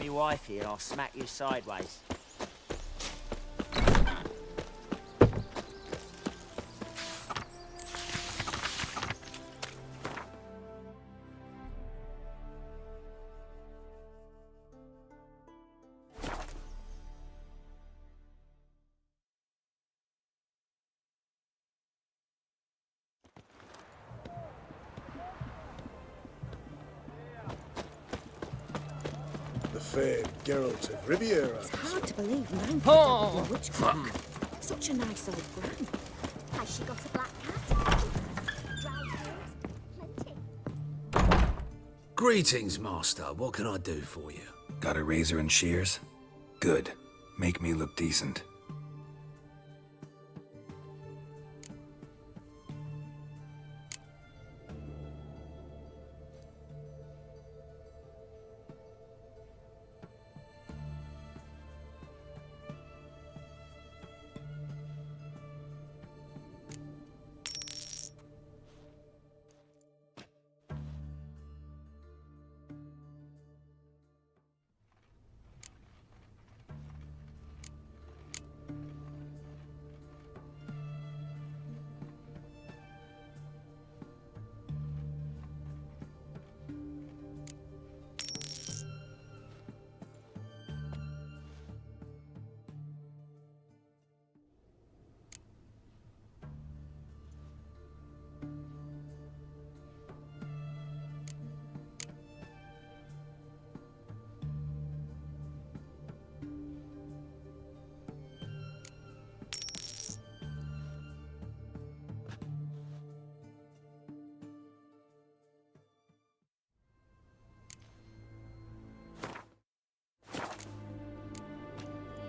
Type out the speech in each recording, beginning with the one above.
me wifey and I'll smack you sideways. Fair Geralt of Riviera. It's hard to believe man Oh. a witchcraft. Such a nice old gran. Has she got a black cat? Dried fruit? Plenty. Greetings, Master. What can I do for you? Got a razor and shears? Good. Make me look decent.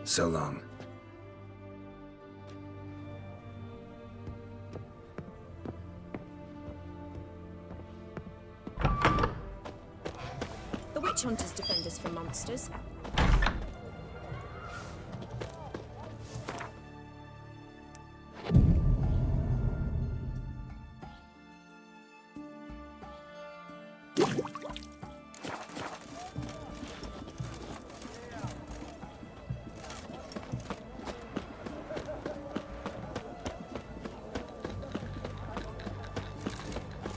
So long. The witch hunters defend us from monsters.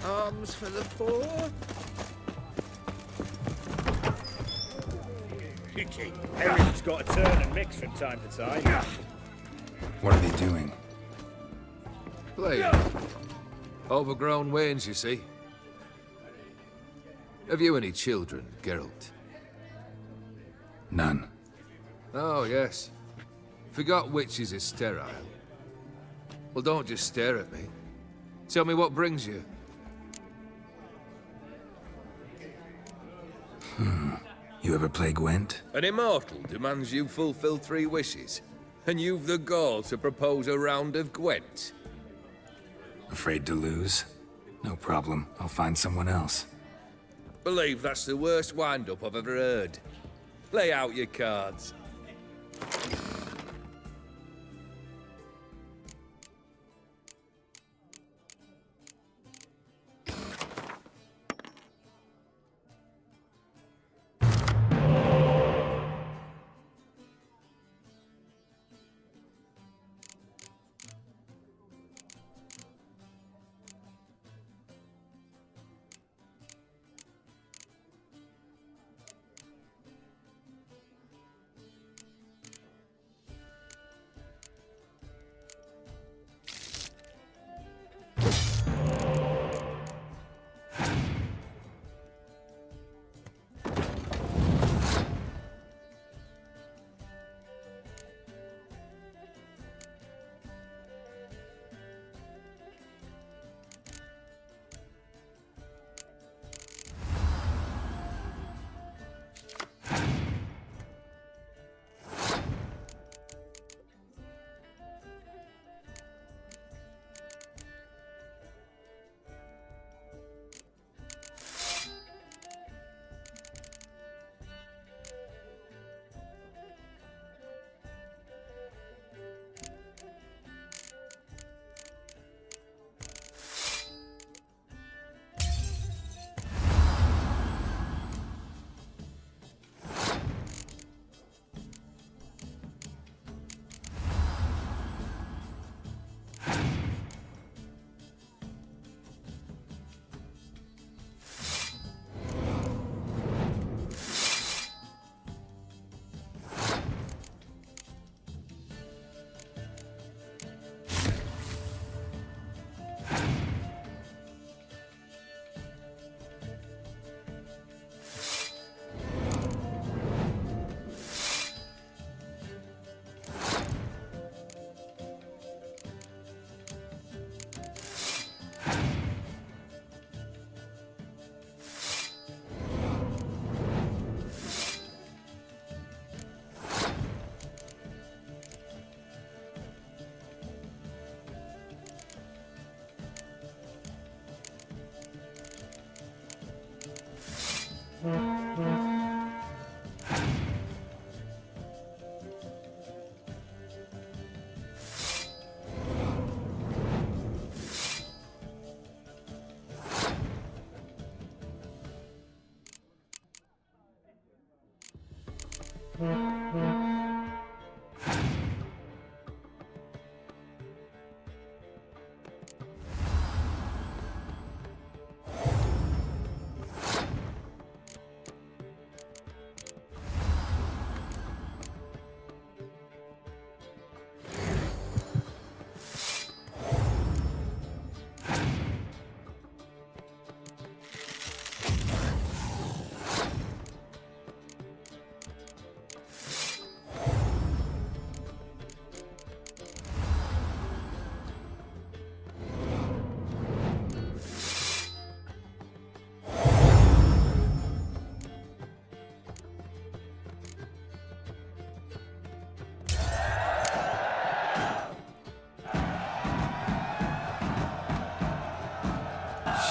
Arms for the poor. Everything's got to turn and mix from time to time. What are they doing? Playing. Overgrown wains, you see. Have you any children, Geralt? None. Oh, yes. Forgot witches is sterile. Well, don't just stare at me. Tell me what brings you. You ever play Gwent? An immortal demands you fulfill 3 wishes, and you've the gall to propose a round of Gwent. Afraid to lose? No problem. I'll find someone else. Believe that's the worst wind-up I've ever heard. Lay out your cards.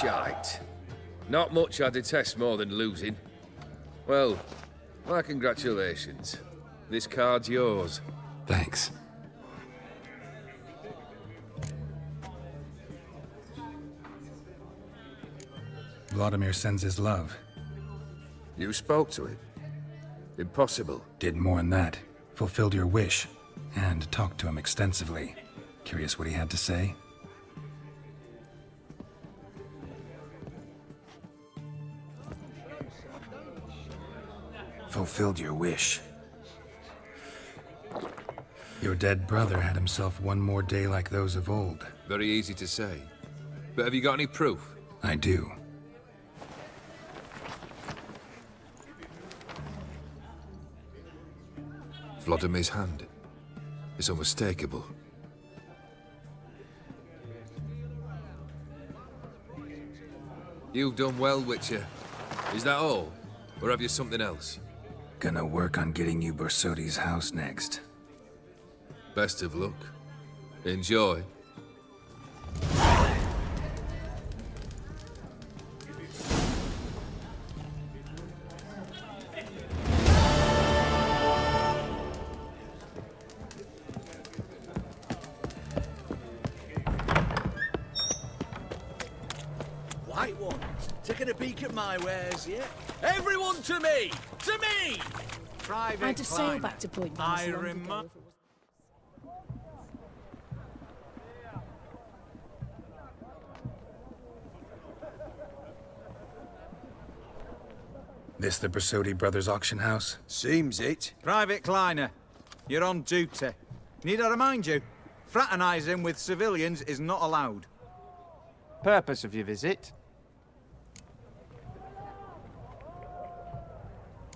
Shite. Not much I detest more than losing. Well, my congratulations. This card's yours. Thanks. Vladimir sends his love. You spoke to him? Impossible. Did more than that. Fulfilled your wish. And talked to him extensively. Curious what he had to say? Fulfilled your wish. Your dead brother had himself one more day like those of old. Very easy to say. But have you got any proof? I do. Vladimir's hand. It's unmistakable. You've done well, Witcher. Is that all? Or have you something else? Gonna work on getting you Borsodi's house next. Best of luck. Enjoy. White one, taking a peek at my wares, yeah? Everyone to me! To me! Private I had to sail climber. back to Point View I so long ago remind... if it was- This the Borsodi Brothers auction house? Seems it. Private Kleiner, you're on duty. Need I remind you, fraternising with civilians is not allowed. Purpose of your visit?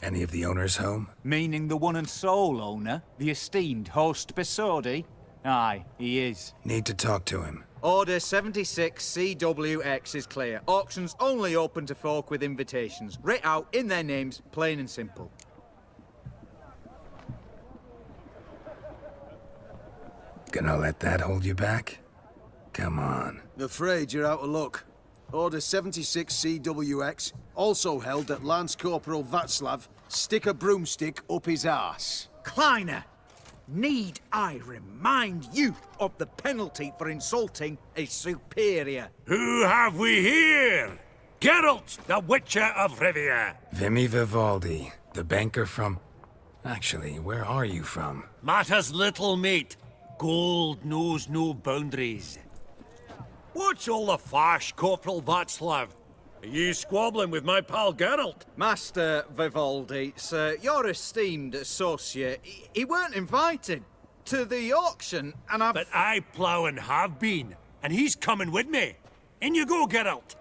Any of the owners home? Meaning the one and sole owner, the esteemed host Borsodi? Aye, he is. Need to talk to him. Order 76 CWX is clear. Auctions only open to folk with invitations. Writ out in their names, plain and simple. Gonna let that hold you back? Come on. Afraid you're out of luck. Order 76 CWX, also held that Lance Corporal Václav stick a broomstick up his arse. Kleiner, need I remind you of the penalty for insulting a superior? Who have we here? Geralt, the Witcher of Rivia. Vimy Vivaldi, the banker from... Actually, where are you from? Matters little, mate. Gold knows no boundaries. What's all the fash, Corporal Václav? Are you squabbling with my pal Geralt? Master Vivaldi, sir, your esteemed associate, he weren't invited to the auction, and I've... But I plough and have been, and he's coming with me. In you go, Geralt.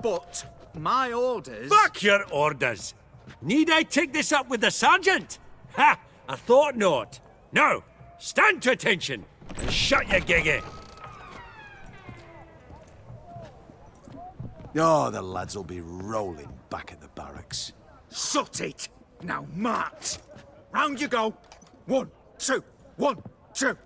But my orders... Fuck your orders! Need I take this up with the sergeant? Ha! I thought not. Now, stand to attention and shut your giggy. Oh, the lads will be rolling back at the barracks. Sut it! Now march! Round you go! 1, 2, 1, 2!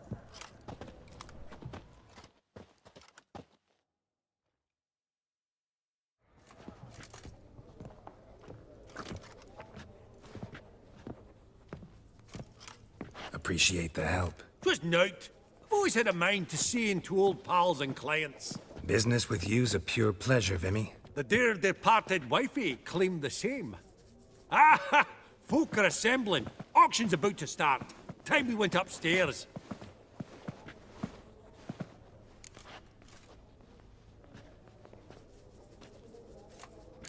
Appreciate the help. Twas nowt. I've always had a mind to seeing to old pals and clients. Business with you's a pure pleasure, Vimy. The dear departed wifey claimed the same. Ah! Folk are assembling. Auction's about to start. Time we went upstairs.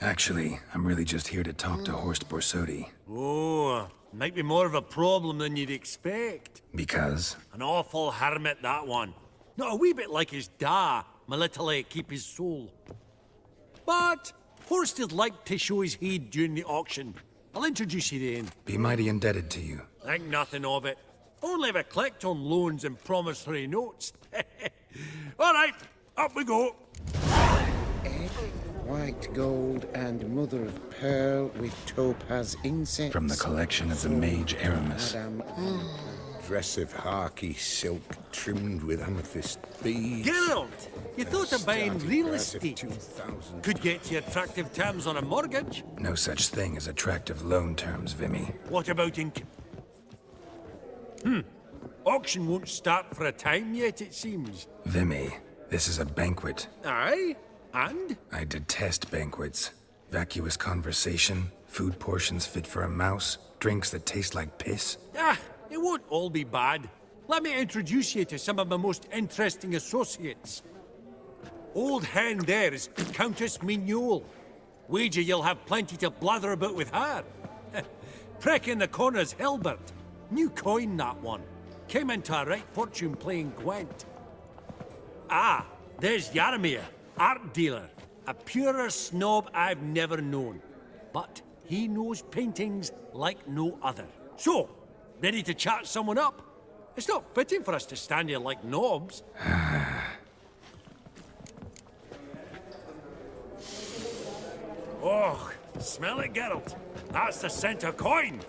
Actually, I'm really just here to talk to Horst Borsodi. Oh, might be more of a problem than you'd expect. Because? An awful hermit, that one. Not a wee bit like his da, my little keep his soul. But Horst would like to show his head during the auction. I'll introduce you then. Be mighty indebted to you. Think nothing of it. Only ever collect on loans and promissory notes. All right, up we go. Egg, white gold, and mother of pearl with topaz incense. From the collection of the mage Aramis. dress of harky silk trimmed with amethyst beads. Geralt, you thought of buying Starting real price of estate. 2,000. Could get you attractive terms on a mortgage. No such thing as attractive loan terms, Vimy. What about in... Auction won't start for a time yet, it seems. Vimy, this is a banquet. Aye? And? I detest banquets. Vacuous conversation, food portions fit for a mouse, drinks that taste like piss. Ah, it won't all be bad. Let me introduce you to some of my most interesting associates. Old hen there is Countess Mignole. Wager you'll have plenty to blather about with her. Prick in the corner's Hilbert. New coin, that one. Came into a right fortune playing Gwent. Ah, there's Yaromir, art dealer. A purer snob I've never known. But he knows paintings like no other. So, ready to chat someone up? It's not fitting for us to stand here like knobs. Oh, smell it, Geralt. That's the centre coin.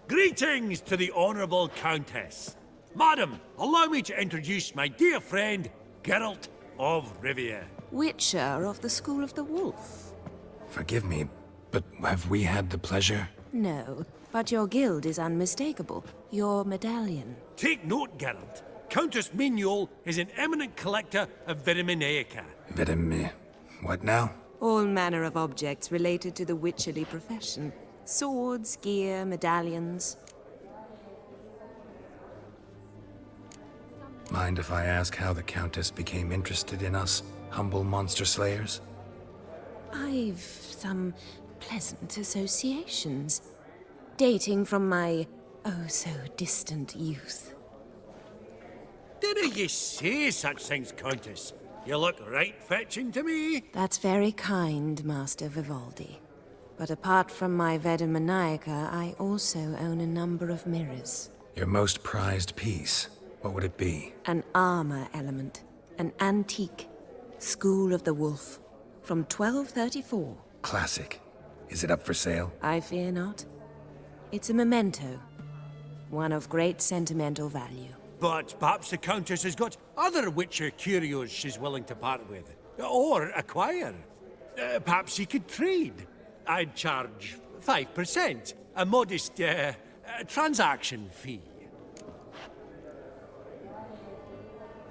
Greetings to the Honourable Countess. Madam, allow me to introduce my dear friend, Geralt of Rivia. Witcher of the School of the Wolf. Forgive me, but have we had the pleasure? No, but your guild is unmistakable. Your medallion. Take note, Geralt. Countess Mignole is an eminent collector of Vitaminaica. What now? All manner of objects related to the witcherly profession. Swords, gear, medallions. Mind if I ask how the Countess became interested in us, humble monster slayers? I've some pleasant associations, dating from my oh-so-distant youth. Didn't you say such things, Countess? You look right fetching to me. That's very kind, Master Vivaldi. But apart from my Vitaminaica, I also own a number of mirrors. Your most prized piece, what would it be? An armor element, an antique, School of the Wolf, from 1234. Classic. Is it up for sale? I fear not. It's a memento, one of great sentimental value. But perhaps the Countess has got other Witcher curios she's willing to part with. Or acquire. Perhaps he could trade. I'd charge 5%. A modest, transaction fee.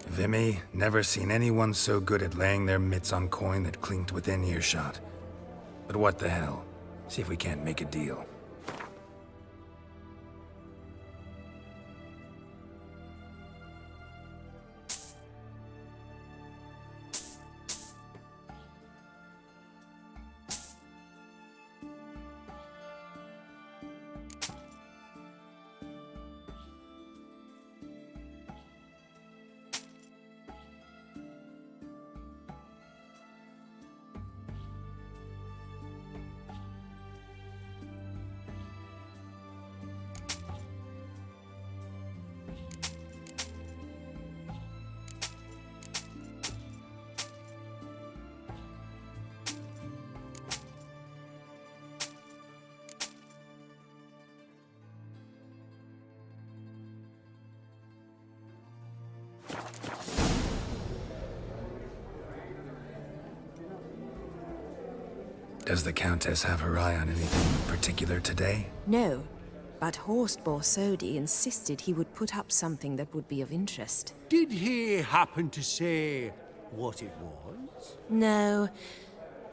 Vimy, never seen anyone so good at laying their mitts on coin that clinked within earshot. But what the hell? See if we can't make a deal. Does the Countess have her eye on anything particular today? No, but Horst Borsodi insisted he would put up something that would be of interest. Did he happen to say what it was? No.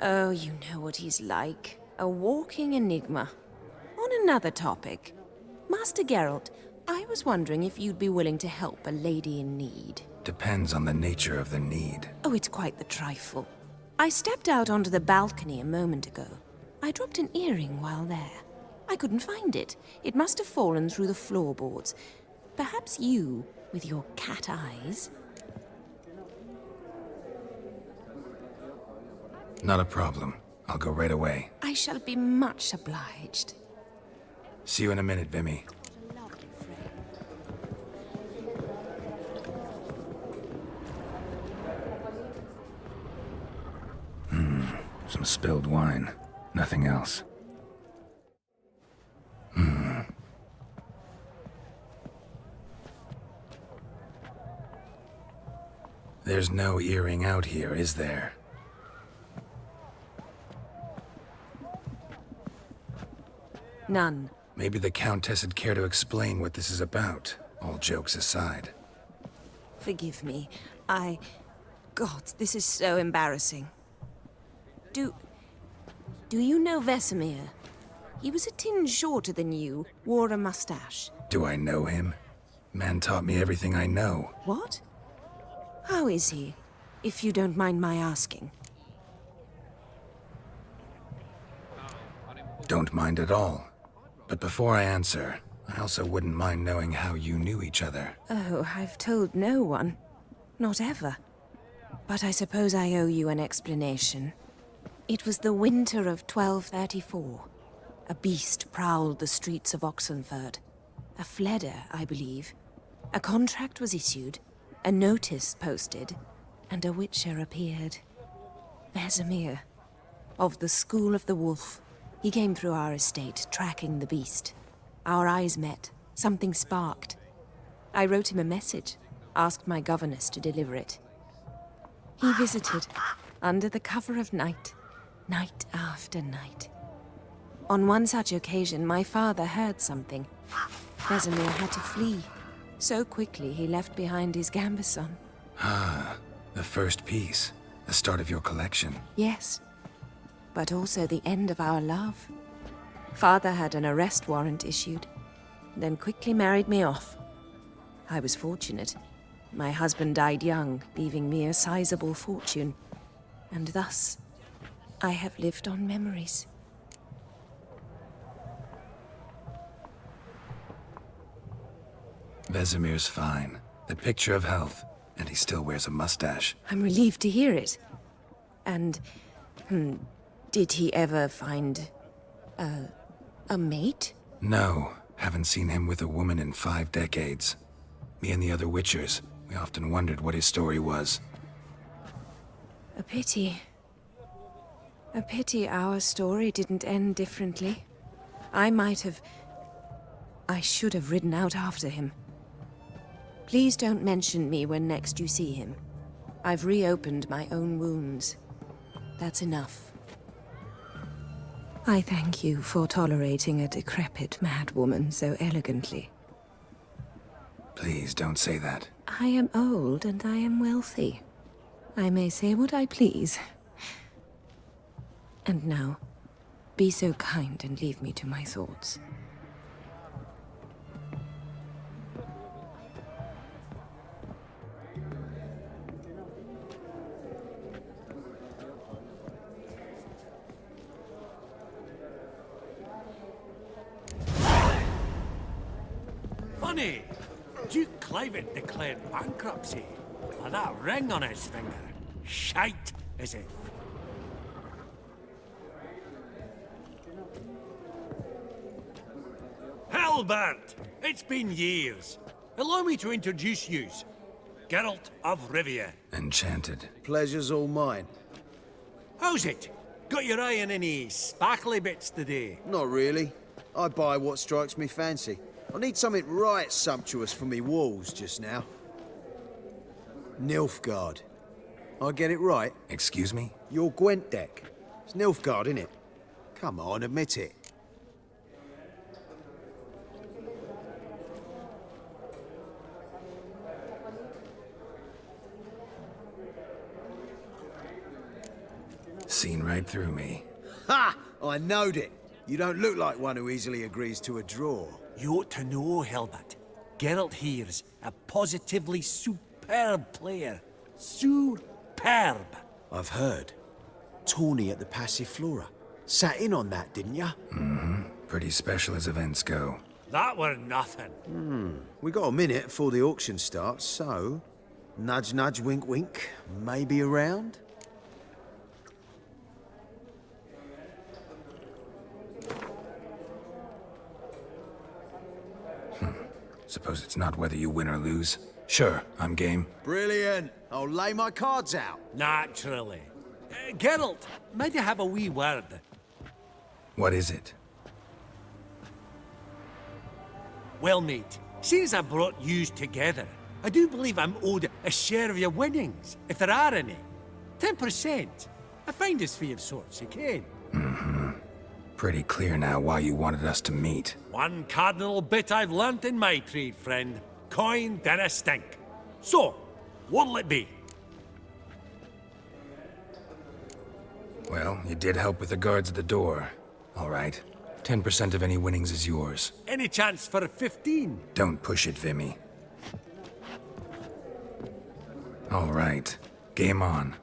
Oh, you know what he's like. A walking enigma. On another topic. Master Geralt, I was wondering if you'd be willing to help a lady in need. Depends on the nature of the need. Oh, it's quite the trifle. I stepped out onto the balcony a moment ago. I dropped an earring while there. I couldn't find it. It must have fallen through the floorboards. Perhaps you, with your cat eyes... Not a problem. I'll go right away. I shall be much obliged. See you in a minute, Vimy. Some spilled wine. Nothing else. There's no earring out here, is there? None. Maybe the Countess would care to explain what this is about, all jokes aside. Forgive me. God, this is so embarrassing. Do you know Vesemir? He was a tinge shorter than you, wore a mustache. Do I know him? Man taught me everything I know. What? How is he, if you don't mind my asking? Don't mind at all. But before I answer, I also wouldn't mind knowing how you knew each other. Oh, I've told no one. Not ever. But I suppose I owe you an explanation. It was the winter of 1234. A beast prowled the streets of Oxenford. A fledder, I believe. A contract was issued, a notice posted, and a witcher appeared. Vesemir, of the School of the Wolf. He came through our estate, tracking the beast. Our eyes met. Something sparked. I wrote him a message, asked my governess to deliver it. He visited, under the cover of night, night after night. On one such occasion, my father heard something. Vesemir had to flee. So quickly, he left behind his gambeson. Ah, the first piece. The start of your collection. Yes, but also the end of our love. Father had an arrest warrant issued, then quickly married me off. I was fortunate. My husband died young, leaving me a sizable fortune. And thus, I have lived on memories. Vesemir's fine. The picture of health, and he still wears a mustache. I'm relieved to hear it. And, did he ever find a mate? No, haven't seen him with a woman in 5 decades. Me and the other Witchers, we often wondered what his story was. A pity. A pity our story didn't end differently. I should have ridden out after him. Please don't mention me when next you see him. I've reopened my own wounds. That's enough. I thank you for tolerating a decrepit madwoman so elegantly. Please don't say that. I am old and I am wealthy. I may say what I please. And now, be so kind and leave me to my thoughts. Funny, Duke Clivet declared bankruptcy with that ring on his finger. Shite, is it? Halbert, it's been years. Allow me to introduce yous. Geralt of Rivia. Enchanted. Pleasure's all mine. How's it? Got your eye on any sparkly bits today? Not really. I buy what strikes me fancy. I need something right sumptuous for me walls just now. Nilfgaard. I get it right? Excuse me? Your Gwent deck. It's Nilfgaard, innit? Come on, admit it. Seen right through me. Ha! I knowed it. You don't look like one who easily agrees to a draw. You ought to know, Helbert. Geralt here's a positively superb player. Superb. I've heard. Tawny at the Passiflora. Sat in on that, didn't ya? Mm-hmm. Pretty special as events go. That were nothing. We got a minute before the auction starts, so... Nudge, nudge, wink, wink. Maybe around? Suppose it's not whether you win or lose. Sure, I'm game. Brilliant. I'll lay my cards out. Naturally. Geralt, might I have a wee word? What is it? Well, mate, seeing as I brought yous together, I do believe I'm owed a share of your winnings, if there are any. 10%. A finder's fee of sorts, you can. Pretty clear now why you wanted us to meet. One cardinal bit I've learnt in my trade, friend. Coin dinna stink. So, what'll it be? Well, you did help with the guards at the door. All right. 10% of any winnings is yours. Any chance for a 15? Don't push it, Vimy. All right. Game on.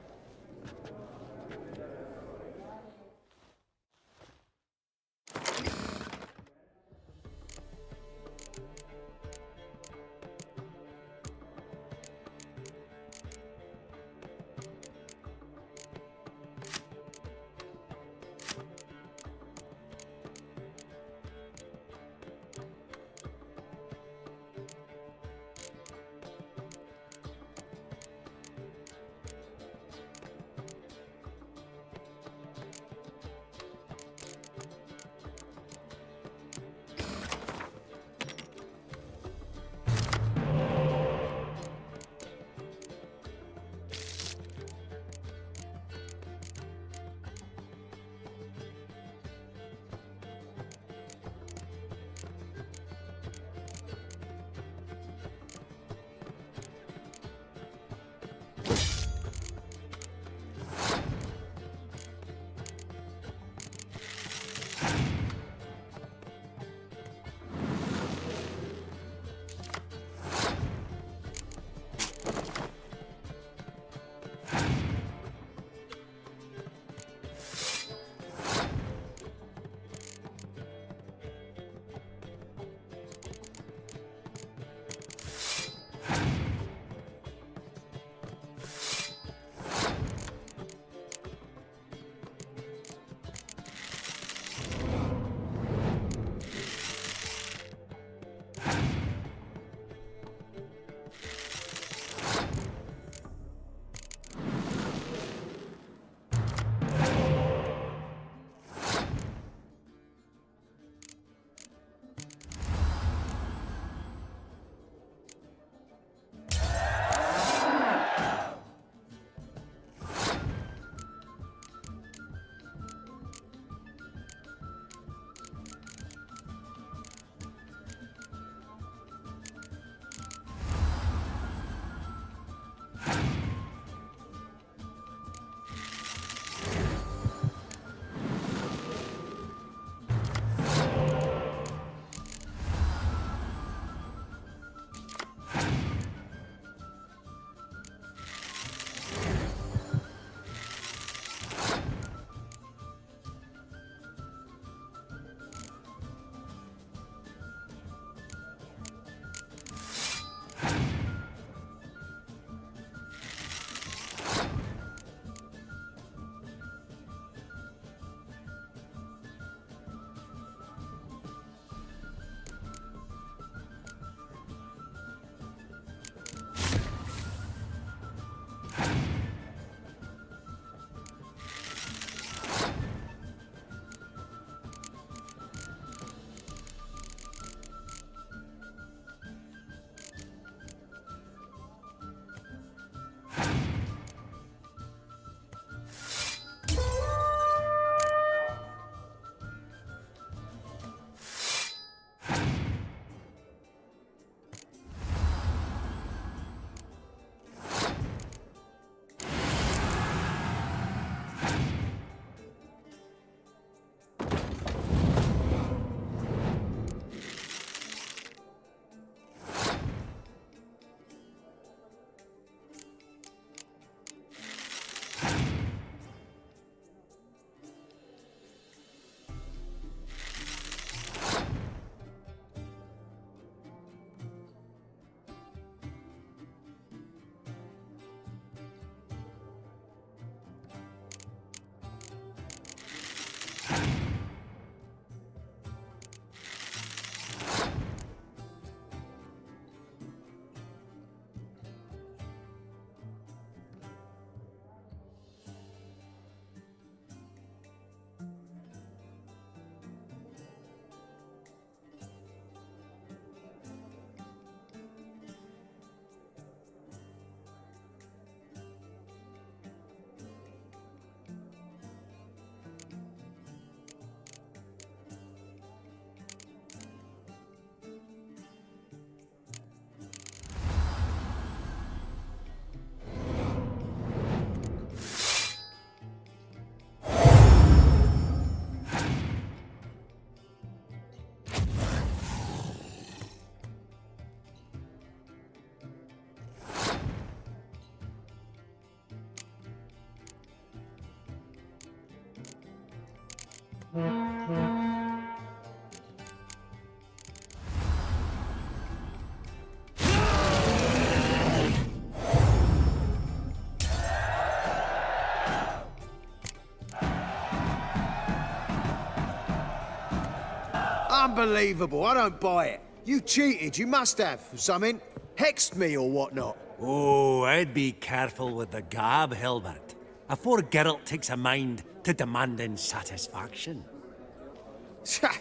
Unbelievable. I don't buy it. You cheated. You must have. Something. Hexed me or whatnot. Oh, I'd be careful with the gab, Hilbert, afore Geralt takes a mind to demanding satisfaction.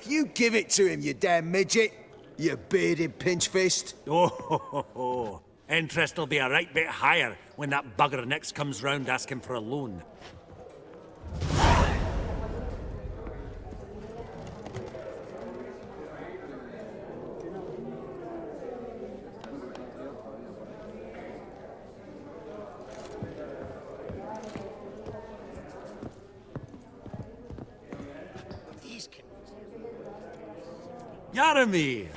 You give it to him, you damn midget. You bearded pinchfist. Oh, interest will be a right bit higher when that bugger next comes round asking for a loan. Yaramir,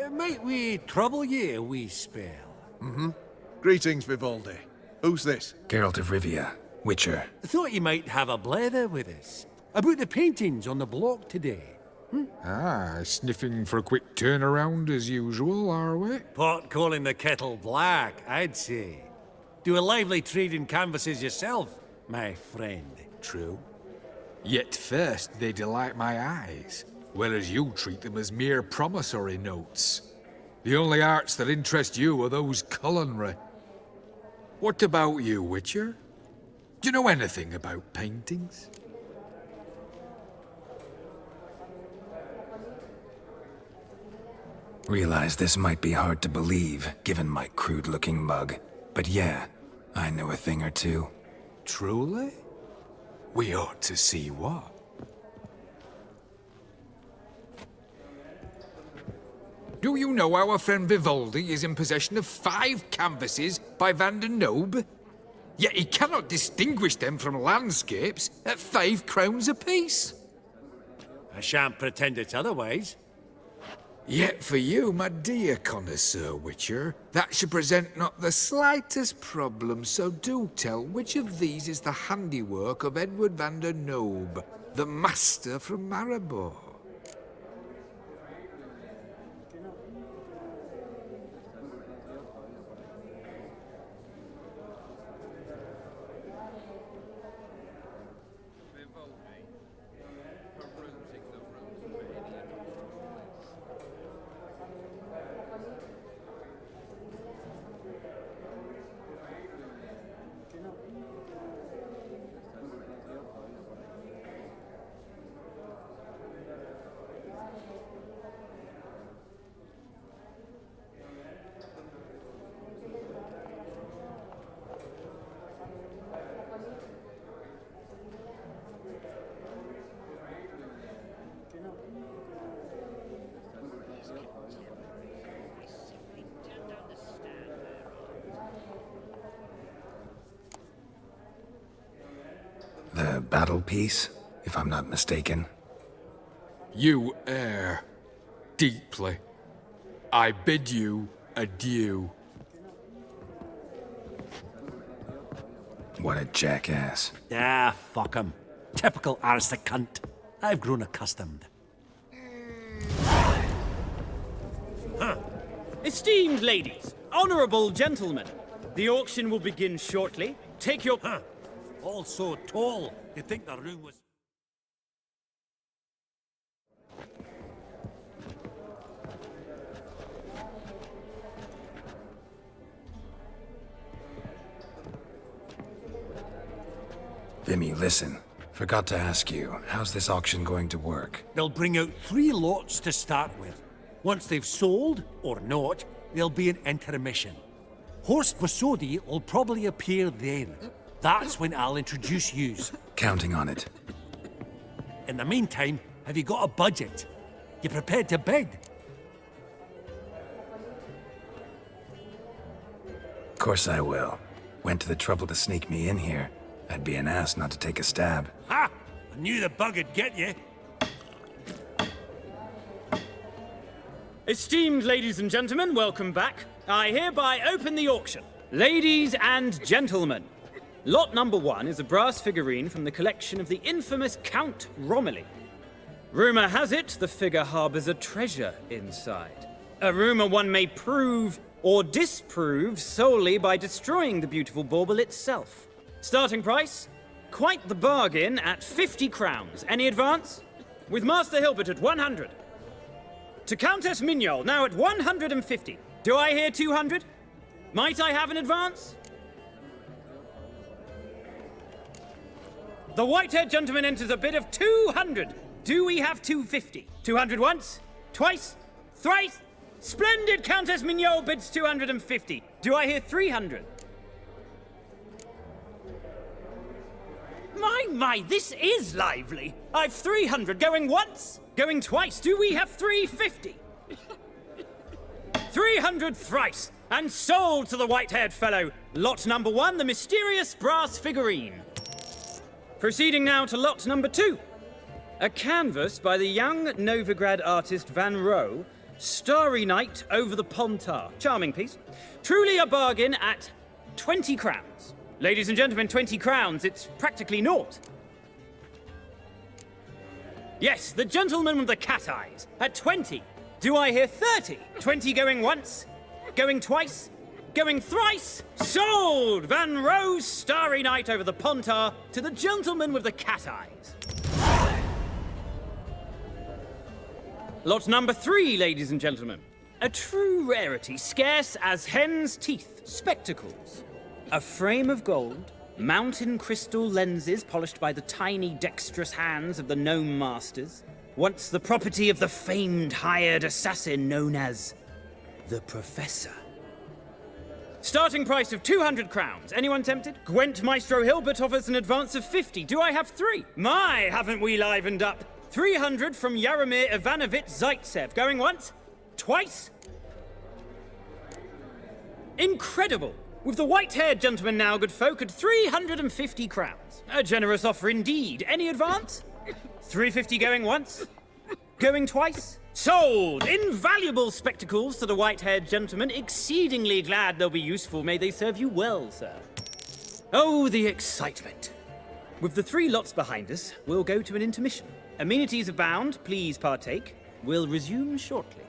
might we trouble ye a wee spell? Greetings, Vivaldi. Who's this? Geralt of Rivia, Witcher. Thought you might have a blether with us about the paintings on the block today. Ah, sniffing for a quick turnaround as usual, are we? Pot calling the kettle black, I'd say. Do a lively trade in canvases yourself, my friend. True. Yet first they delight my eyes, whereas you treat them as mere promissory notes. The only arts that interest you are those culinary. What about you, Witcher? Do you know anything about paintings? Realize this might be hard to believe, given my crude-looking mug. But yeah, I know a thing or two. Truly? We ought to see what. Do you know our friend Vivaldi is in possession of 5 canvases by Van der Nobe? Yet he cannot distinguish them from landscapes at 5 crowns apiece. I shan't pretend it's otherwise. Yet for you, my dear connoisseur Witcher, that should present not the slightest problem, so do tell which of these is the handiwork of Edward van der Nobe, the master from Maribor. The battle piece, if I'm not mistaken. You err deeply. I bid you adieu. What a jackass. Ah, fuck him. Typical arsta cunt. I've grown accustomed. Esteemed ladies, honourable gentlemen, the auction will begin shortly. Take your... All so tall, you'd think the room was... Vimy, listen. Forgot to ask you, how's this auction going to work? They'll bring out 3 lots to start with. Once they've sold, or not, there'll be an intermission. Horst Bosodi will probably appear then. That's when I'll introduce yous. Counting on it. In the meantime, have you got a budget? You prepared to bid? Of course I will. Went to the trouble to sneak me in here. I'd be an ass not to take a stab. Ha! I knew the bug'd get you. Esteemed ladies and gentlemen, welcome back. I hereby open the auction. Ladies and gentlemen, lot number 1 is a brass figurine from the collection of the infamous Count Romilly. Rumour has it the figure harbours a treasure inside. A rumour one may prove or disprove solely by destroying the beautiful bauble itself. Starting price? Quite the bargain at 50 crowns. Any advance? With Master Hilbert at 100. To Countess Mignol, now at 150. Do I hear 200? Might I have an advance? The white-haired gentleman enters a bid of 200. Do we have 250? 200 once? Twice? Thrice? Splendid! Countess Mignol bids 250. Do I hear 300? My, this is lively. I've 300 going once, going twice. Do we have 350? 300 thrice, and sold to the white-haired fellow. Lot number 1, the mysterious brass figurine. Proceeding now to lot number 2. A canvas by the young Novigrad artist Van Rohe, Starry Night over the Pontar. Charming piece. Truly a bargain at 20 crowns. Ladies and gentlemen, 20 crowns, it's practically naught. Yes, the gentleman with the cat eyes, at 20. Do I hear 30? 20 going once, going twice, going thrice? Sold! Van Rohe's Starry Night over the Pontar to the gentleman with the cat eyes. Lot number 3, ladies and gentlemen. A true rarity, scarce as hen's teeth. Spectacles. A frame of gold, mountain crystal lenses polished by the tiny, dexterous hands of the gnome masters, once the property of the famed hired assassin known as the Professor. Starting price of 200 crowns. Anyone tempted? Gwent Maestro Hilbert offers an advance of 50. Do I have 3? My, haven't we livened up? 300 from Yaromir Ivanovich Zaitsev. Going once? Twice? Incredible! With the white-haired gentleman now, good folk, at 350 crowns. A generous offer indeed. Any advance? 350 going once? Going twice? Sold! Invaluable spectacles to the white-haired gentleman. Exceedingly glad they'll be useful. May they serve you well, sir. Oh, the excitement. With the 3 lots behind us, we'll go to an intermission. Amenities abound. Please partake. We'll resume shortly.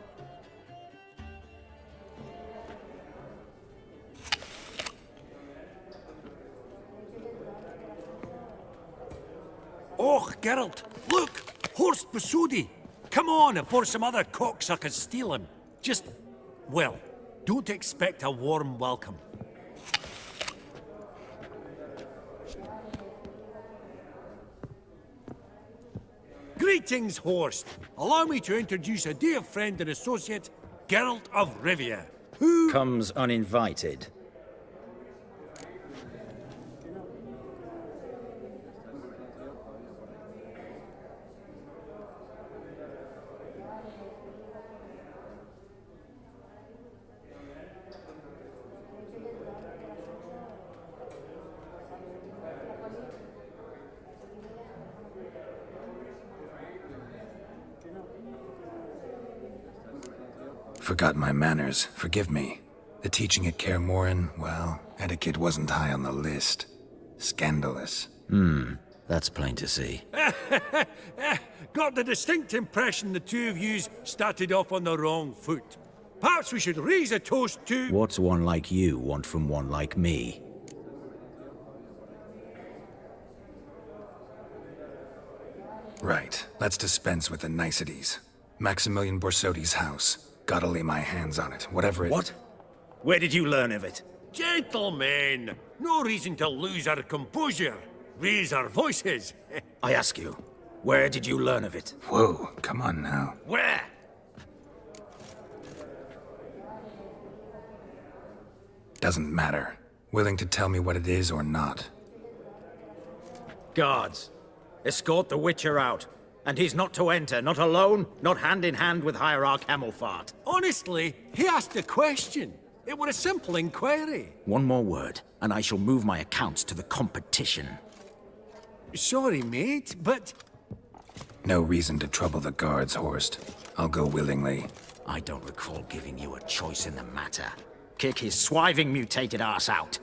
Oh, Geralt, look! Horst Besudi! Come on before some other cocksuckers steal him. Just, well, don't expect a warm welcome. Greetings, Horst. Allow me to introduce a dear friend and associate, Geralt of Rivia, who comes uninvited. Forgot my manners. Forgive me. The teaching at Kaer Morhen, well, etiquette wasn't high on the list. Scandalous. That's plain to see. got the distinct impression the two of yous started off on the wrong foot. Perhaps we should raise a toast to... What's one like you want from one like me? Right. Let's dispense with the niceties. Maximilian Borsodi's house. Gotta lay my hands on it, whatever it... What? Where did you learn of it? Gentlemen, no reason to lose our composure. Raise our voices. I ask you, where did you learn of it? Whoa, come on now. Where? Doesn't matter. Willing to tell me what it is or not. Guards, escort the Witcher out. And he's not to enter, not alone, not hand in hand with Hierarch Hamelfart. Honestly, he asked a question. It were a simple inquiry. One more word, and I shall move my accounts to the competition. Sorry, mate, but... No reason to trouble the guards, Horst. I'll go willingly. I don't recall giving you a choice in the matter. Kick his swiving mutated ass out.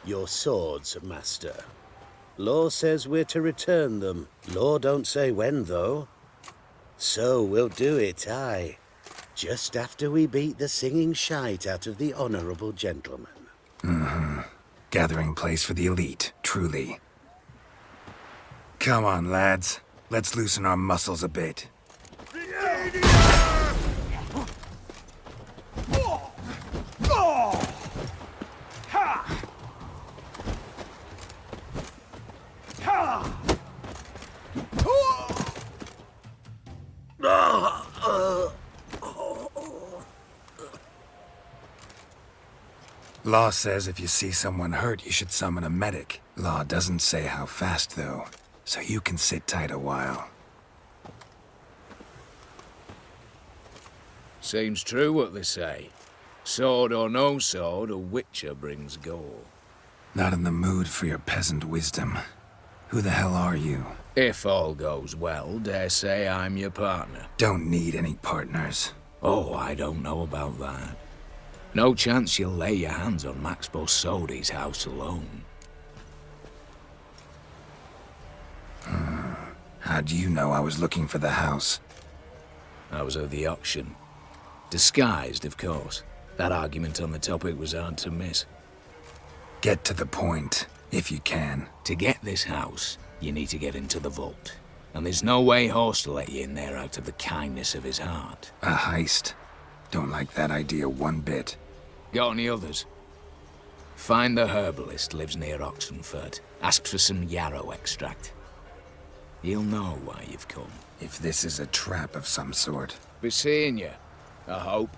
Your swords, master. Law says we're to return them. Law don't say when, though. So we'll do it, aye. Just after we beat the singing shite out of the honourable gentleman. Mm-hmm. Gathering place for the elite, truly. Come on, lads. Let's loosen our muscles a bit. Law says if you see someone hurt, you should summon a medic. Law doesn't say how fast, though, so you can sit tight a while. Seems true what they say. Sword or no sword, a witcher brings goal. Not in the mood for your peasant wisdom. Who the hell are you? If all goes well, dare say I'm your partner. Don't need any partners. Oh, I don't know about that. No chance you'll lay your hands on Max Bossodi's house alone. How do you know I was looking for the house? I was at the auction. Disguised, of course. That argument on the topic was hard to miss. Get to the point, if you can. To get this house, you need to get into the vault. And there's no way Horst will let you in there out of the kindness of his heart. A heist. Don't like that idea one bit. Got any others? Find the herbalist, lives near Oxenford. Ask for some yarrow extract. He'll know why you've come. If this is a trap of some sort. Be seeing you, I hope.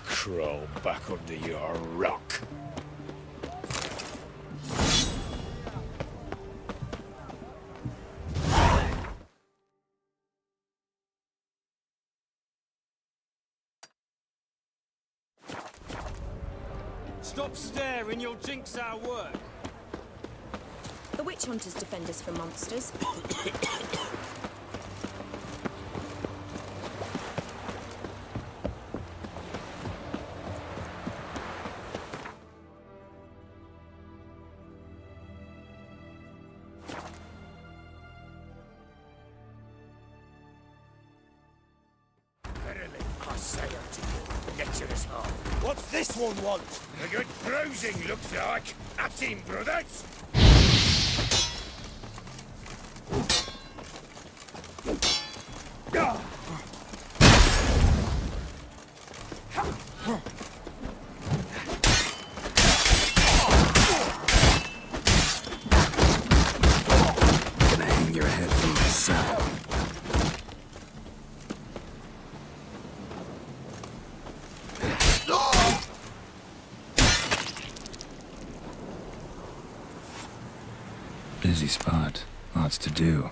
Crawl back under your rock. Stop staring, you'll jinx our work. The witch hunters defend us from monsters. What's this one want? A good bruising, looks like. At him, brothers. Gonna hang your head from the saddle. Busy spot. Lots to do.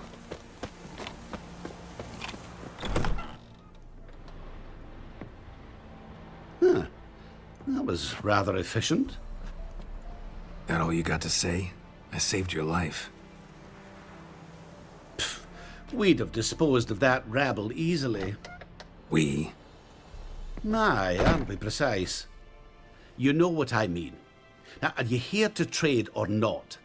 Huh. That was rather efficient. That all you got to say? I saved your life. We'd have disposed of that rabble easily. We? Aye, aren't we precise? You know what I mean. Now, are you here to trade or not,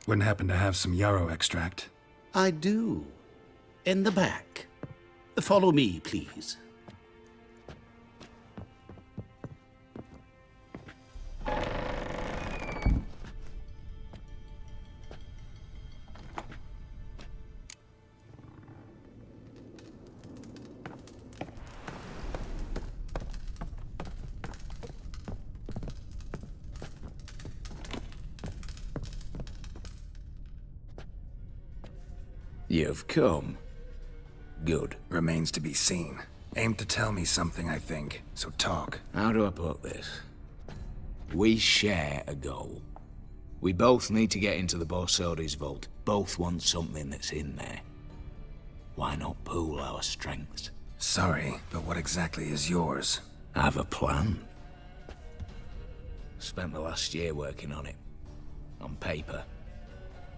Wouldn't happen to have some yarrow extract. I do. In the back. Follow me, please. You've come. Good. Remains to be seen. Aim to tell me something, I think. So talk. How do I put this? We share a goal. We both need to get into the Bossodi's vault. Both want something that's in there. Why not pool our strengths? Sorry, but what exactly is yours? I have a plan. Spent the last year working on it. On paper.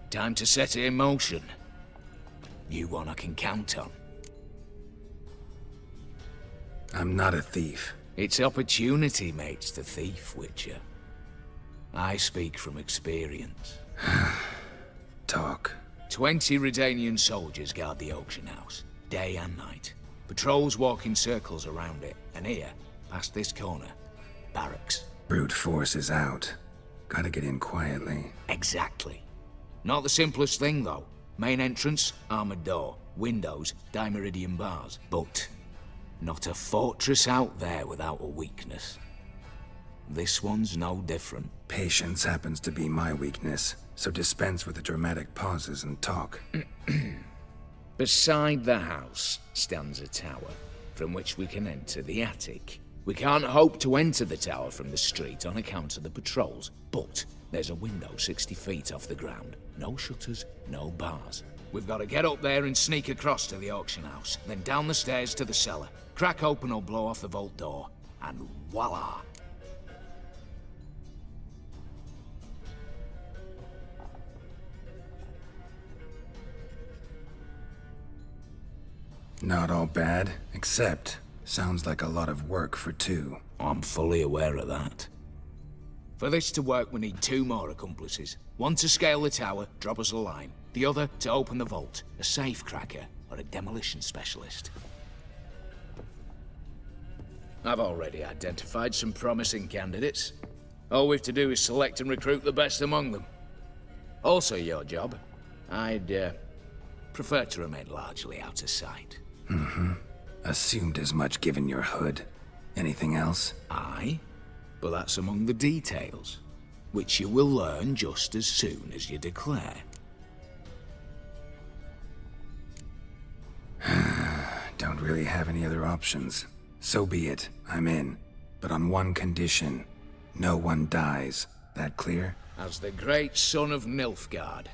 Time to set it in motion. You one I can count on. I'm not a thief. It's opportunity makes the thief, Witcher. I speak from experience. Talk. 20 Redanian soldiers guard the auction house, day and night. Patrols walk in circles around it, and here, past this corner, barracks. Brute force is out. Gotta get in quietly. Exactly. Not the simplest thing, though. Main entrance, armored door. Windows, dimeridian bars. But not a fortress out there without a weakness. This one's no different. Patience happens to be my weakness, so dispense with the dramatic pauses and talk. Beside the house stands a tower, from which we can enter the attic. We can't hope to enter the tower from the street on account of the patrols, but there's a window 60 feet off the ground. No shutters, no bars. We've got to get up there and sneak across to the auction house, then down the stairs to the cellar, crack open or blow off the vault door, and voila! Not all bad, except sounds like a lot of work for two. I'm fully aware of that. For this to work, we need 2 more accomplices. One to scale the tower, drop us a line. The other to open the vault, a safe cracker or a demolition specialist. I've already identified some promising candidates. All we've to do is select and recruit the best among them. Also your job. I'd prefer to remain largely out of sight. Assumed as much given your hood. Anything else? Aye, but that's among the details, which you will learn just as soon as you declare. Don't really have any other options. So be it, I'm in. But on one condition. No one dies. That clear? As the great son of Nilfgaard.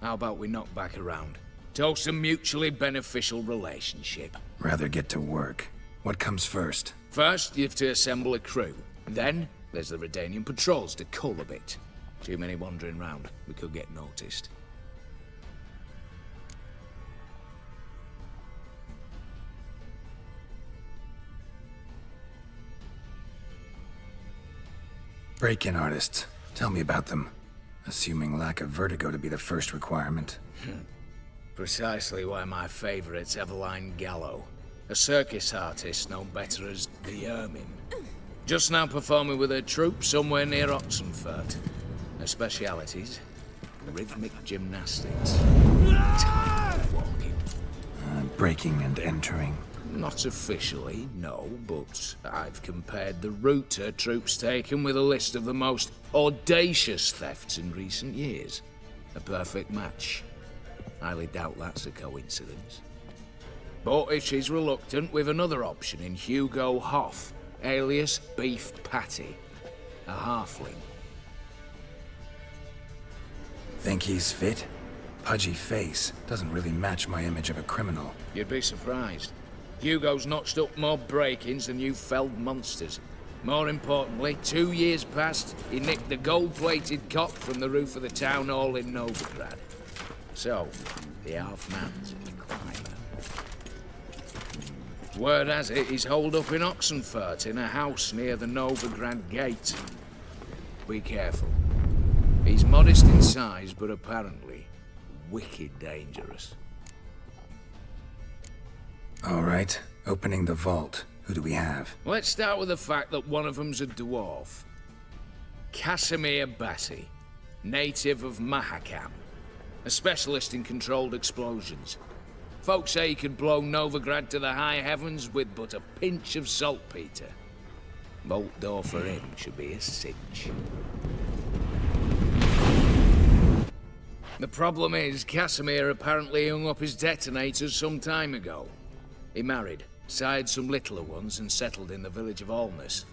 How about we knock back around? Toast a mutually beneficial relationship. Rather get to work. What comes first? First, you have to assemble a crew. Then, there's the Redanian patrols to cull a bit. Too many wandering round. We could get noticed. Break-in artists. Tell me about them. Assuming lack of vertigo to be the first requirement. Precisely why my favorite's Eveline Gallo. A circus artist known better as the Ermine. Just now performing with her troupe somewhere near Oxenfurt. Her specialities? Rhythmic gymnastics. Tight walking. Breaking and entering. Not officially, no, but I've compared the route her troope's taken with a list of the most audacious thefts in recent years. A perfect match. Highly doubt that's a coincidence. But if she's reluctant, we've another option in Hugo Hoff, alias Beef Patty. A halfling. Think he's fit? Pudgy face. Doesn't really match my image of a criminal. You'd be surprised. Hugo's notched up more break-ins than you felled monsters. More importantly, 2 years past, he nicked the gold-plated cock from the roof of the town hall in Novigrad. So, the half-man's a climber. Word has it, he's holed up in Oxenfurt in a house near the Novigrad gate. Be careful. He's modest in size, but apparently wicked dangerous. All right, opening the vault. Who do we have? Let's start with the fact that one of them's a dwarf. Casimir Bassi, native of Mahakam. A specialist in controlled explosions. Folks say he could blow Novigrad to the high heavens with but a pinch of saltpeter. Vault door for him should be a cinch. The problem is, Casimir apparently hung up his detonators some time ago. He married, sired some littler ones, and settled in the village of Alness.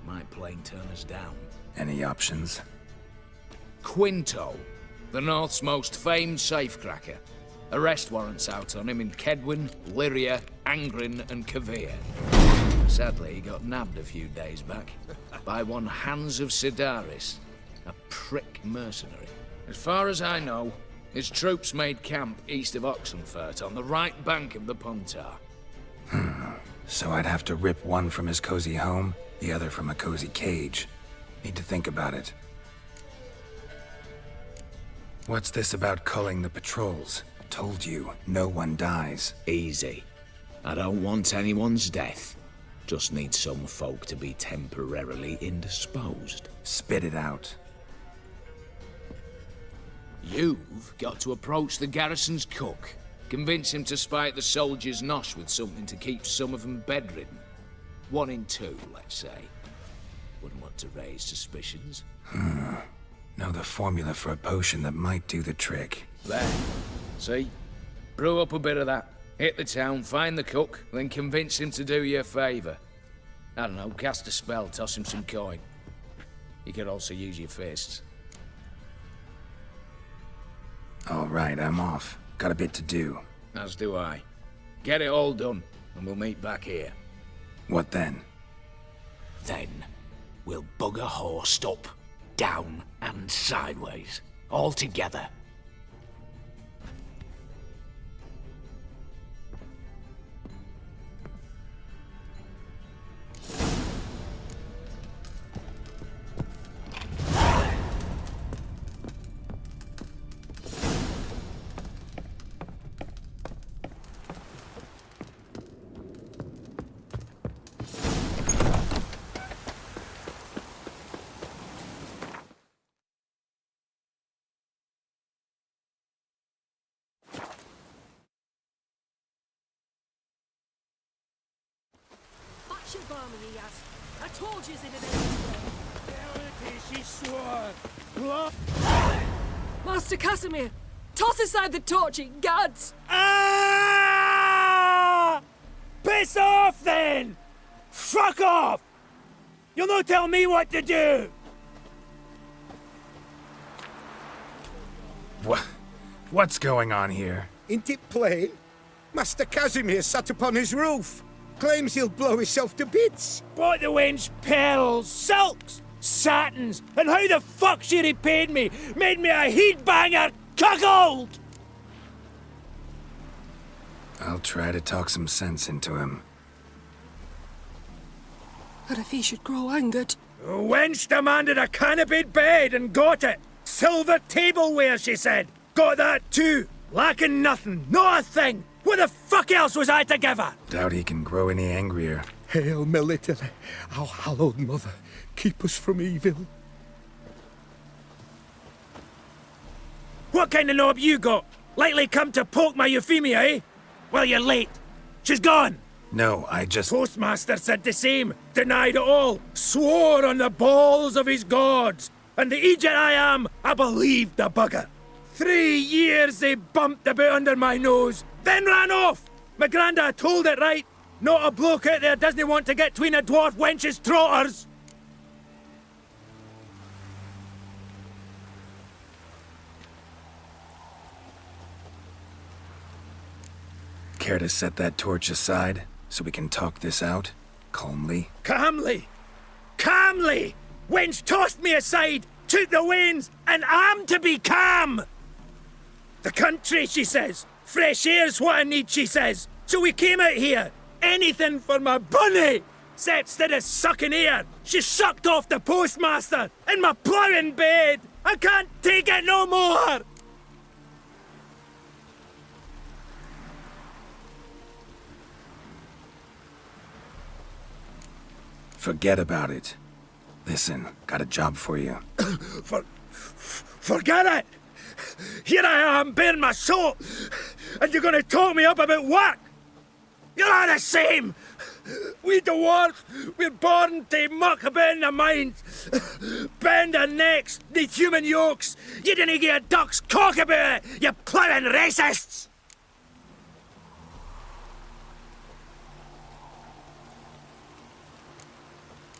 Might plain turn us down. Any options? Quinto, the North's most famed safecracker. Arrest warrants out on him in Kedwin, Lyria, Angrin, and Kavir. Sadly, he got nabbed a few days back by one Hans of Sidaris, a prick mercenary. As far as I know, his troops made camp east of Oxenfurt on the right bank of the Pontar. So I'd have to rip one from his cozy home, the other from a cozy cage. Need to think about it. What's this about culling the patrols? Told you, no one dies. Easy. I don't want anyone's death. Just need some folk to be temporarily indisposed. Spit it out. You've got to approach the garrison's cook. Convince him to spike the soldiers' nosh with something to keep some of them bedridden. 1 in 2, let's say. Wouldn't want to raise suspicions. Know the formula for a potion that might do the trick. There. See? Brew up a bit of that. Hit the town, find the cook, then convince him to do you a favour. I don't know, cast a spell, toss him some coin. You could also use your fists. All right, I'm off. Got a bit to do. As do I. Get it all done, and we'll meet back here. What then? Then, we'll bugger horsed up, down, and sideways. All together. She'll bar me, he has. I told you in an Master Casimir, toss aside the torch, it gads! Ah! Piss off, then! Fuck off! You'll not tell me what to do! What's going on here? Ain't it plain? Master Casimir sat upon his roof. Claims he'll blow himself to bits. Bought the wench pearls, silks, satins, and how the fuck she repaid me? Made me a heat-banger cuckold! I'll try to talk some sense into him. But if he should grow angered... The wench demanded a canopied bed and got it. Silver tableware, she said. Got that too. Lacking nothing, not a thing. What the fuck else was I to give her? Doubt he can grow any angrier. Hail Melitele, our hallowed mother, keep us from evil. What kind of knob you got? Likely come to poke my Euphemia, eh? Well, you're late. She's gone. No, I just... Postmaster said the same. Denied it all. Swore on the balls of his gods. And the Egypt I am, I believed the bugger. 3 years they bumped about under my nose, then ran off. My granda told it right. Not a bloke out there doesn't want to get between a dwarf wench's trotters. Care to set that torch aside, so we can talk this out? Calmly? Calmly! Calmly! Wench tossed me aside, took the reins, and I'm to be calm! The country, she says. Fresh air's what I need, she says. So we came out here. Anything for my bunny! Except instead of sucking air, she sucked off the postmaster in my ploughing bed! I can't take it no more! Forget about it. Listen, got a job for you. Forget it! Here I am, bearing my soul, and you're gonna talk me up about work? You're all the same! We dwarves, we're born to muck about in the mines, bend our necks, need human yokes. You didn't get a duck's cock about it, you ploughing racists!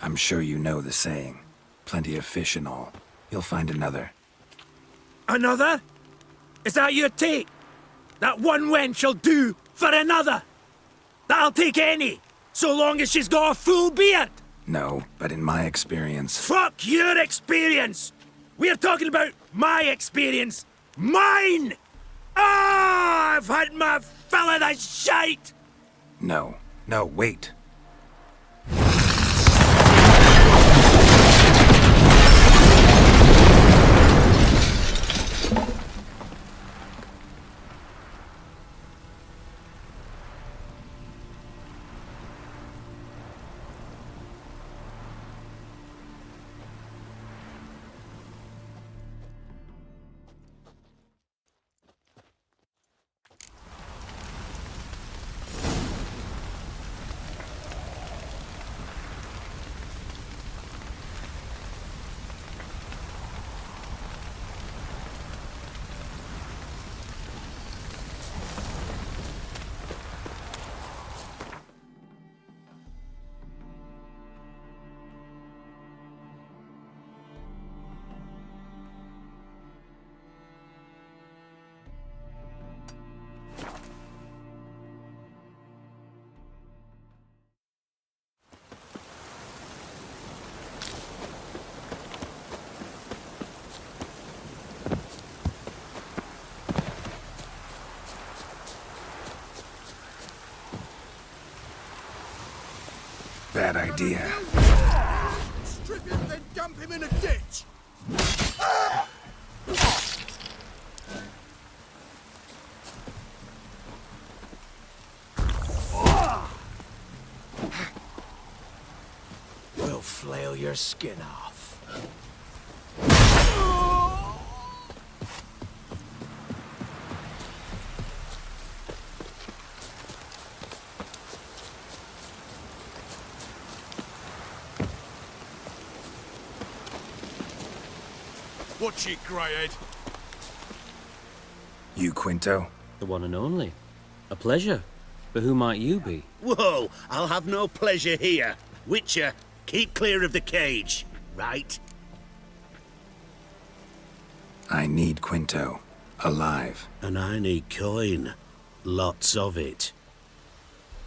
I'm sure you know the saying. Plenty of fish and all. You'll find another. Another? Is that your take? That one wench'll do for another? That'll take any, so long as she's got a full beard? No, but in my experience... Fuck your experience! We're talking about my experience. Mine! Ah, I've had my fill of the shite! No, wait. idea. Strip him, then dump him in a ditch! We'll flail your skin off. Watch it, Greyhead. You, Quinto? The one and only. A pleasure. But who might you be? Whoa, I'll have no pleasure here. Witcher, keep clear of the cage, right? I need Quinto. Alive. And I need coin. Lots of it.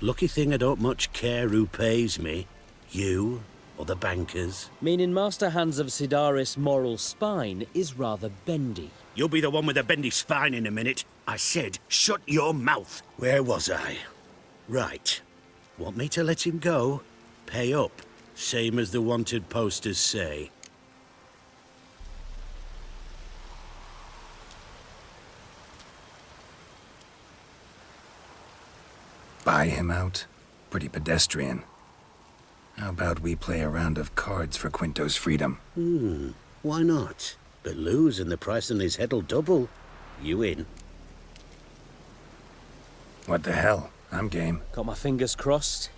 Lucky thing I don't much care who pays me. You or the bankers. Meaning Master Hans of Sidaris' moral spine is rather bendy. You'll be the one with the bendy spine in a minute. I said, shut your mouth. Where was I? Right. Want me to let him go? Pay up. Same as the wanted posters say. Buy him out? Pretty pedestrian. How about we play a round of cards for Quinto's freedom? Why not? But lose and the price on his head'll double. You in? What the hell? I'm game. Got my fingers crossed.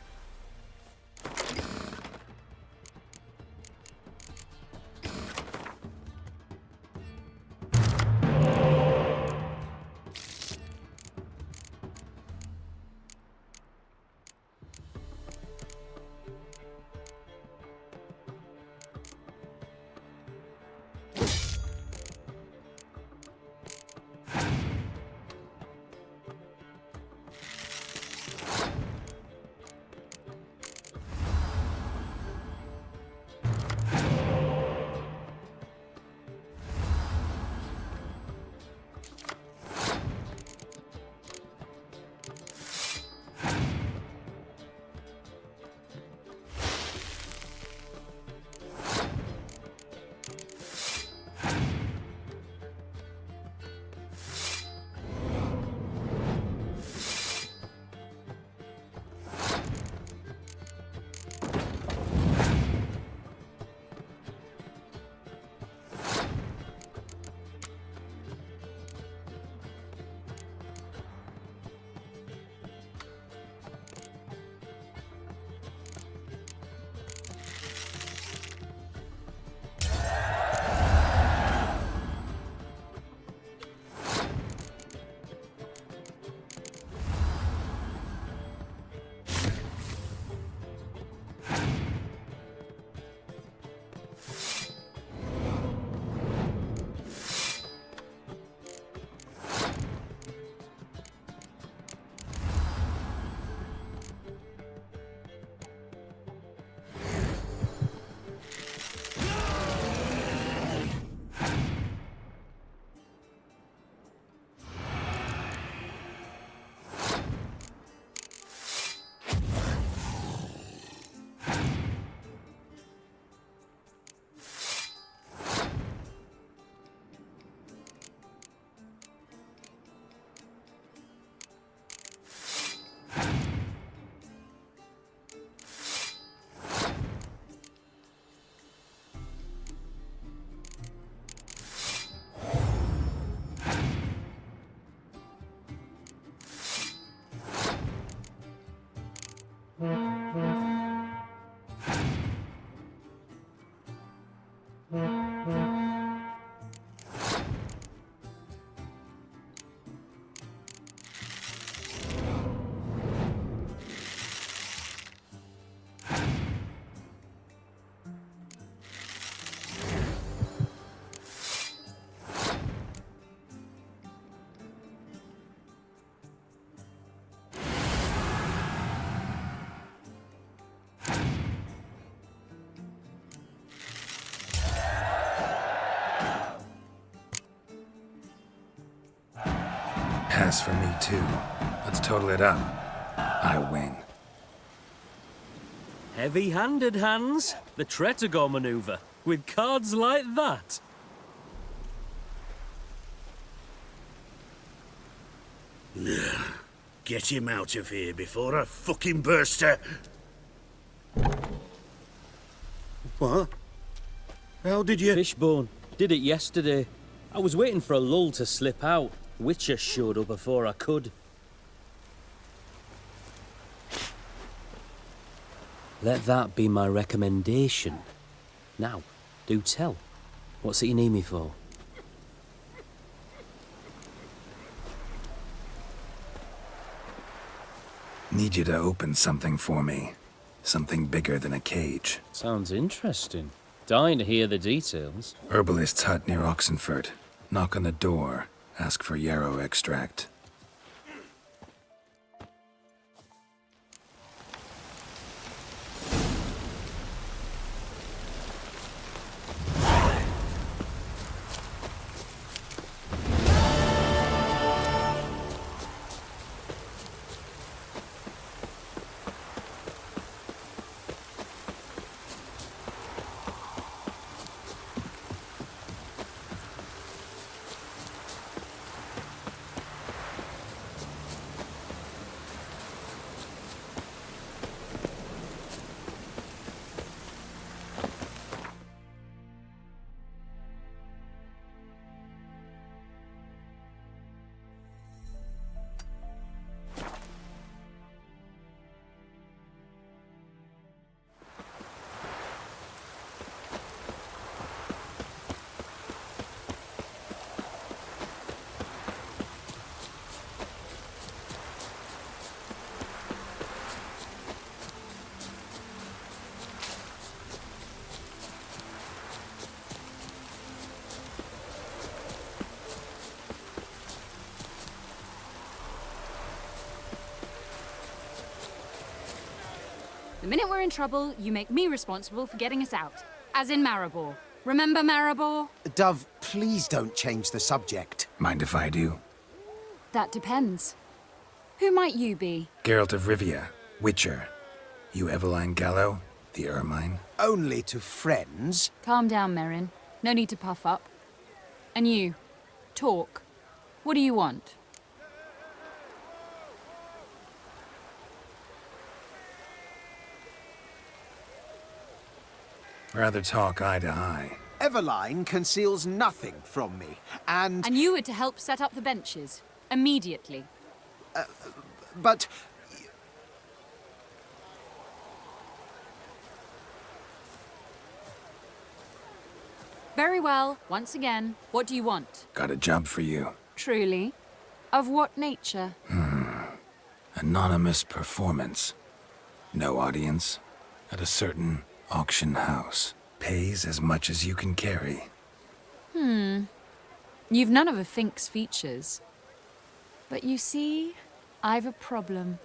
Pass for me, too. Let's total it up. I win. Heavy-handed, Hans. The Tretogor maneuver. With cards like that. Get him out of here before I fucking burst her. What? How did you... Fishbone. Did it yesterday. I was waiting for a lull to slip out. Witcher showed up before I could. Let that be my recommendation. Now, do tell. What's it you need me for? Need you to open something for me. Something bigger than a cage. Sounds interesting. Dying to hear the details. Herbalist's hut near Oxenford. Knock on the door. Ask for yarrow extract. The minute we're in trouble, you make me responsible for getting us out. As in Maribor. Remember Maribor? Dove, please don't change the subject. Mind if I do? That depends. Who might you be? Geralt of Rivia, Witcher. You Eveline Gallo, the Ermine? Only to friends. Calm down, Merrin. No need to puff up. And you, talk. What do you want? Rather talk eye to eye. Eveline conceals nothing from me, and... And you were to help set up the benches. Immediately. But... Very well. Once again, what do you want? Got a job for you. Truly? Of what nature? Anonymous performance. No audience. At a certain auction house. Pays as much as you can carry. You've none of a Fink's features. But you see, I've a problem.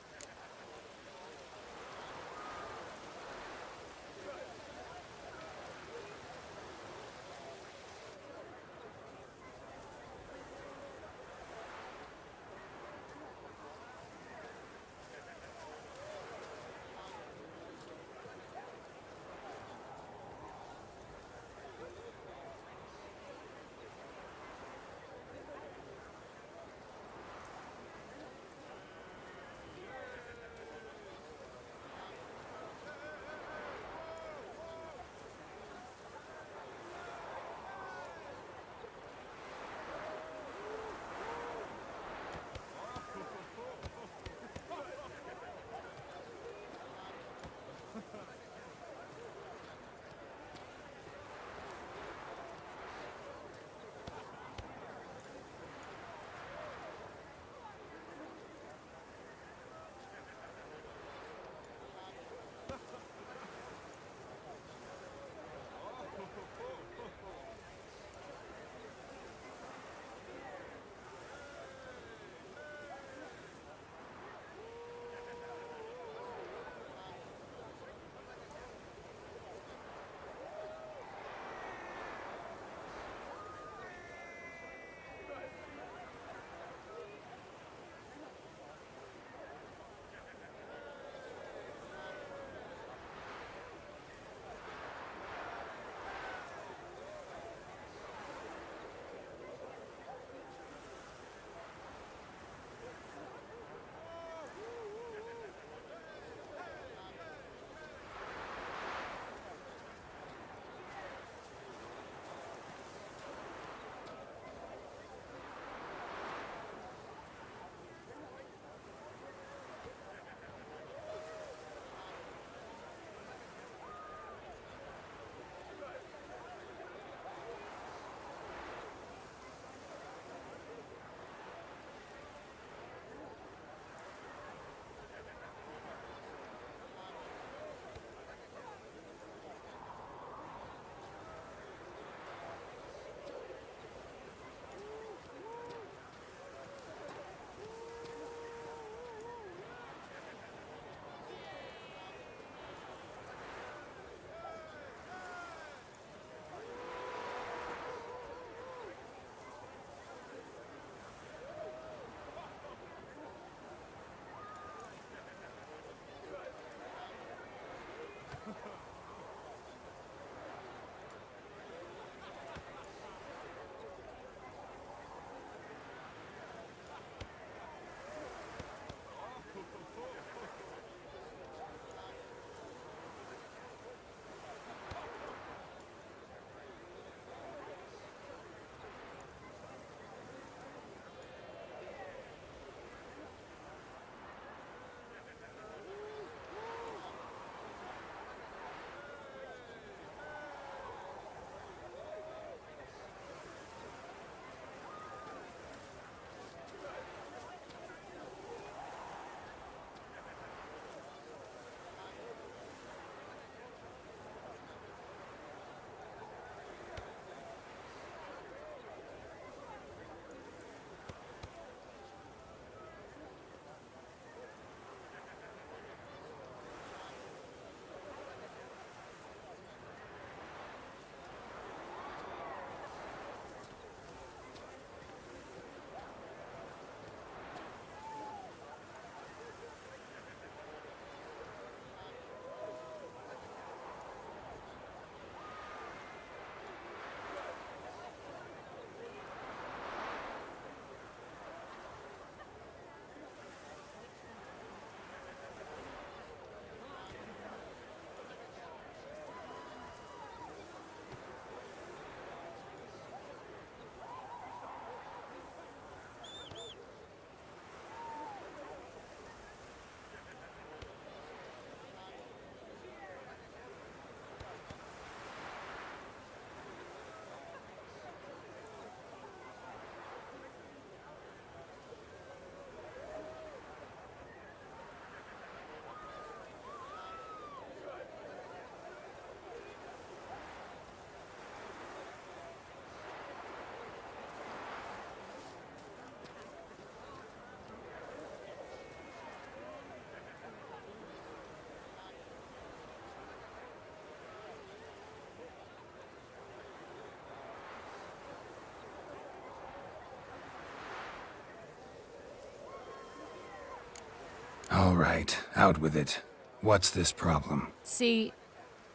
All right, out with it. What's this problem? See,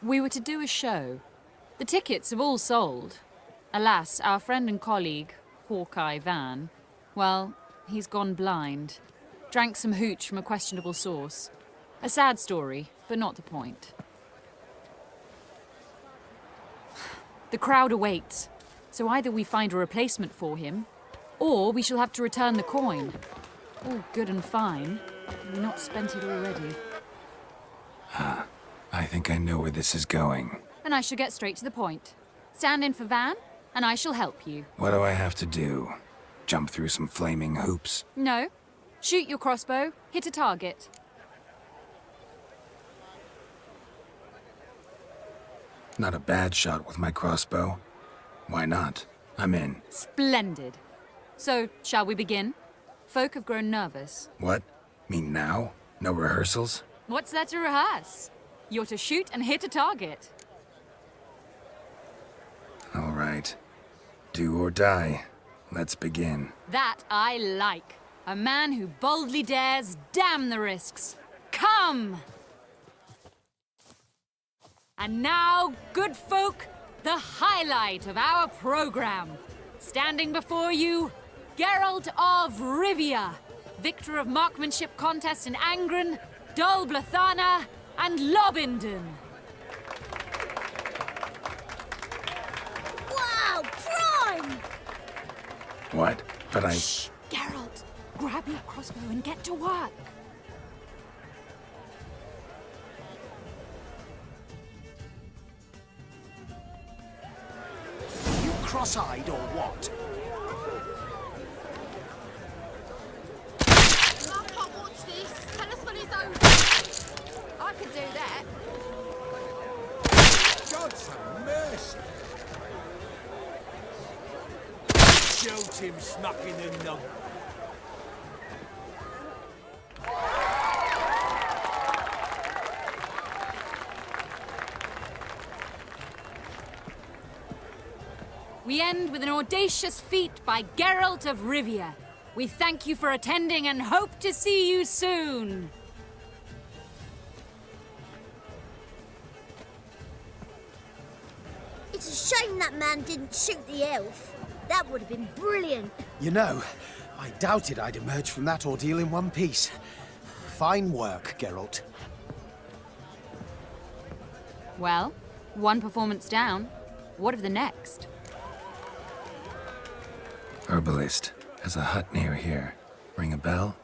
we were to do a show. The tickets have all sold. Alas, our friend and colleague, Hawkeye Van, well, he's gone blind. Drank some hooch from a questionable source. A sad story, but not the point. The crowd awaits, so either we find a replacement for him, or we shall have to return the coin. All good and fine. We've not spent it already. I think I know where this is going. And I shall get straight to the point. Stand in for Van, and I shall help you. What do I have to do? Jump through some flaming hoops? No. Shoot your crossbow, hit a target. Not a bad shot with my crossbow. Why not? I'm in. Splendid. So, shall we begin? Folk have grown nervous. What? Mean now? No rehearsals? What's there to rehearse? You're to shoot and hit a target. All right. Do or die. Let's begin. That I like. A man who boldly dares, damn the risks. Come! And now, good folk, the highlight of our program. Standing before you, Geralt of Rivia, victor of marksmanship contests in Angren, Dol Blathana, and Lobindon. Wow, prime! What? But I... Shh! Geralt, grab your crossbow and get to work. You cross-eyed or what? I can't watch this. Tell us when it's over. I could do that. God's have mercy. Shoot him smacking the nug. We end with an audacious feat by Geralt of Rivia. We thank you for attending and hope to see you soon. It's a shame that man didn't shoot the elf. That would have been brilliant. You know, I doubted I'd emerge from that ordeal in one piece. Fine work, Geralt. Well, one performance down. What of the next? Herbalist. Has a hut near here. Ring a bell?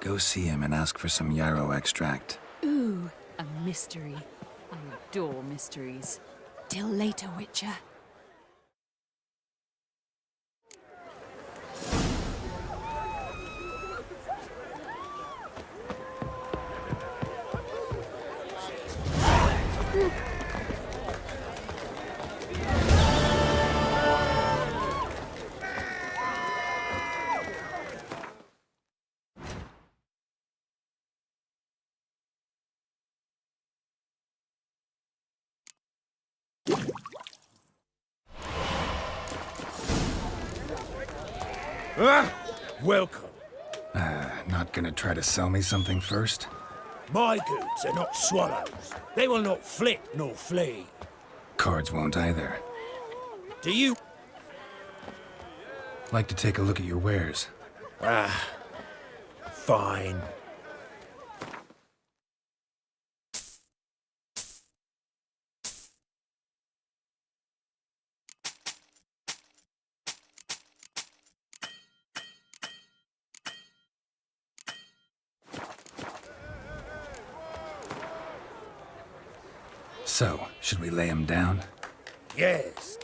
Go see him and ask for some yarrow extract. Ooh, a mystery. I adore mysteries. Till later, Witcher. Welcome. Not gonna try to sell me something first? My goods are not swallows. They will not flit nor flee. Cards won't either. Do you? Like to take a look at your wares. Fine. So, should we lay him down? Yes.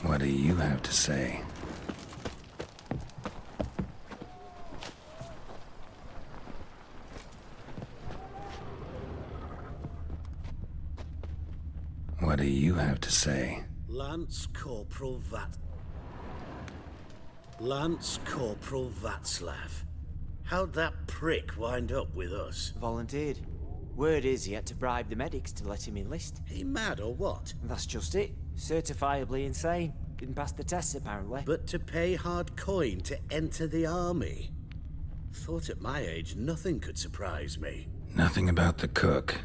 What do you have to say? What do you have to say? Lance Corporal Václav. How'd that prick wind up with us? Volunteered. Word is he had to bribe the medics to let him enlist. He mad or what? That's just it. Certifiably insane. Didn't pass the tests, apparently. But to pay hard coin to enter the army? Thought at my age nothing could surprise me. Nothing about the cook.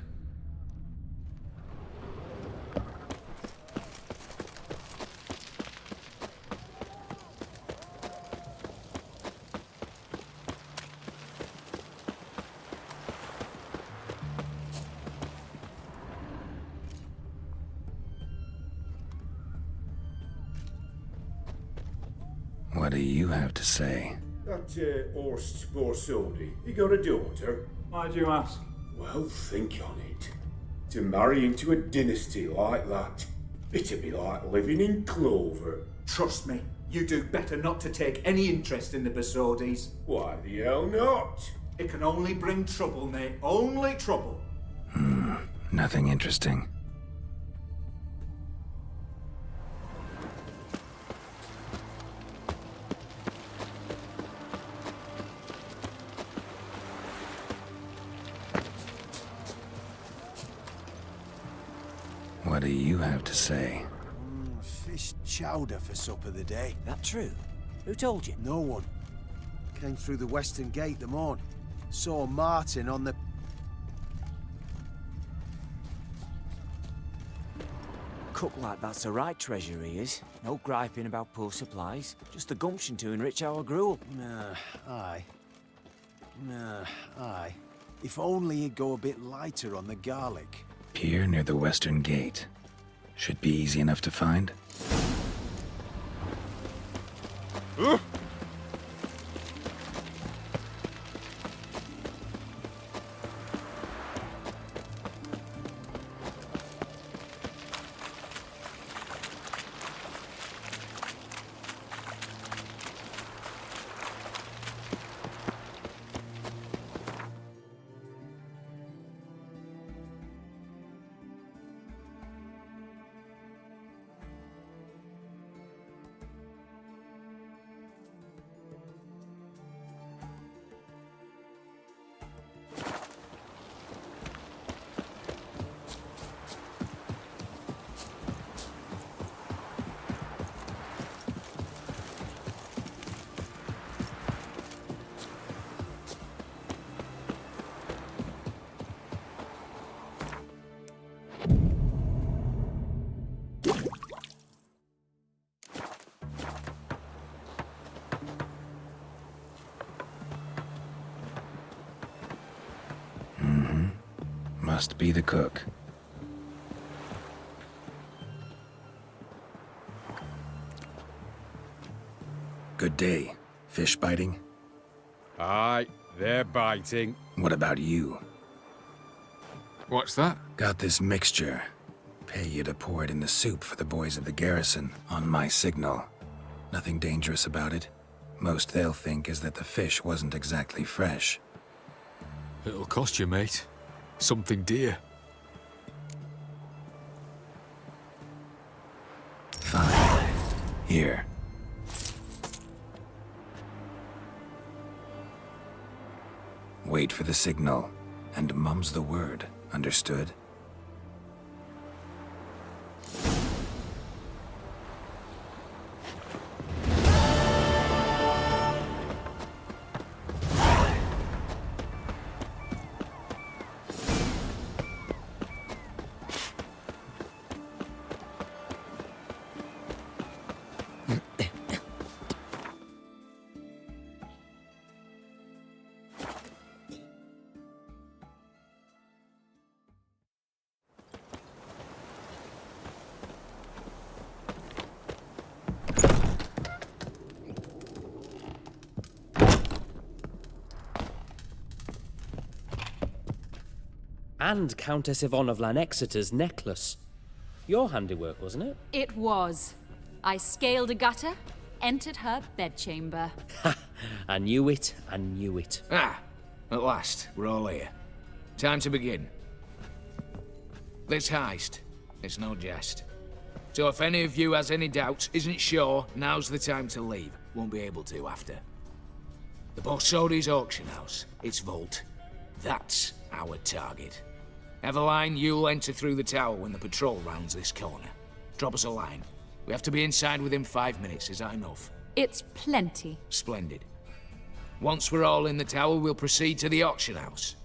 What do you have to say? That Horst Borsodi, he got a daughter? Why do you ask? Well, think on it. To marry into a dynasty like that, it'd be like living in clover. Trust me, you do better not to take any interest in the Borsodis. Why the hell not? It can only bring trouble, mate. Only trouble. Nothing interesting. What do you have to say? Fish chowder for supper the day. That true? Who told you? No one. Came through the western gate the morn. Saw Martin on the... Cook like that's the right treasure he is. No griping about poor supplies. Just the gumption to enrich our gruel. Aye. Aye. If only he'd go a bit lighter on the garlic. Pier near the western gate. Should be easy enough to find. Must be the cook. Good day. Fish biting? Aye, they're biting. What about you? What's that? Got this mixture. Pay you to pour it in the soup for the boys of the garrison, on my signal. Nothing dangerous about it. Most they'll think is that the fish wasn't exactly fresh. It'll cost you, mate. Something dear. Fine. Here. Wait for the signal, and mum's the word. Understood? And Countess Yvonne of Lanexeter's necklace. Your handiwork, wasn't it? It was. I scaled a gutter, entered her bedchamber. Ha! I knew it, I knew it. Ah, at last, we're all here. Time to begin. This heist, it's no jest. So if any of you has any doubts, isn't sure, now's the time to leave. Won't be able to after. The Borsodi's auction house, its vault. That's our target. Eveline, you'll enter through the tower when the patrol rounds this corner. Drop us a line. We have to be inside within 5 minutes, is that enough? It's plenty. Splendid. Once we're all in the tower, we'll proceed to the auction house.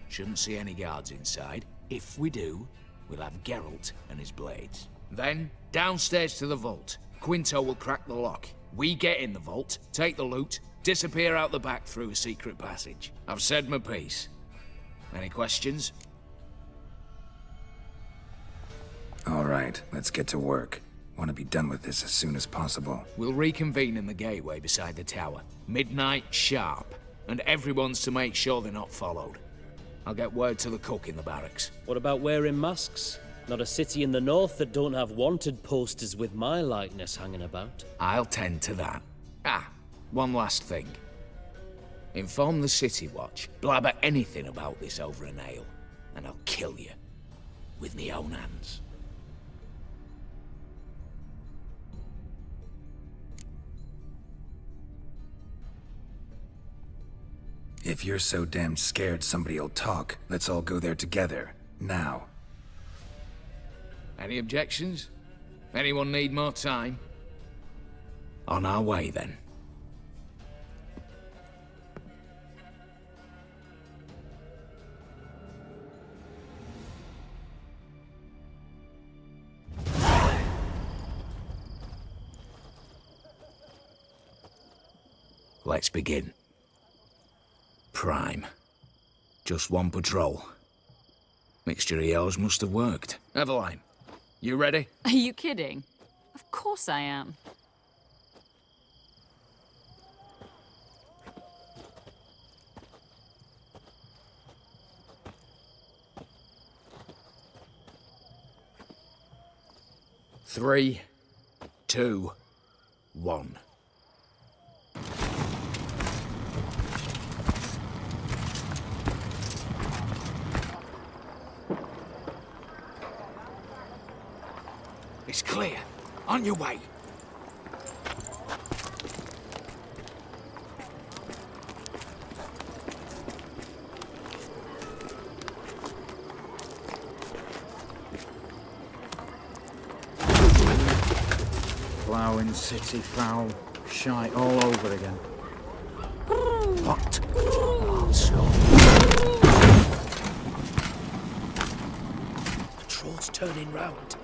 Shouldn't see any guards inside. If we do, we'll have Geralt and his blades. Then, downstairs to the vault. Quinto will crack the lock. We get in the vault, take the loot, disappear out the back through a secret passage. I've said my piece. Any questions? All right, let's get to work. Want to be done with this as soon as possible. We'll reconvene in the gateway beside the tower. Midnight sharp. And everyone's to make sure they're not followed. I'll get word to the cook in the barracks. What about wearing masks? Not a city in the north that don't have wanted posters with my likeness hanging about. I'll tend to that. Ah, one last thing. Inform the City Watch. Blabber anything about this over an ale, and I'll kill you. With me own hands. If you're so damn scared somebody'll talk, let's all go there together. Now. Any objections? Anyone need more time? On our way, then. Let's begin. Prime. Just one patrol. Mixture of yours must have worked. Eveline, you ready? Are you kidding? Of course I am. Three, 2, 1. It's clear. On your way. Ploughing city foul. Shite all over again. What? Also. Patrol's turning round.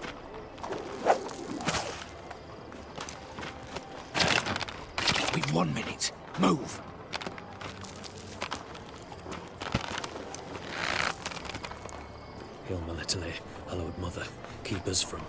We've 1 minute. Move. Natalie, hallowed mother, keep us from...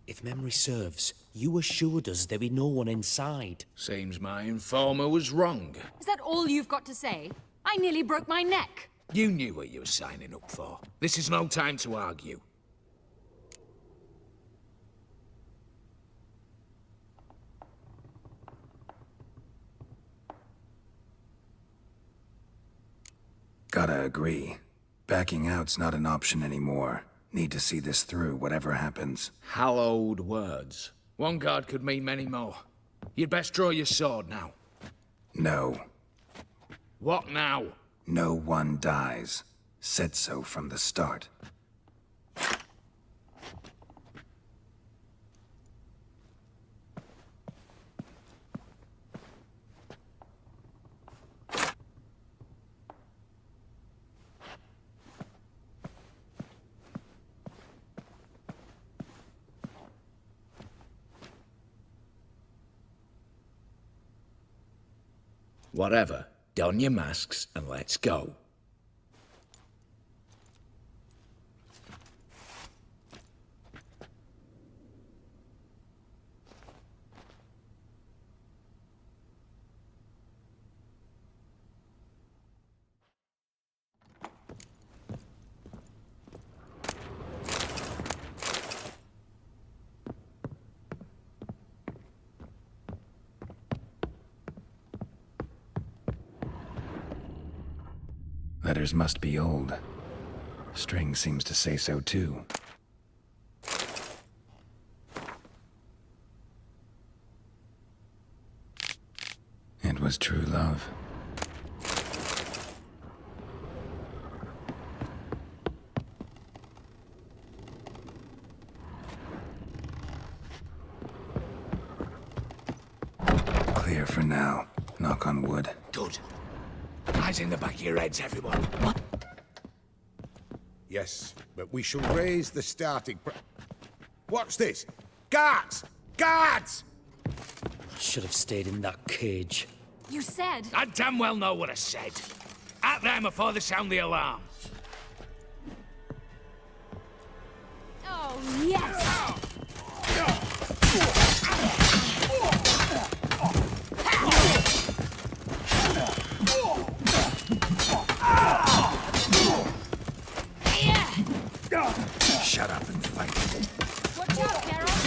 If memory serves, you assured us there be no one inside. Seems my informer was wrong. Is that all you've got to say? I nearly broke my neck. You knew what you were signing up for. This is no time to argue. Gotta agree. Backing out's not an option anymore. Need to see this through, whatever happens. Hallowed words. One guard could mean many more. You'd best draw your sword now. No. What now? No one dies. Said so from the start. Whatever. Don your masks and let's go. Letters must be old. String seems to say so too. It was true love. Clear for now. Knock on wood. Good. Eyes in the back of your heads, everyone. What? Yes, but we shall raise the starting What's this? Guards! Guards! Should have stayed in that cage. You said... I damn well know what I said. At them before they sound the alarm. Oh, yes! Shut up and fight. Watch out, Geralt!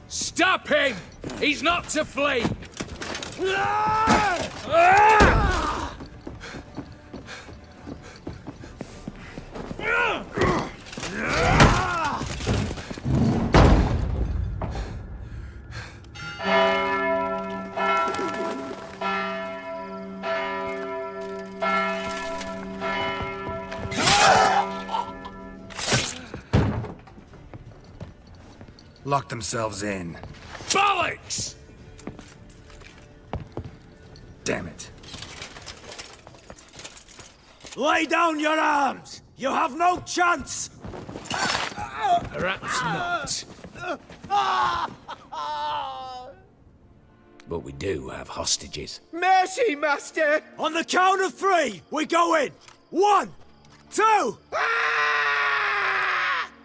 Stop him! He's not to flee! Lock themselves in. Bollocks! Damn it. Lay down your arms! You have no chance! Perhaps not. But we do have hostages. Mercy, Master! On the count of three, we go in! 1, 2...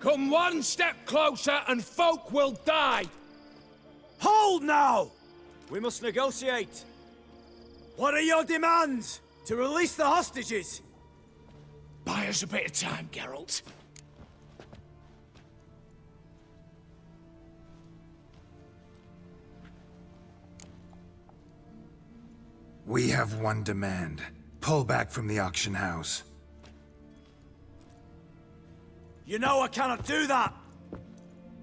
Come one step closer and folk will die! Hold now! We must negotiate. What are your demands? To release the hostages? Buy us a bit of time, Geralt. We have one demand. Pull back from the auction house. You know I cannot do that!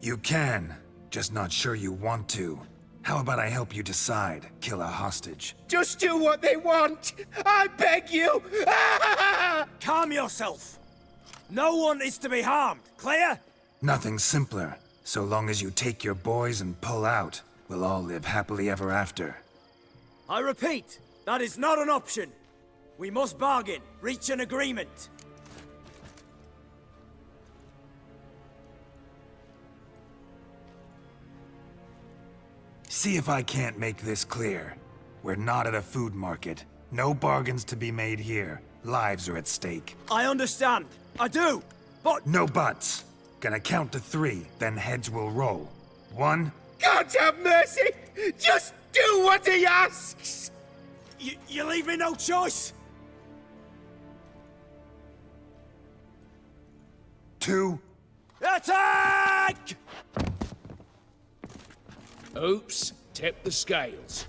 You can, just not sure you want to. How about I help you decide? Kill a hostage. Just do what they want! I beg you! Calm yourself! No one is to be harmed, clear? Nothing simpler. So long as you take your boys and pull out, we'll all live happily ever after. I repeat, that is not an option. We must bargain, reach an agreement. See if I can't make this clear. We're not at a food market. No bargains to be made here. Lives are at stake. I understand. I do. But... No buts. Gonna count to 3, then heads will roll. 1... God have mercy! Just do what he asks! You leave me no choice! 2... Attack! Oops, tip the scales.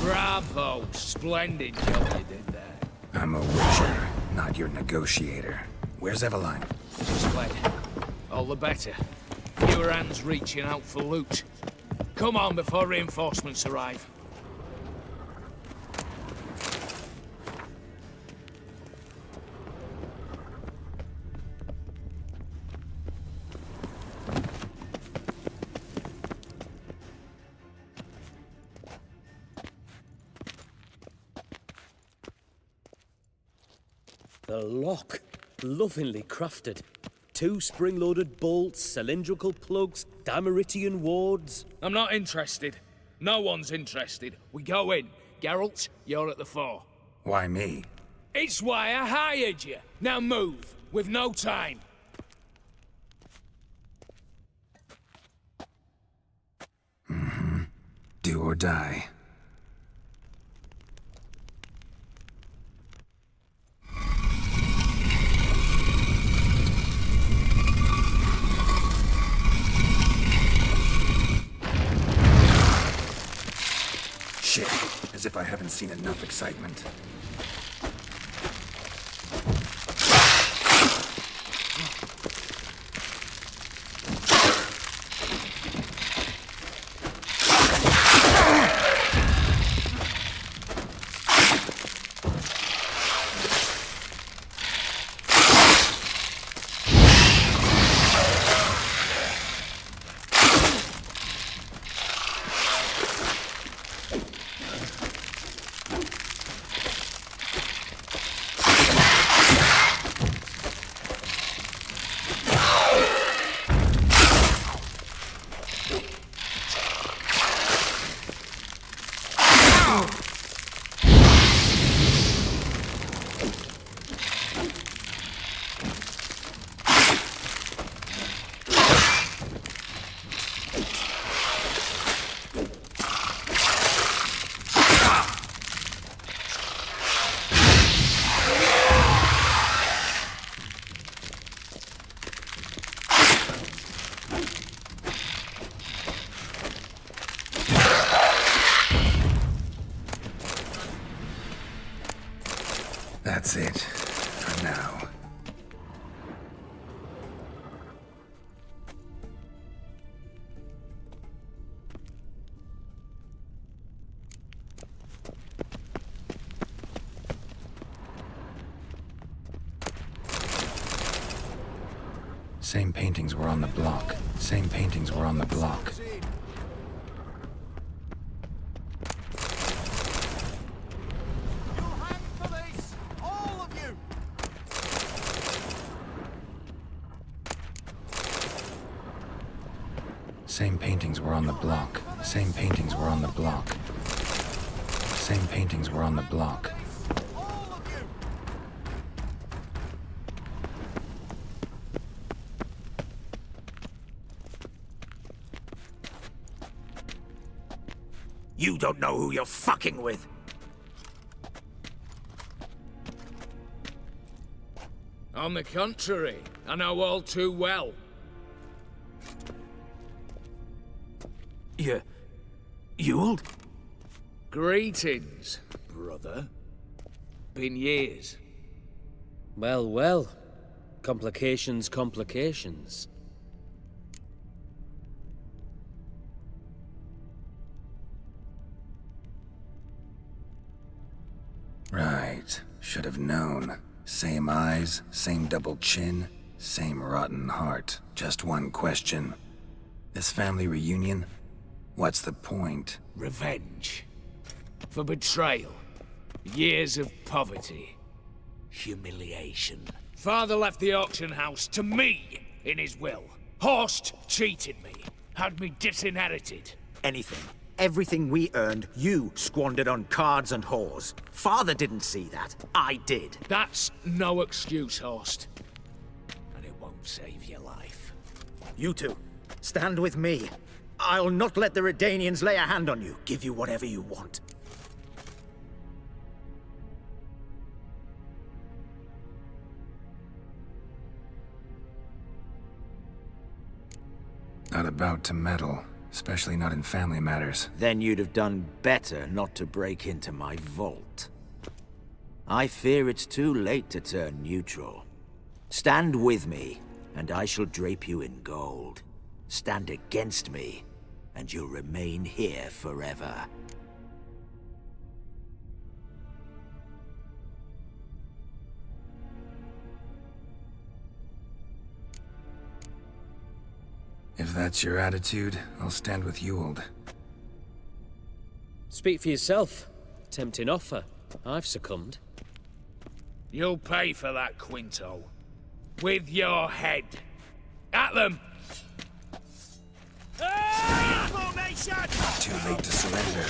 Bravo! Splendid job you did there. I'm a witcher, not your negotiator. Where's Eveline? She's fled. All the better. Fewer hands reaching out for loot. Come on before reinforcements arrive. The lock. Lovingly crafted. 2 spring-loaded bolts, cylindrical plugs, Dameritian wards. I'm not interested. No one's interested. We go in. Geralt, you're at the fore. Why me? It's why I hired you. Now move. We've no time. Do or die. Shit, as if I haven't seen enough excitement. That's it, for now. Same paintings were on the block. Same paintings were on the block. Same paintings were on the block. Same paintings were on the block. Same paintings were on the block. You don't know who you're fucking with. On the contrary, I know all too well. You old? Greetings, brother. Been years. Well, well. Complications, complications. Right. Should have known. Same eyes, same double chin, same rotten heart. Just one question. This family reunion? What's the point? Revenge. For betrayal. Years of poverty. Humiliation. Father left the auction house to me in his will. Horst cheated me. Had me disinherited. Anything. Everything we earned, you squandered on cards and whores. Father didn't see that. I did. That's no excuse, Horst. And it won't save your life. You two, stand with me. I'll not let the Redanians lay a hand on you. Give you whatever you want. Not about to meddle. Especially not in family matters. Then you'd have done better not to break into my vault. I fear it's too late to turn neutral. Stand with me, and I shall drape you in gold. Stand against me, and you'll remain here forever. If that's your attitude, I'll stand with Ewald. Speak for yourself. Tempting offer. I've succumbed. You'll pay for that, Quinto. With your head. At them! Too late to surrender.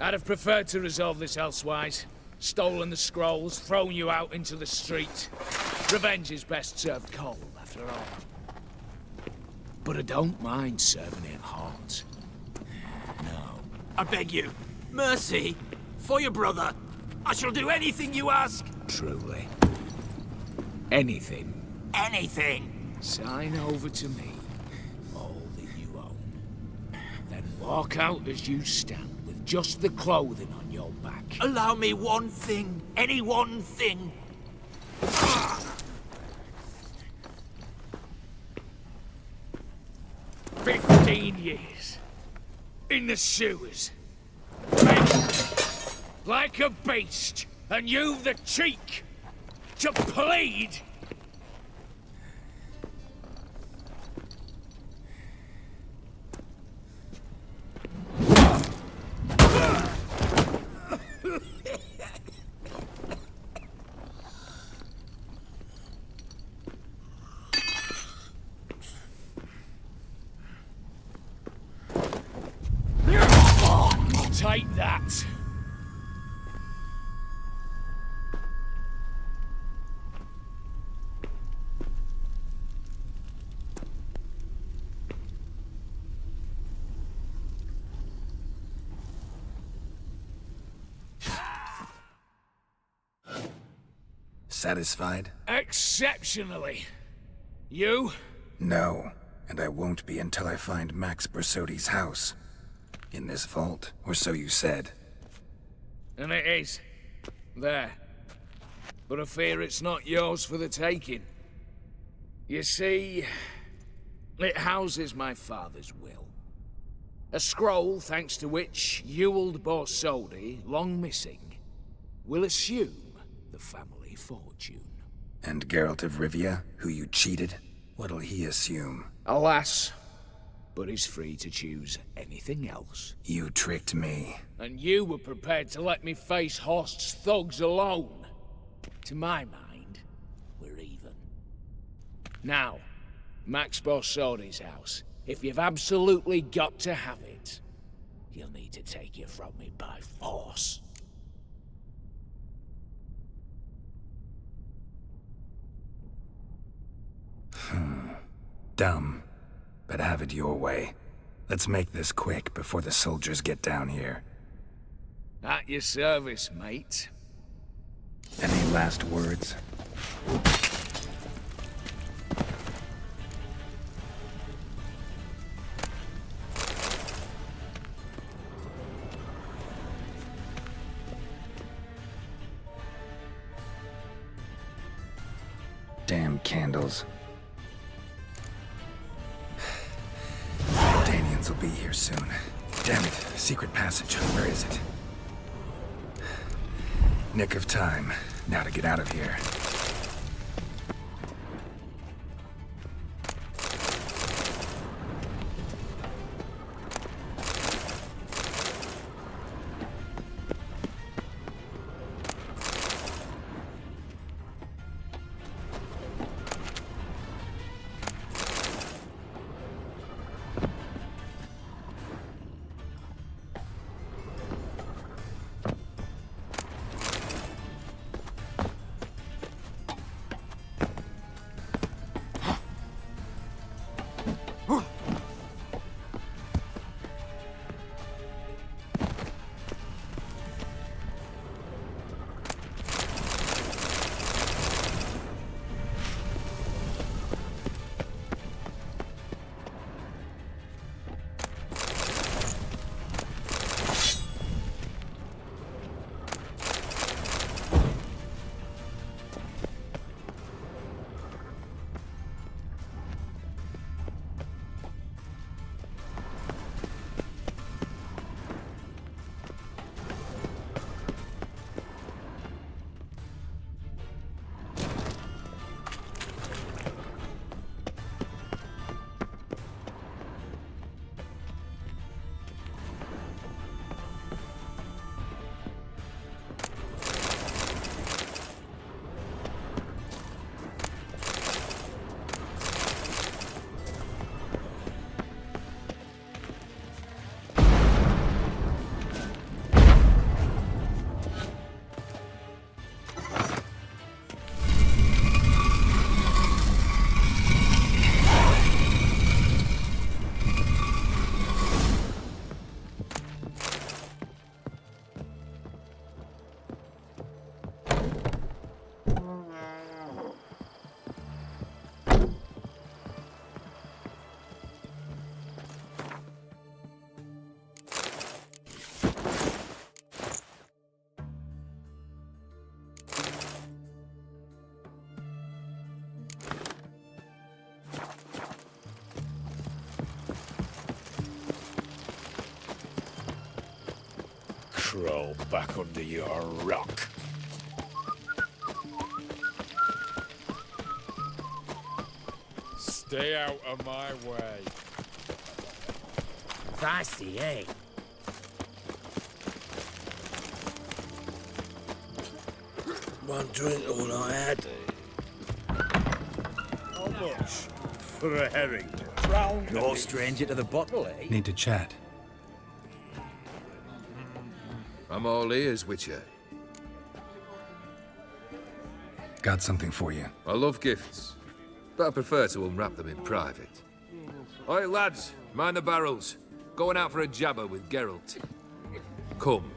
I'd have preferred to resolve this elsewise. Stolen the scrolls, thrown you out into the street. Revenge is best served cold, after all. But I don't mind serving it hot. No. I beg you, mercy, for your brother. I shall do anything you ask. Truly. Anything. Anything. Sign over to me all that you own. Then walk out as you stand. Just the clothing on your back. Allow me one thing. Any one thing. 15 years. In the sewers. Like a beast. And you've the cheek to plead. Take that. Satisfied? Exceptionally. You? No, and I won't be until I find Max Bersodi's house. In this vault, or so you said. And it is. There. but I fear it's not yours for the taking. You see, it houses my father's will. A scroll thanks to which Ewald Borsodi, long missing, will assume the family fortune. And Geralt of Rivia, who you cheated, what'll he assume? Alas, but he's free to choose anything else. You tricked me. And you were prepared to let me face Horst's thugs alone. To my mind, we're even. Now, Max Borsodi's house. If you've absolutely got to have it, you'll need to take it from me by force. Dumb, but have it your way. Let's make this quick before the soldiers get down here. At your service, mate. Any last words? Damn candles. Danians will be here soon. Damn it, secret passage. Where is it? Nick of time. Now to get out of here. Crawl back under your rock. Stay out of my way. Thirsty, eh? One drink all I had. How much for a herring? No stranger to the bottle, eh? Need to chat. I'm all ears, Witcher. Got something for you. I love gifts, but I prefer to unwrap them in private. Oi, lads, mind the barrels. Going out for a jabber with Geralt. Come.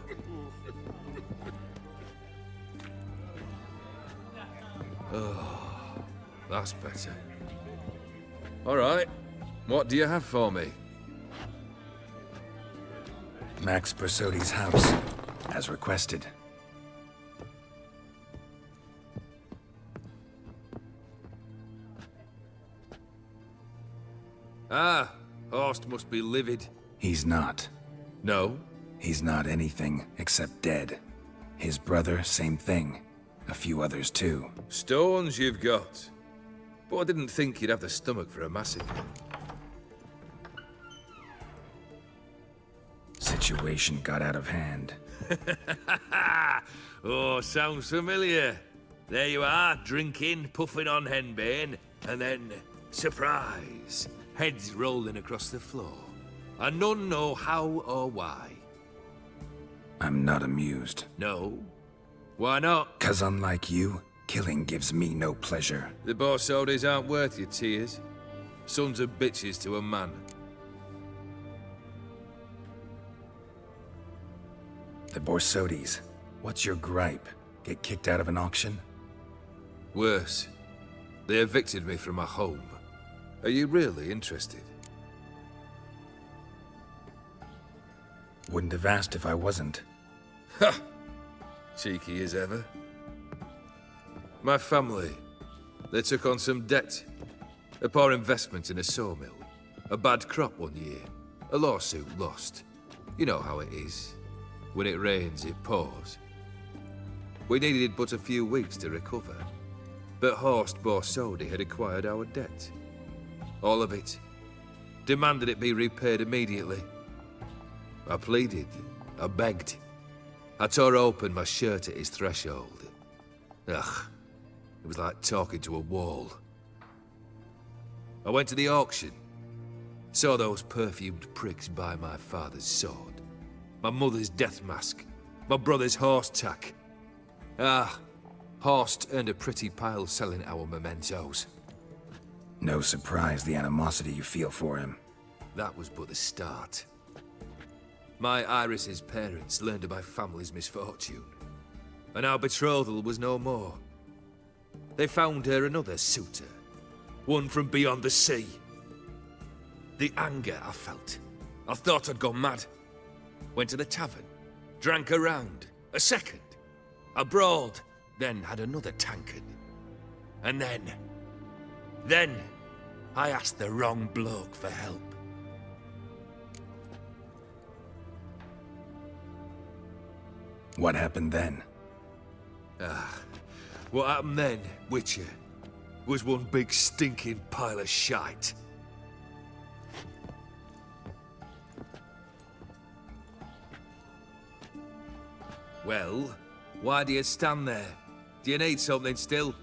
Oh, that's better. All right, what do you have for me? Max Borsodi's house, as requested. Ah, Horst must be livid. He's not. No? He's not anything except dead. His brother, same thing. A few others too. Stones you've got. But I didn't think you'd have the stomach for a massacre. Situation got out of hand. Oh, sounds familiar. There you are, drinking, puffing on henbane, and then, surprise, heads rolling across the floor. And none know how or why. I'm not amused. No? Why not? 'Cause unlike you, killing gives me no pleasure. The Borsodis aren't worth your tears. Sons of bitches to a man. The Borsodis. What's your gripe? Get kicked out of an auction? Worse. They evicted me from my home. Are you really interested? Wouldn't have asked if I wasn't. Ha! Cheeky as ever. My family, they took on some debt. A poor investment in a sawmill. A bad crop one year. A lawsuit lost. You know how it is. When it rains, it pours. We needed but a few weeks to recover. But Horst Borsodi had acquired our debt. All of it. Demanded it be repaid immediately. I pleaded. I begged. I tore open my shirt at his threshold. Ugh. It was like talking to a wall. I went to the auction. Saw those perfumed pricks buy my father's sword. My mother's death mask. My brother's horse tack. Ah, Horst earned a pretty pile selling our mementos. No surprise the animosity you feel for him. That was but the start. My Iris's parents learned of my family's misfortune, and our betrothal was no more. They found her another suitor, one from beyond the sea. The anger I felt. I thought I'd gone mad. Went to the tavern, drank a round, a second. I brawled, then had another tankard. And then, I asked the wrong bloke for help. What happened then? What happened then, Witcher, was one big stinking pile of shite. Well, why do you stand there? Do you need something still?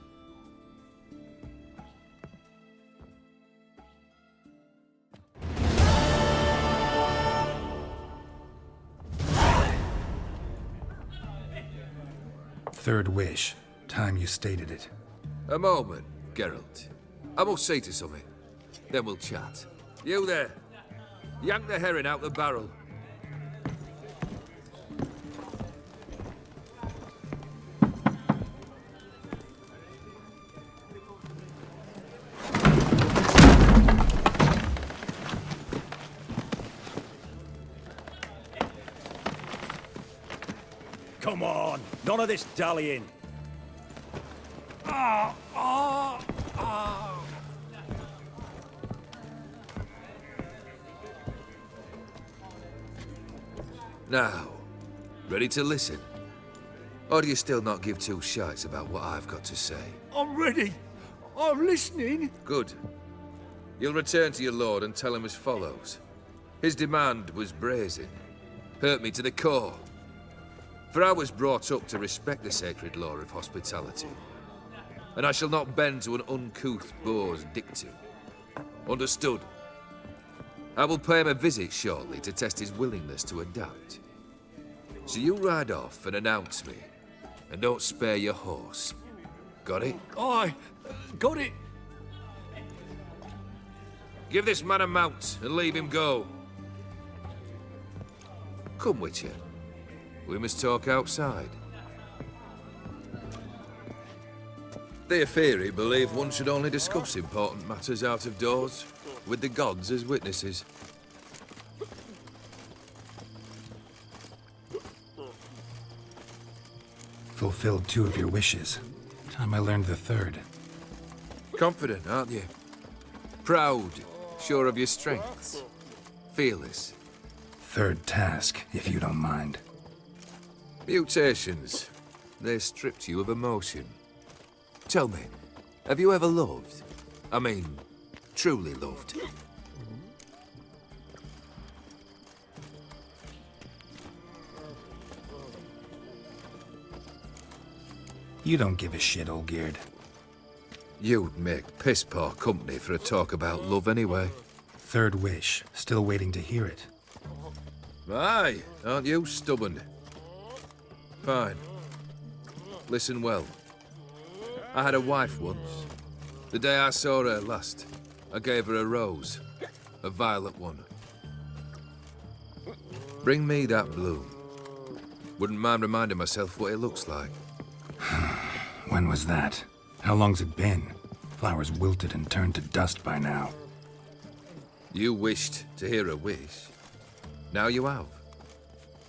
Third wish. Time you stated it. A moment, Geralt. I must say to something. Then we'll chat. You there. Yank the herring out the barrel. Come on, none of this dallying. Now, ready to listen? Or do you still not give two shites about what I've got to say? I'm ready. I'm listening. Good. You'll return to your lord and tell him as follows. His demand was brazen. Hurt me to the core. For I was brought up to respect the sacred law of hospitality. And I shall not bend to an uncouth boor's dictum. Understood? I will pay him a visit shortly to test his willingness to adapt. So you ride off and announce me. And don't spare your horse. Got it? Aye, got it. Give this man a mount and leave him go. Come, Witcher. We must talk outside. The Aetheri believe one should only discuss important matters out of doors, with the gods as witnesses. Fulfilled 2 of your wishes. Time I learned the third. Confident, aren't you? Proud. Sure of your strengths? Fearless? Third task, if you don't mind. Mutations. They stripped you of emotion. Tell me, have you ever loved? I mean, truly loved? You don't give a shit, old Geared. You'd make piss-poor company for a talk about love anyway. Third wish. Still waiting to hear it. Aye, aren't you stubborn? Fine. Listen well. I had a wife once. The day I saw her last, I gave her a rose. A violet one. Bring me that bloom. Wouldn't mind reminding myself what it looks like. When was that? How long's it been? Flowers wilted and turned to dust by now. You wished to hear a wish. Now you have.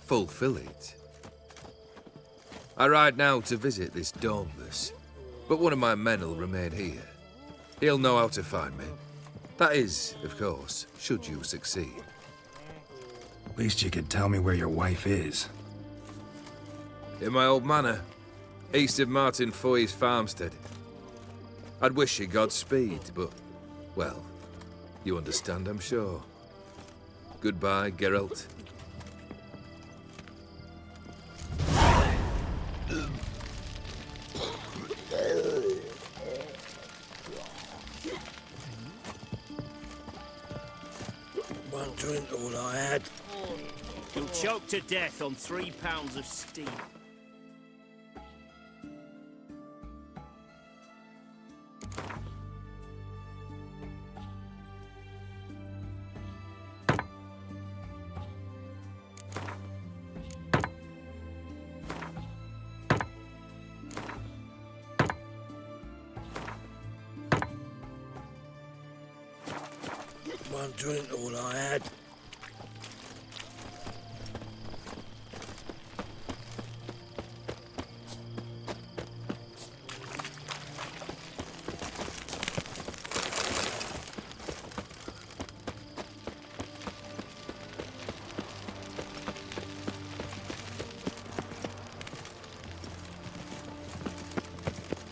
Fulfill it. I ride now to visit this Dauntless, but one of my men will remain here. He'll know how to find me. That is, of course, should you succeed. Least you could tell me where your wife is. In my old manor, east of Martin Foy's farmstead. I'd wish you Godspeed, but, well, you understand, I'm sure. Goodbye, Geralt. One drink all I had. You'll choke to death on 3 pounds of steam. One drink all I had.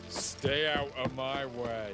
Stay out of my way.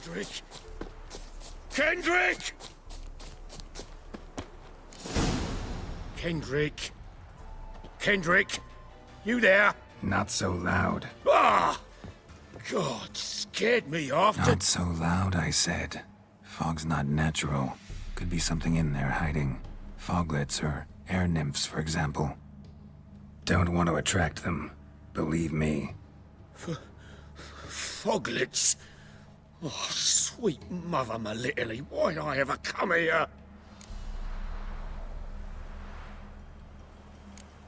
Kendrick! Kendrick! Kendrick! Kendrick! You there? Not so loud. Ah! God, scared me off to... Not so loud, I said. Fog's not natural. Could be something in there hiding. Foglets or air nymphs, for example. Don't want to attract them. Believe me. Foglets? Oh, sweet mother, my little, why'd I ever come here?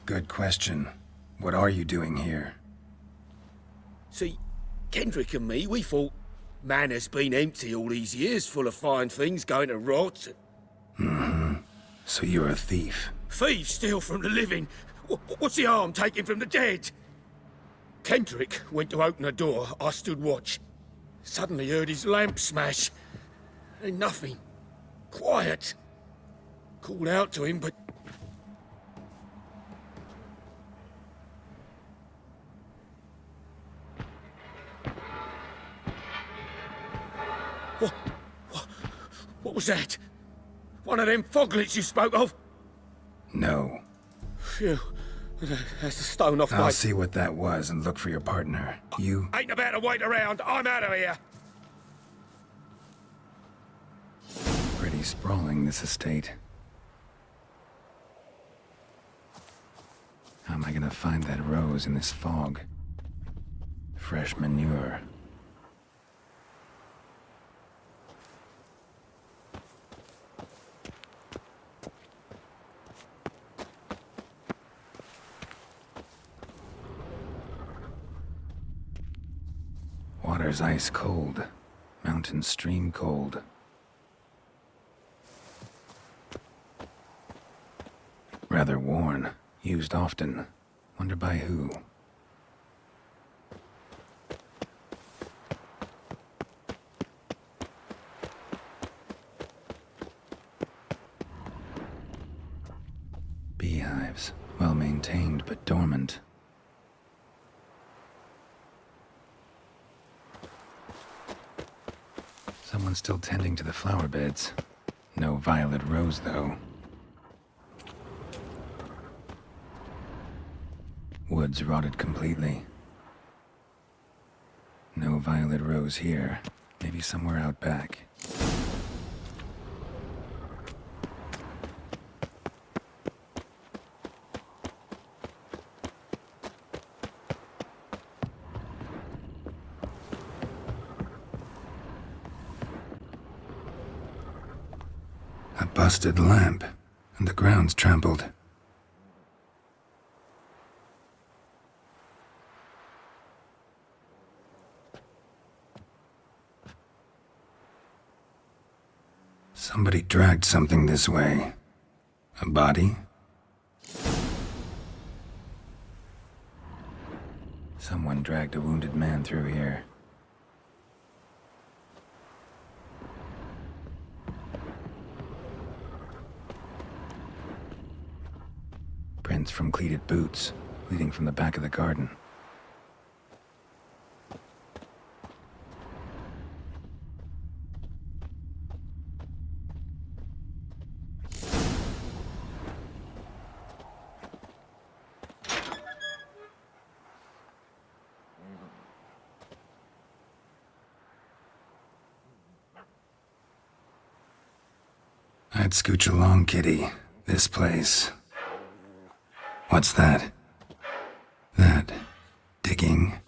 Good question. What are you doing here? See, Kendrick and me, we thought Manor's been empty all these years, full of fine things going to rot. Mm-hmm. So you're a thief. Thieves steal from the living. What's the harm taking from the dead? Kendrick went to open a door. I stood watch. Suddenly heard his lamp smash. And nothing. Quiet. Called out to him, but... What was that? One of them foglets you spoke of? No. Phew. That's a stone off my... I'll see what that was and look for your partner. You... Ain't about to wait around. I'm out of here. Pretty sprawling, this estate. How am I gonna find that rose in this fog? Fresh manure. Water's ice cold. Mountain stream cold. Rather worn. Used often. Wonder by who. Beehives. Well maintained but dormant. Someone's still tending to the flower beds. No violet rose, though. Woods rotted completely. No violet rose here. Maybe somewhere out back. A busted lamp, and the ground's trampled. Somebody dragged something this way. A body? Someone dragged a wounded man through here. Prints from cleated boots, leading from the back of the garden. I'd scooch along, kitty. This place. What's that? That... digging?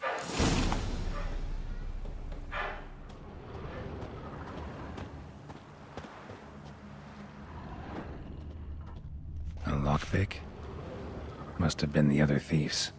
A lockpick? Must have been the other thieves.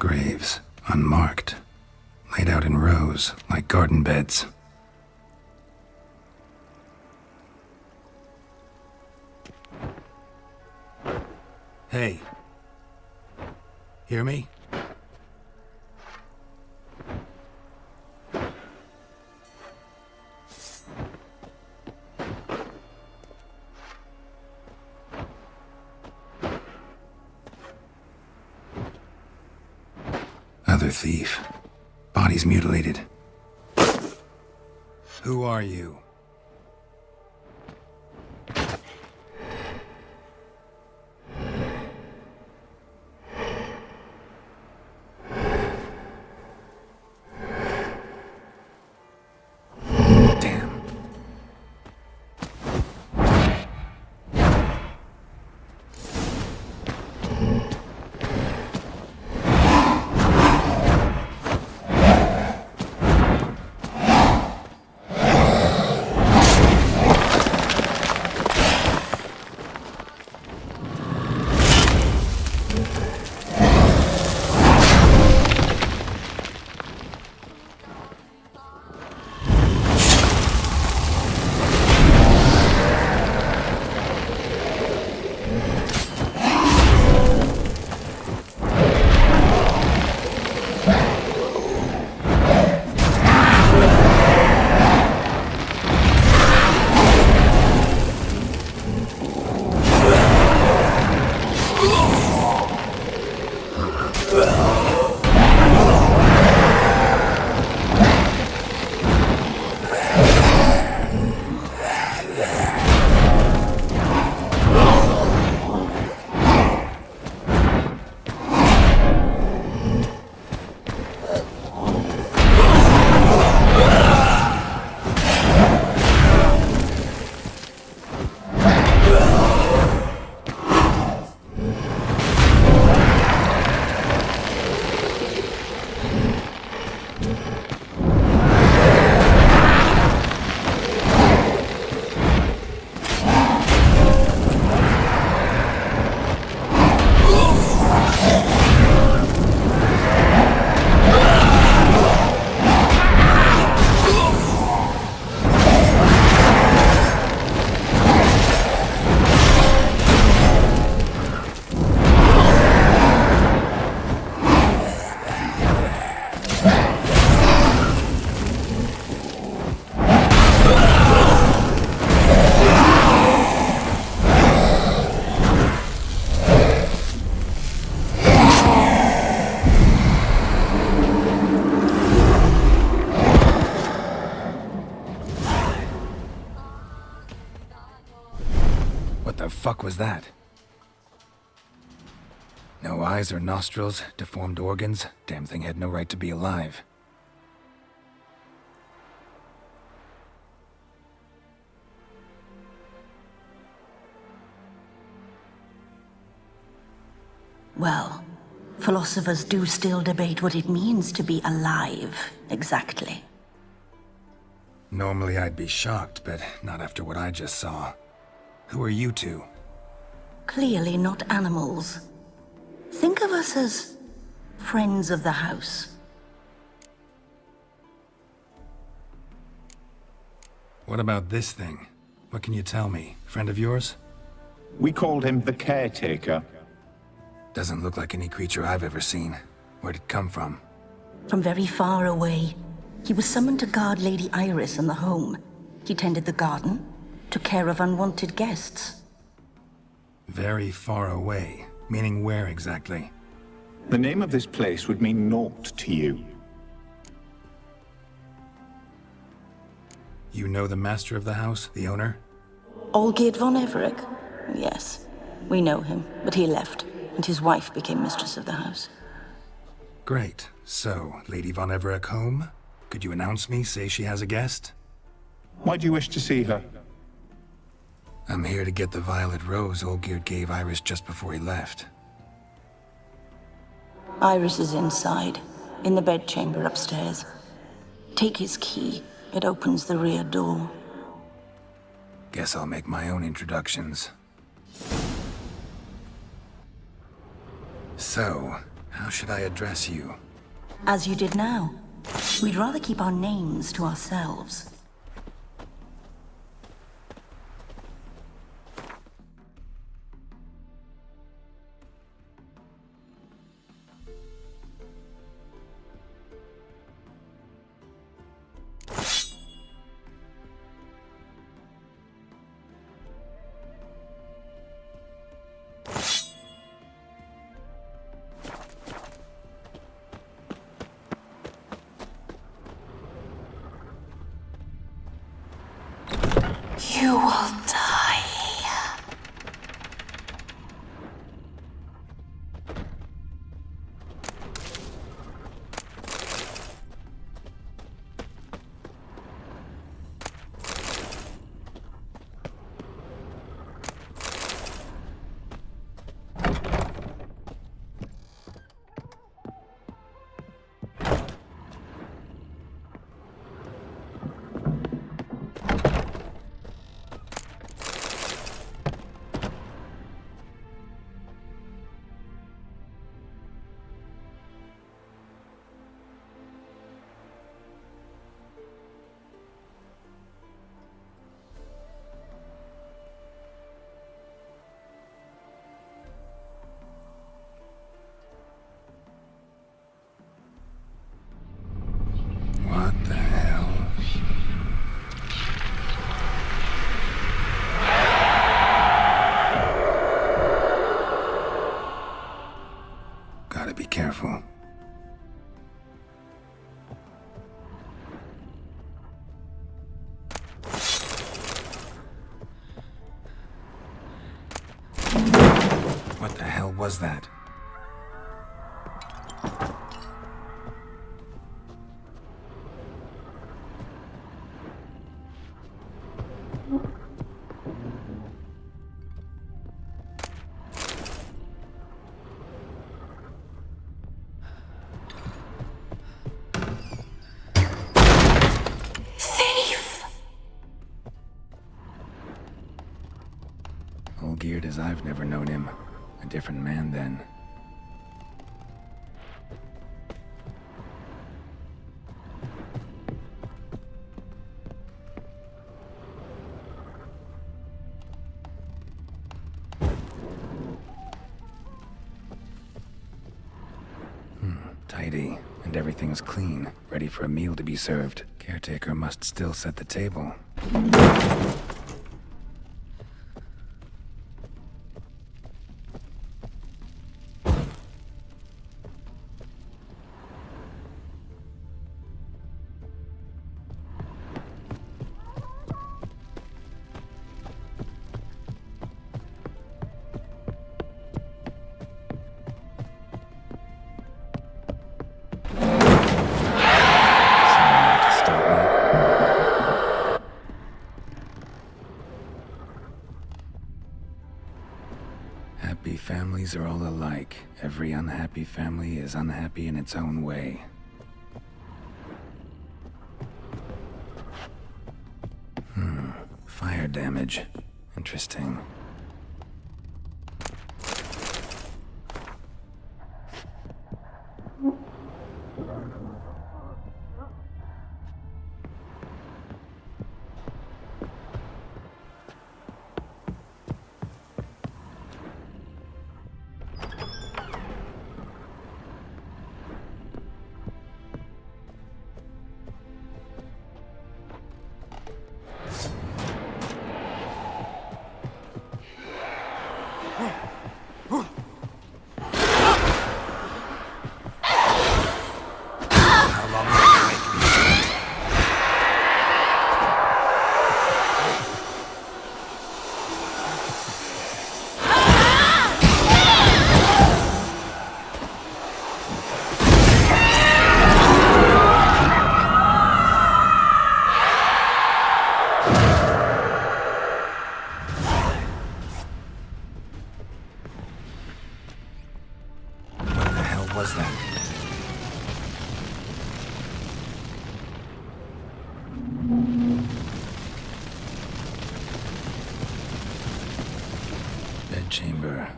graves, unmarked, laid out in rows like garden beds. Hey. Hear me? Other thief. Body's mutilated. Who are you? What the fuck was that? No eyes or nostrils, deformed organs. Damn thing had no right to be alive. Well, philosophers do still debate what it means to be alive, exactly. Normally I'd be shocked, but not after what I just saw. Who are you two? Clearly not animals. Think of us as friends of the house. What about this thing? What can you tell me? Friend of yours? We called him the Caretaker. Doesn't look like any creature I've ever seen. Where'd it come from? From very far away. He was summoned to guard Lady Iris and the home. He tended the garden, took care of unwanted guests. Very far away. Meaning where exactly? The name of this place would mean naught to you. You know the master of the house, the owner? Olgierd von Everec? Yes. We know him, but he left, and his wife became mistress of the house. Great. So, Lady von Everec home? Could you announce me, say she has a guest? Why do you wish to see her? I'm here to get the violet rose Olgierd gave Iris just before he left. Iris is inside, in the bedchamber upstairs. Take his key. It opens the rear door. Guess I'll make my own introductions. So, How should I address you? As you did now. We'd rather keep our names to ourselves. You will die. What the hell? Gotta be careful. What the hell was that? All geared as I've never known him. A different man then. Tidy, and everything's clean, ready for a meal to be served. Caretaker must still set the table. Happy families are all alike. Every unhappy family is unhappy in its own way. Fire damage. Interesting. Was that? Bedchamber.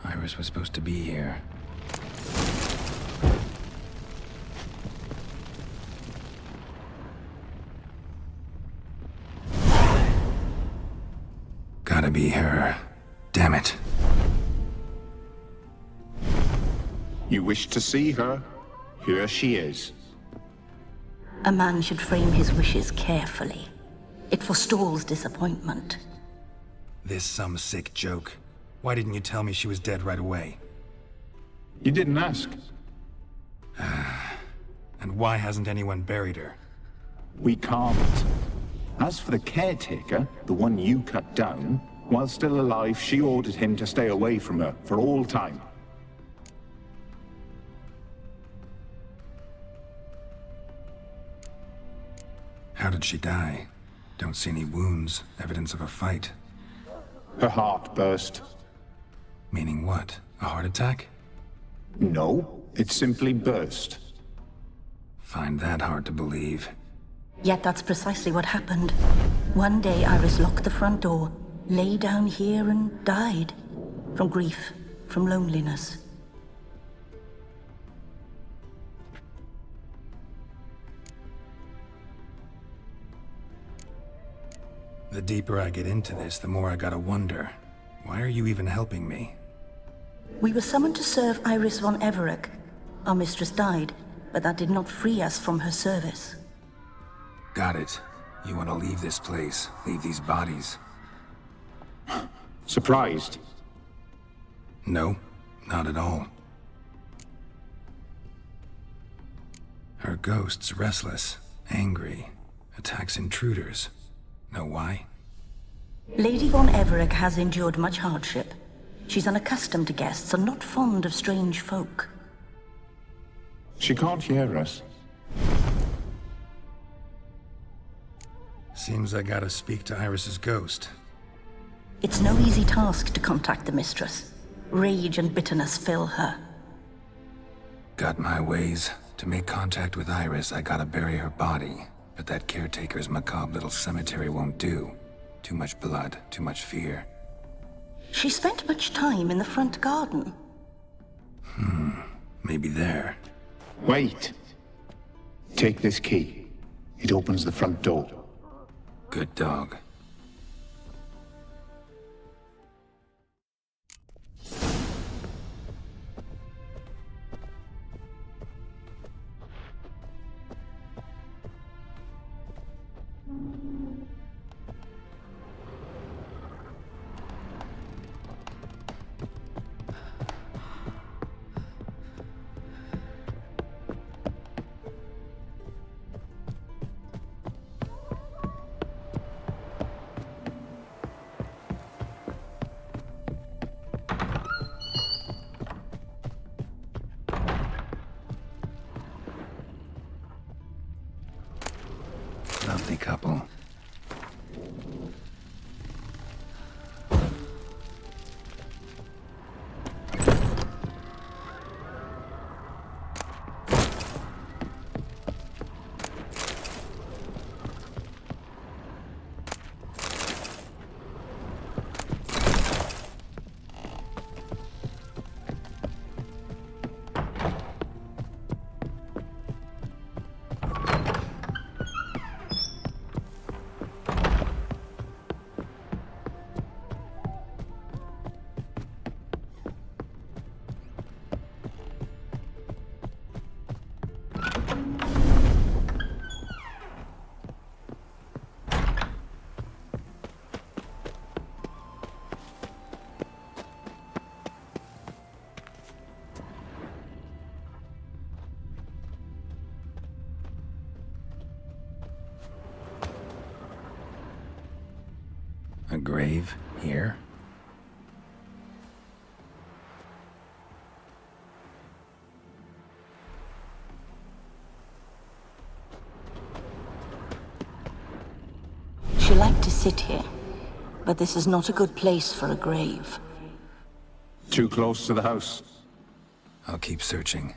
Iris was supposed to be here. be her. Damn it. You wish to see her? Here she is. A man should frame his wishes carefully. It forestalls disappointment. This some sick joke. Why didn't you tell me she was dead right away? You didn't ask. And why hasn't anyone buried her? We can't. As for the caretaker, the one you cut down, while still alive, she ordered him to stay away from her for all time. How did she die? Don't see any wounds, evidence of a fight. Her heart burst. Meaning what? A heart attack? No, it simply burst. Find that hard to believe. Yet that's precisely what happened. One day Iris locked the front door, lay down here and died. From grief, from loneliness. The deeper I get into this, the more I gotta wonder. Why are you even helping me? We were summoned to serve Iris von Everec. Our mistress died, but that did not free us from her service. Got it. You want to leave this place, leave these bodies. Surprised? No, not at all. Her ghost's restless, angry, attacks intruders. Know why? Lady von Everec has endured much hardship. She's unaccustomed to guests and not fond of strange folk. She can't hear us. Seems I gotta speak to Iris's ghost. It's no easy task to contact the mistress. Rage and bitterness fill her. Got my ways. To make contact with Iris, I gotta bury her body. But that caretaker's macabre little cemetery won't do. Too much blood, too much fear. She spent much time in the front garden. Maybe there. Wait. Take this key. It opens the front door. Good dog. Lovely couple. A grave here? She liked to sit here, but this is not a good place for a grave. Too close to the house. I'll keep searching.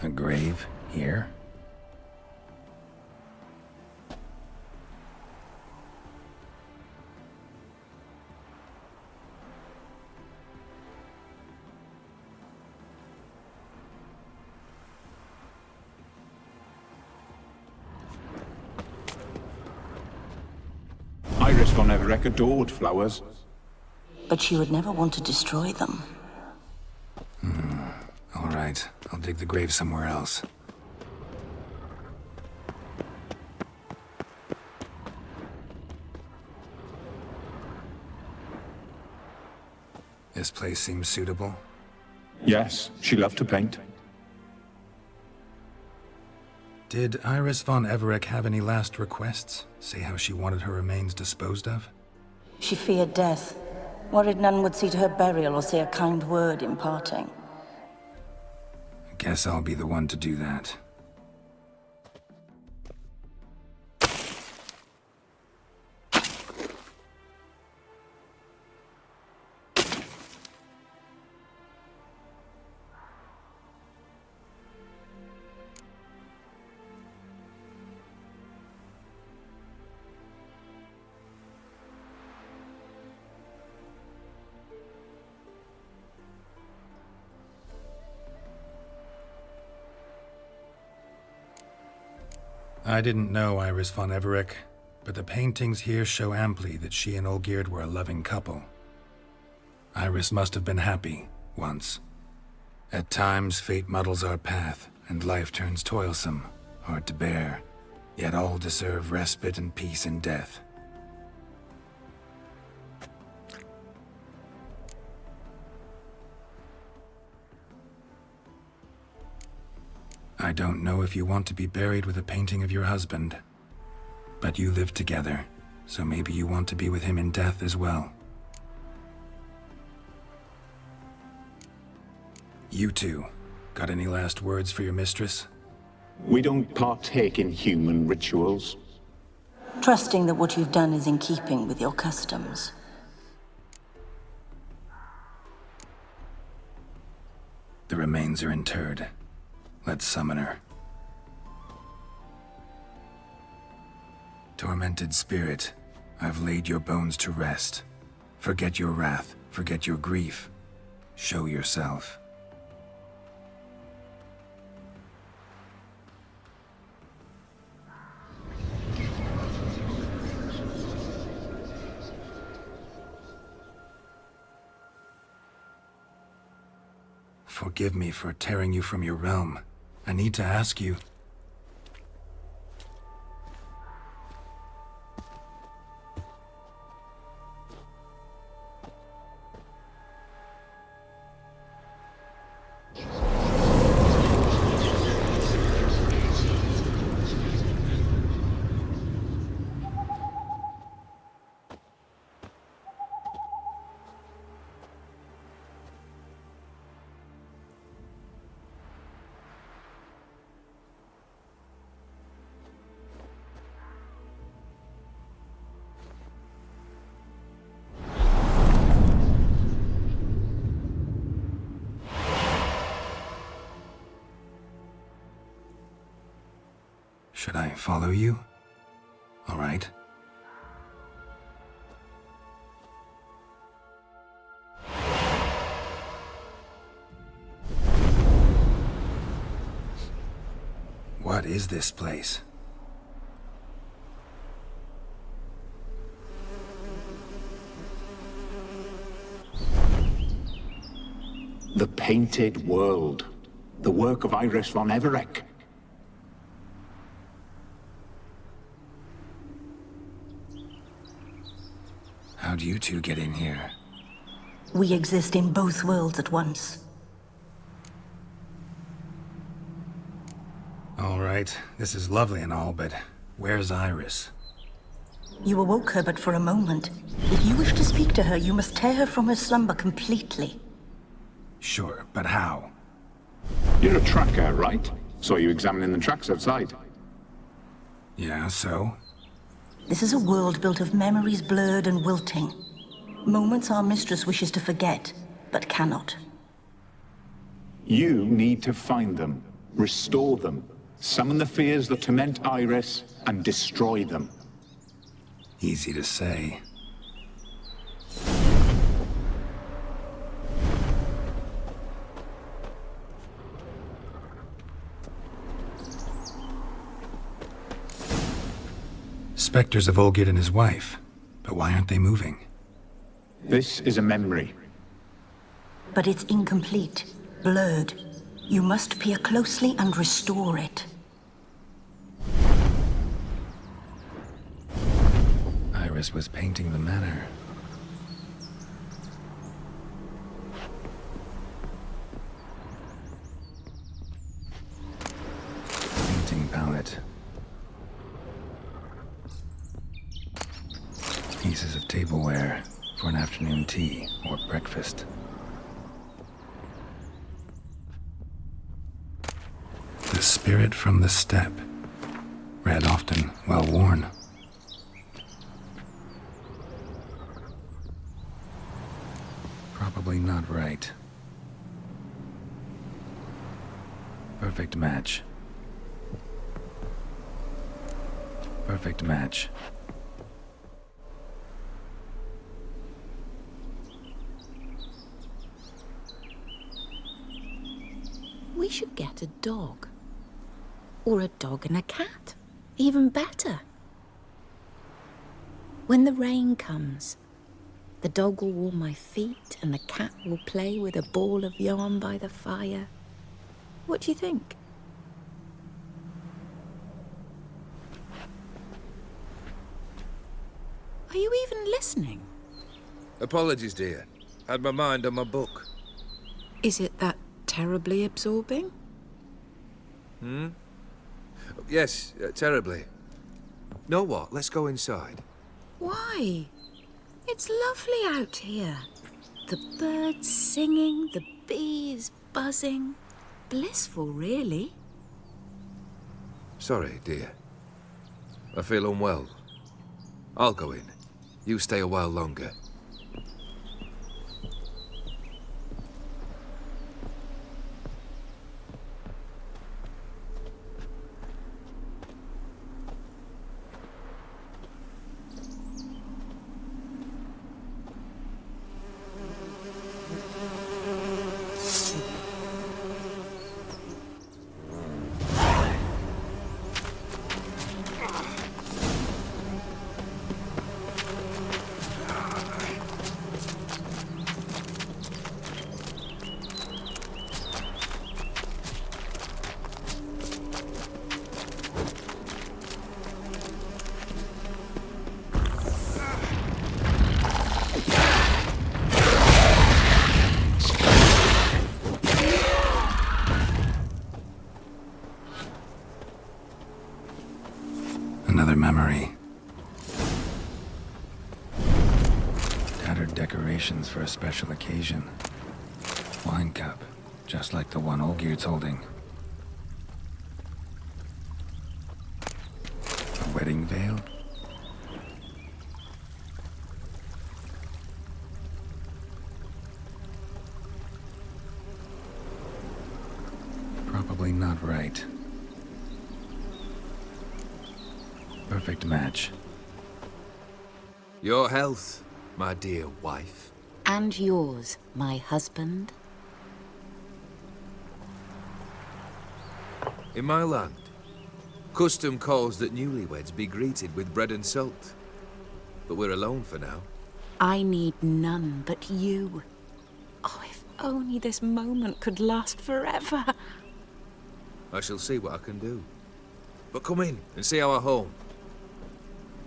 A grave here? von Everec adored flowers. But she would never want to destroy them. All right, I'll dig the grave somewhere else. This place seems suitable. Yes, she loved to paint. Did Iris von Everec have any last requests? Say how she wanted her remains disposed of? She feared death, worried none would see to her burial or say a kind word in parting. Guess I'll be the one to do that. I didn't know Iris von Everec, but the paintings here show amply that she and Olgierd were a loving couple. Iris must have been happy, once. At times, fate muddles our path, and life turns toilsome, hard to bear. Yet all deserve respite and peace in death. I don't know if you want to be buried with a painting of your husband, but you live together, so maybe you want to be with him in death as well. You two, got any last words for your mistress? We don't partake in human rituals. Trusting that what you've done is in keeping with your customs. The remains are interred. Let's summon her. Tormented spirit, I've laid your bones to rest. Forget your wrath, forget your grief. Show yourself. Forgive me for tearing you from your realm. I need to ask you. Should I follow you? All right. What is this place? The Painted World. The work of Iris von Everec. How'd you two get in here? We exist in both worlds at once. All right, this is lovely and all, but where's Iris? You awoke her but for a moment. If you wish to speak to her, you must tear her from her slumber completely. Sure, but how? You're a tracker, right? Saw you examining the tracks outside. Yeah, so? This is a world built of memories blurred and wilting. Moments our mistress wishes to forget, but cannot. You need to find them, restore them, summon the fears that torment Iris, and destroy them. Easy to say. Spectres of Olgierd and his wife, But why aren't they moving? This is a memory. But it's incomplete, blurred. You must peer closely and restore it. Iris was painting the manor. Painting palette. Pieces of tableware for an afternoon tea or breakfast. The spirit from the steppe. Read often, well worn. Probably not right. Perfect match. Perfect match. We should get a dog. Or a dog and a cat. Even better. When the rain comes, the dog will warm my feet and the cat will play with a ball of yarn by the fire. What do you think? Are you even listening? Apologies, dear. Had my mind on my book. Is it that terribly absorbing? Hmm? Yes, terribly. Know what? Let's go inside. Why? It's lovely out here. The birds singing, the bees buzzing. Blissful, really. Sorry, dear. I feel unwell. I'll go in. You stay a while longer. Another memory. Tattered decorations for a special occasion. Wine cup, just like the one Olgerd's holding. A wedding veil? Probably not right. Perfect match. Your health, my dear wife. And yours, my husband. In my land, custom calls that newlyweds be greeted with bread and salt. But we're alone for now. I need none but you. Oh, if only this moment could last forever. I shall see what I can do. But come in and see our home.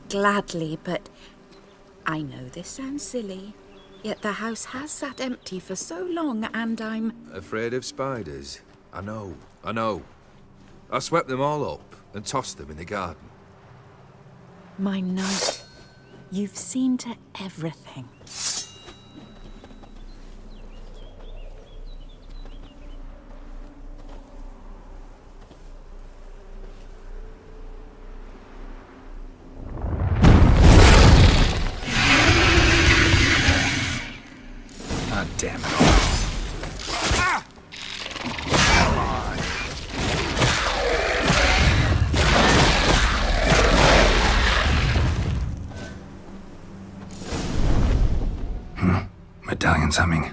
Gladly, but I know this sounds silly, yet the house has sat empty for so long and I'm... Afraid of spiders? I know. I swept them all up and tossed them in the garden. My knight, you've seen to everything. God damn it. Medallion's humming.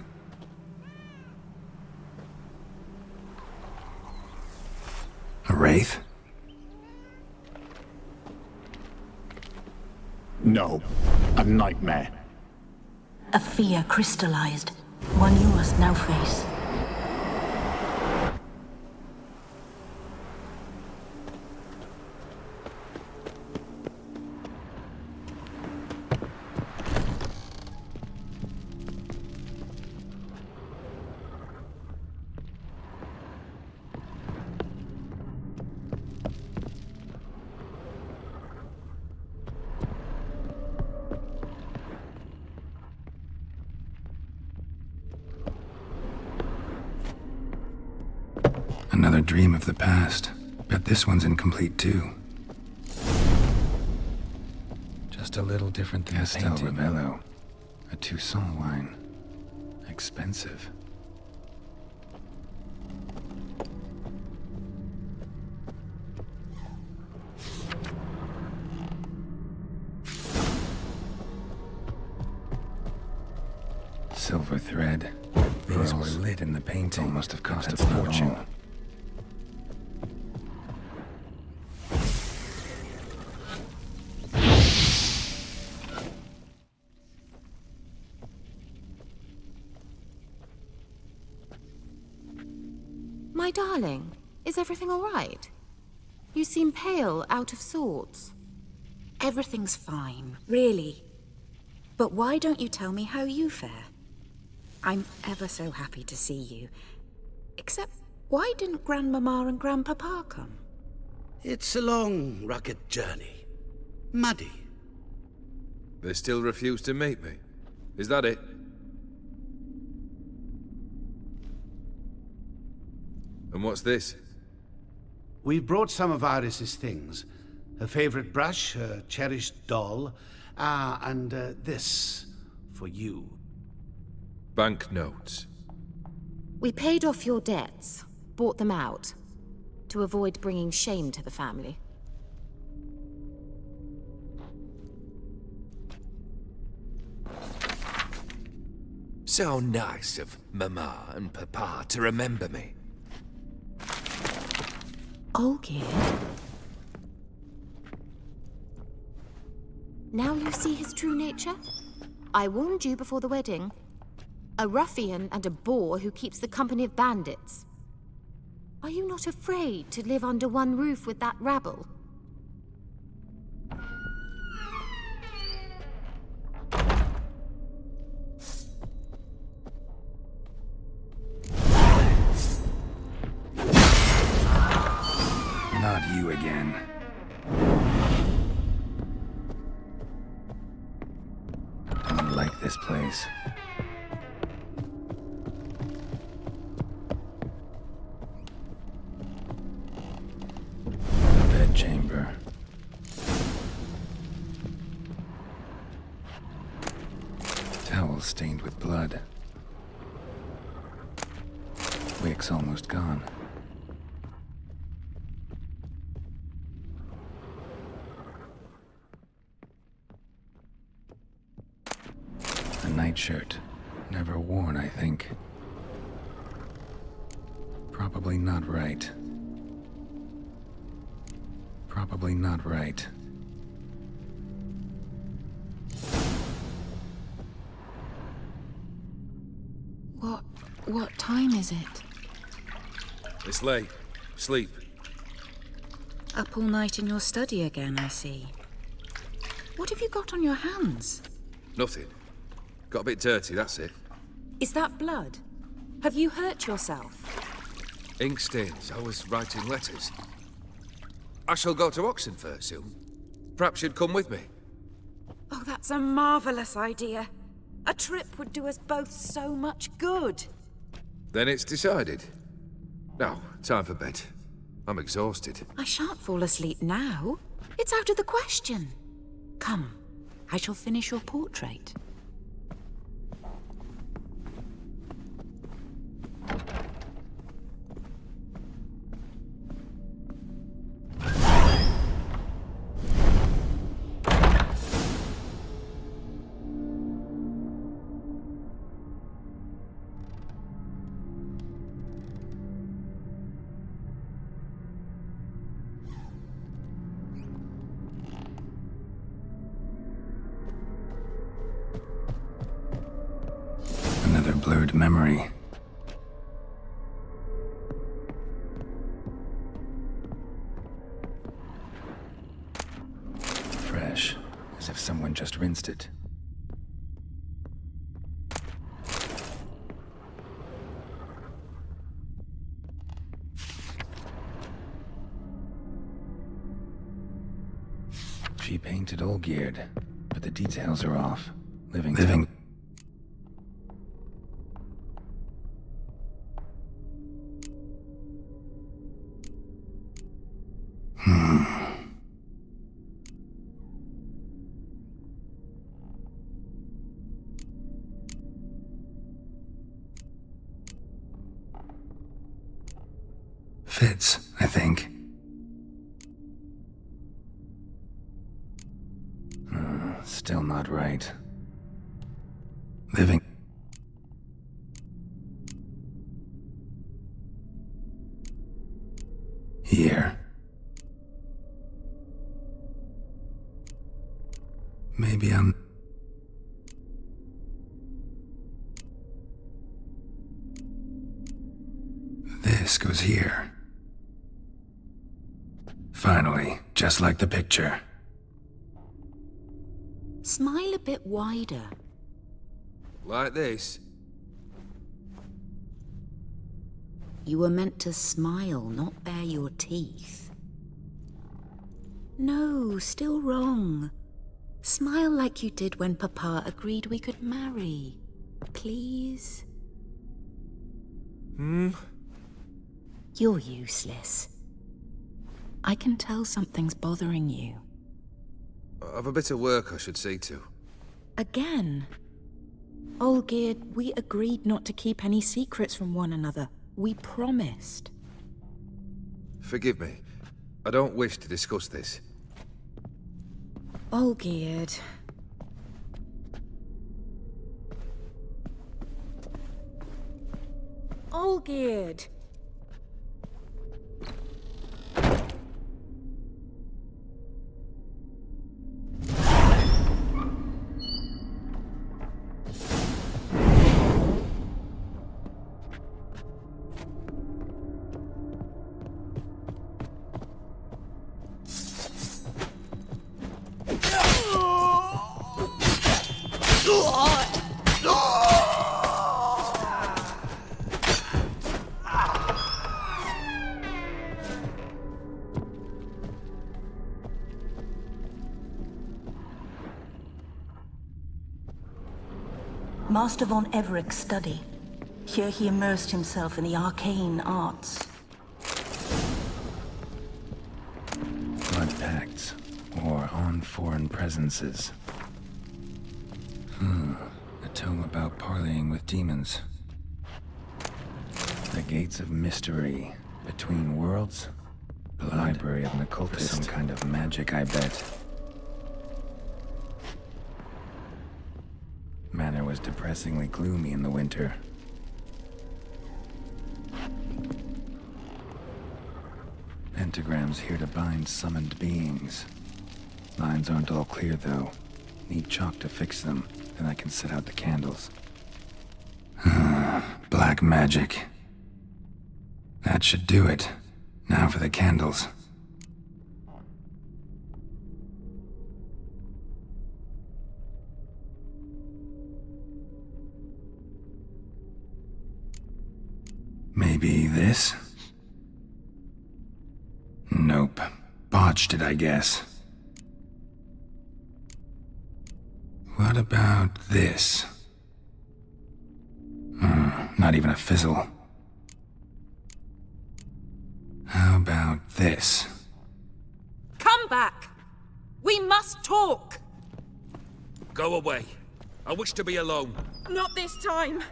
A wraith? No. A nightmare. A fear crystallized, one you must now face. Another dream of the past. Bet this one's incomplete too. Just a little different than the painting. Ravello. A Toussaint wine. Expensive. Silver thread. These were lit in the painting. Must have cost a fortune. My darling, is everything all right? You seem pale, out of sorts. Everything's fine, really. But why don't you tell me how you fare? I'm ever so happy to see you. Except, why didn't Grandmama and Grandpapa come? It's a long, rugged journey. Muddy. They still refuse to meet me. Is that it? And what's this? We've brought some of Iris's things. Her favorite brush, her cherished doll, and this for you. Banknotes. We paid off your debts, bought them out, to avoid bringing shame to the family. So nice of Mama and Papa to remember me. Olgierd? Now you see his true nature? I warned you before the wedding. A ruffian and a boor who keeps the company of bandits. Are you not afraid to live under one roof with that rabble? Not you again. Don't like this place. Bedchamber. Towel stained with blood. Wick's almost gone. A nightshirt. Never worn, I think. Probably not right. Probably not right. What time is it? It's late. Sleep. Up all night in your study again, I see. What have you got on your hands? Nothing. Got a bit dirty, that's it. Is that blood? Have you hurt yourself? Ink stains. I was writing letters. I shall go to Oxenfurt soon. Perhaps you'd come with me. Oh, that's a marvelous idea. A trip would do us both so much good. Then it's decided. Now, time for bed. I'm exhausted. I shan't fall asleep now. It's out of the question. Come, I shall finish your portrait. blurred memory. Fresh, as if someone just rinsed it. She painted all geared, but the details are off. Living. Fits, I think. Still not right. Living. Here. Maybe I'm... This goes here. Finally, just like the picture. Smile a bit wider. Like this? You were meant to smile, not bare your teeth. No, still wrong. Smile like you did when Papa agreed we could marry. Please? You're useless. I can tell something's bothering you. I've a bit of work I should see to. Again? Olgierd, we agreed not to keep any secrets from one another. We promised. Forgive me. I don't wish to discuss this. Olgierd. Olgierd! Master von Everett's study. Here he immersed himself in the arcane arts. Blood pacts, or on foreign presences. A tome about parleying with demons. The gates of mystery between worlds. The library of an occultist. Some kind of magic, I bet. Manor was depressingly gloomy in the winter. Pentagrams here to bind summoned beings. Lines aren't all clear, though. Need chalk to fix them, then I can set out the candles. Black magic. That should do it. Now for the candles. Maybe this? Nope. Botched it, I guess. What about this? Not even a fizzle. How about this? Come back! We must talk! Go away. I wish to be alone. Not this time!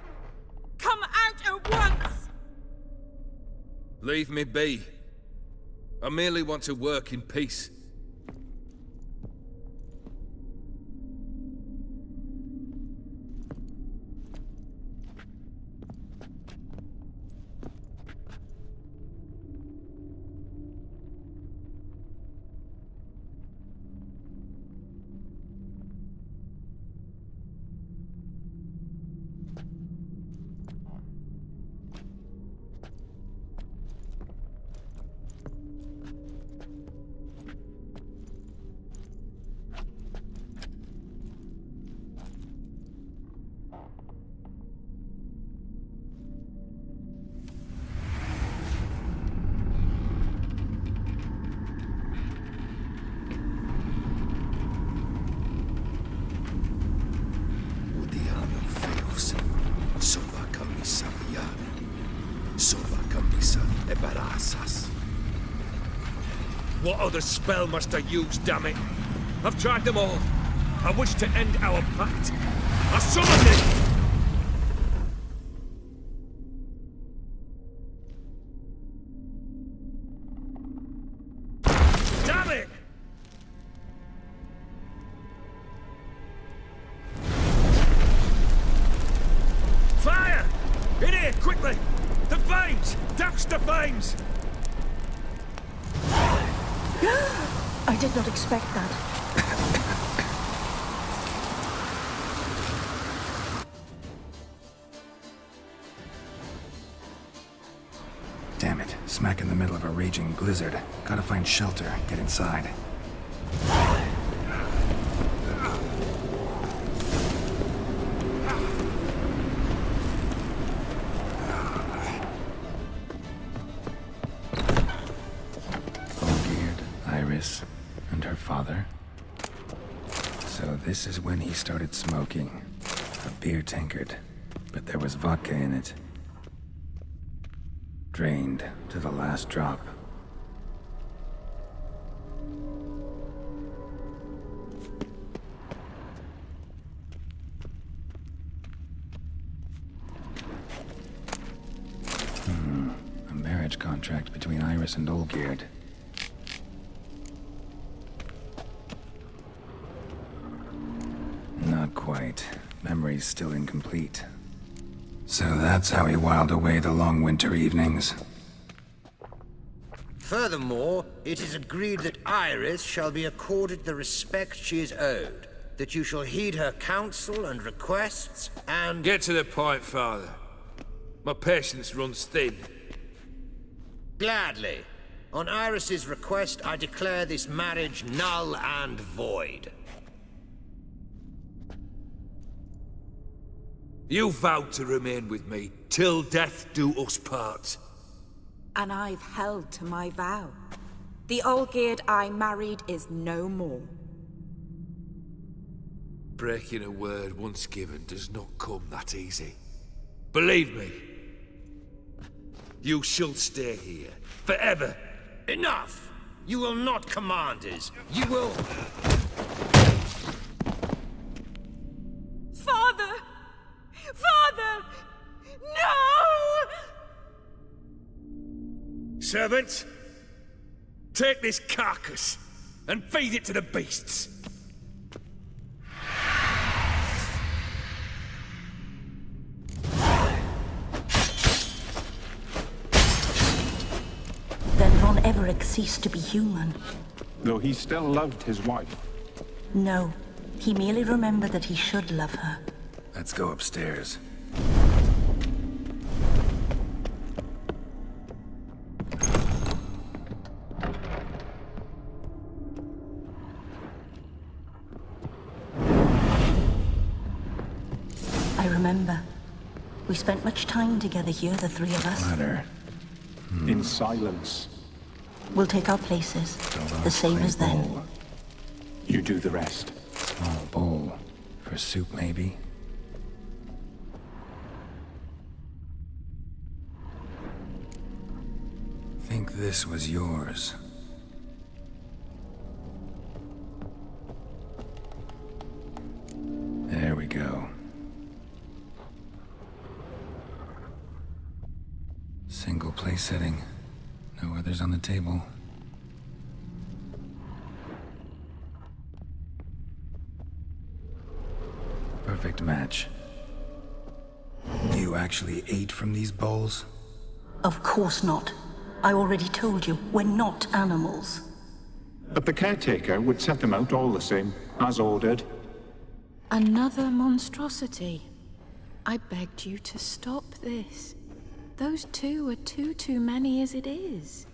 Come out at once! Leave me be. I merely want to work in peace. What other spell must I use, damn it? I've tried them all. I wish to end our pact. I summoned it! Damn it! Fire! In here, quickly! The flames! Douse the flames! I did not expect that. Damn it. Smack in the middle of a raging blizzard. Gotta find shelter. Get inside. All-geared, Iris, and her father. So this is when he started smoking. A beer tankard. But there was vodka in it. Drained to the last drop. A marriage contract between Iris and Olgeard. Not quite. Memory's still incomplete. So that's how he whiled away the long winter evenings. Furthermore, it is agreed that Iris shall be accorded the respect she is owed, that you shall heed her counsel and requests, and— Get to the point, Father. My patience runs thin. Gladly. On Iris's request, I declare this marriage null and void. You vowed to remain with me till death do us part. And I've held to my vow. The Olgeard I married is no more. Breaking a word once given does not come that easy. Believe me. You shall stay here, forever. Enough! You will not command us. You will— Father! Father! No! Servants, take this carcass and feed it to the beasts. Then Von Everett ceased to be human. Though he still loved his wife. No, he merely remembered that he should love her. Let's go upstairs. I remember. We spent much time together here, the three of us. Ladder. In silence. We'll take our places, the same as then. You do the rest. Small bowl. For soup, maybe? Think this was yours. There we go. Single place setting. No others on the table. Perfect match. You actually ate from these bowls? Of course not. I already told you, we're not animals. But the caretaker would set them out all the same, as ordered. Another monstrosity. I begged you to stop this. Those two are too many as it is.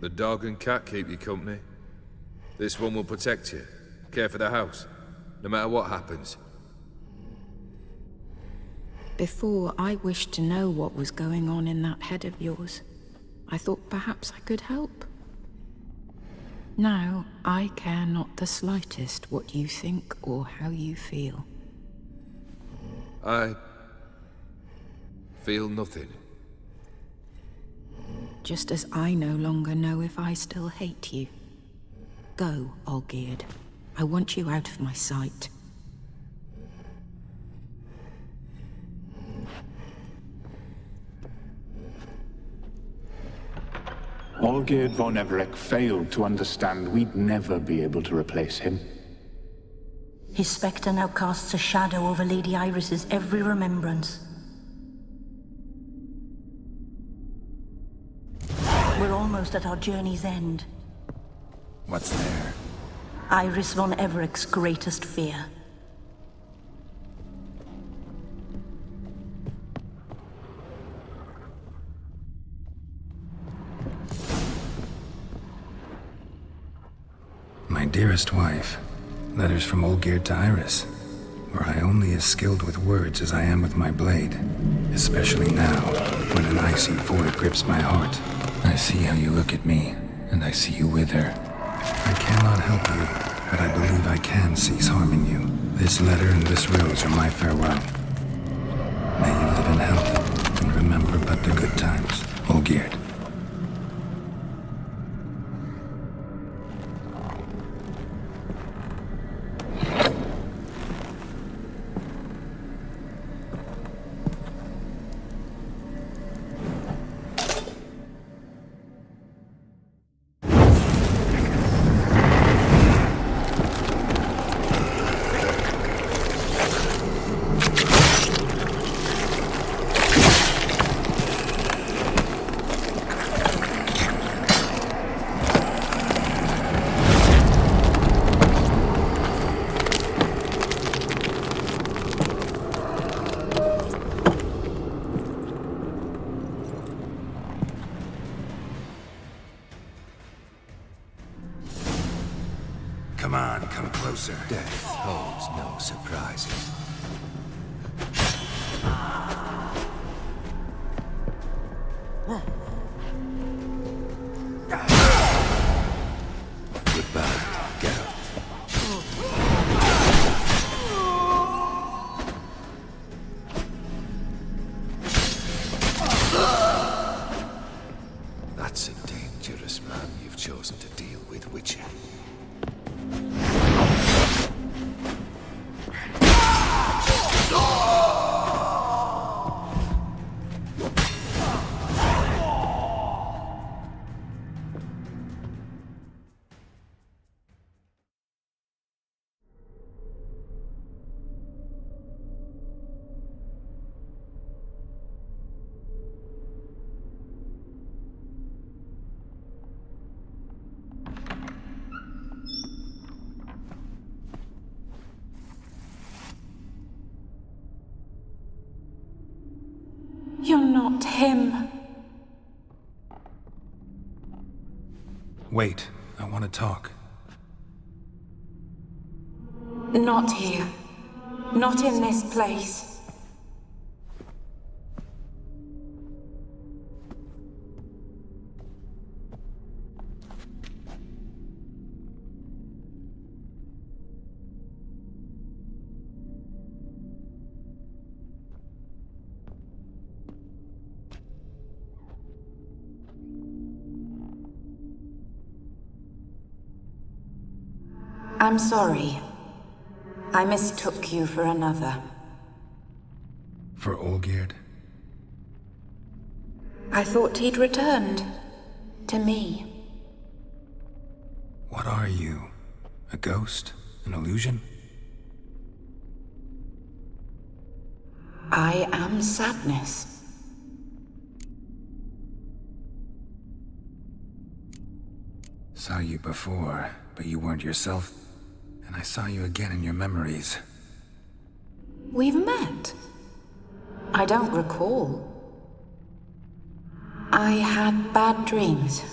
The dog and cat keep you company. This one will protect you, care for the house, no matter what happens. Before, I wished to know what was going on in that head of yours. I thought perhaps I could help. Now, I care not the slightest what you think or how you feel. I feel nothing. just as I no longer know if I still hate you. Go, Olgierd. I want you out of my sight. Olgierd von Everec failed to understand we'd never be able to replace him. His spectre now casts a shadow over Lady Iris's every remembrance. We're almost at our journey's end. What's there? Iris von Everec's greatest fear. My dearest wife, letters from Olgierd to Iris. Were I only as skilled with words as I am with my blade, especially now, when an icy void grips my heart. I see how you look at me, and I see you with her. I cannot help you, but I believe I can cease harming you. This letter and this rose are my farewell. May you live in health, and remember but the good times, Olgierd. Come on, come closer. Death holds no surprises. Goodbye, Geralt. That's a dangerous man you've chosen to deal with, Witcher. You're not him. Wait, I want to talk. Not here. Not in this place. I'm sorry. I mistook you for another. For Olgierd? I thought he'd returned. To me. What are you? A ghost? An illusion? I am sadness. Saw you before, but you weren't yourself. And I saw you again in your memories. We've met. I don't recall. I had bad dreams.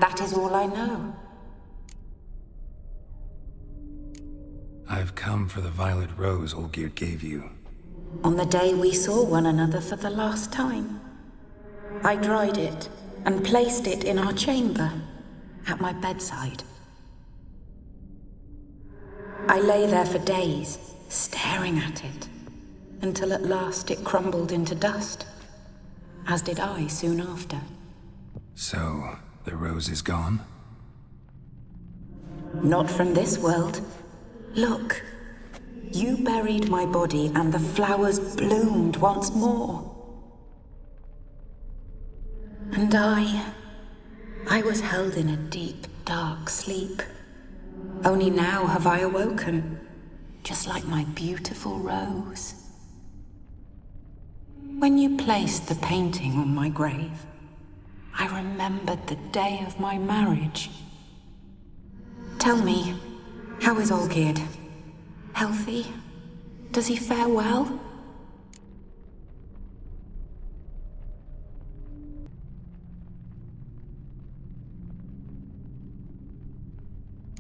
That is all I know. I've come for the violet rose Olgierd gave you. On the day we saw one another for the last time, I dried it and placed it in our chamber, at my bedside. I lay there for days, staring at it, until at last it crumbled into dust, as did I soon after. So, the rose is gone? Not from this world. Look. You buried my body and the flowers bloomed once more. And I was held in a deep, dark sleep. Only now have I awoken, just like my beautiful rose. When you placed the painting on my grave, I remembered the day of my marriage. Tell me, how is Olgierd? Healthy? Does he fare well?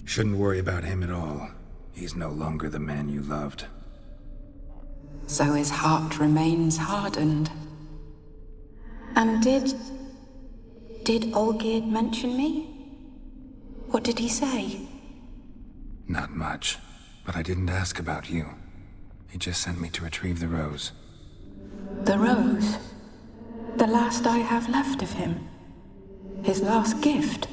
Shouldn't worry about him at all. He's no longer the man you loved. So his heart remains hardened. And did Olgierd mention me? What did he say? Not much, but I didn't ask about you. He just sent me to retrieve the rose. The rose? The last I have left of him? His last gift?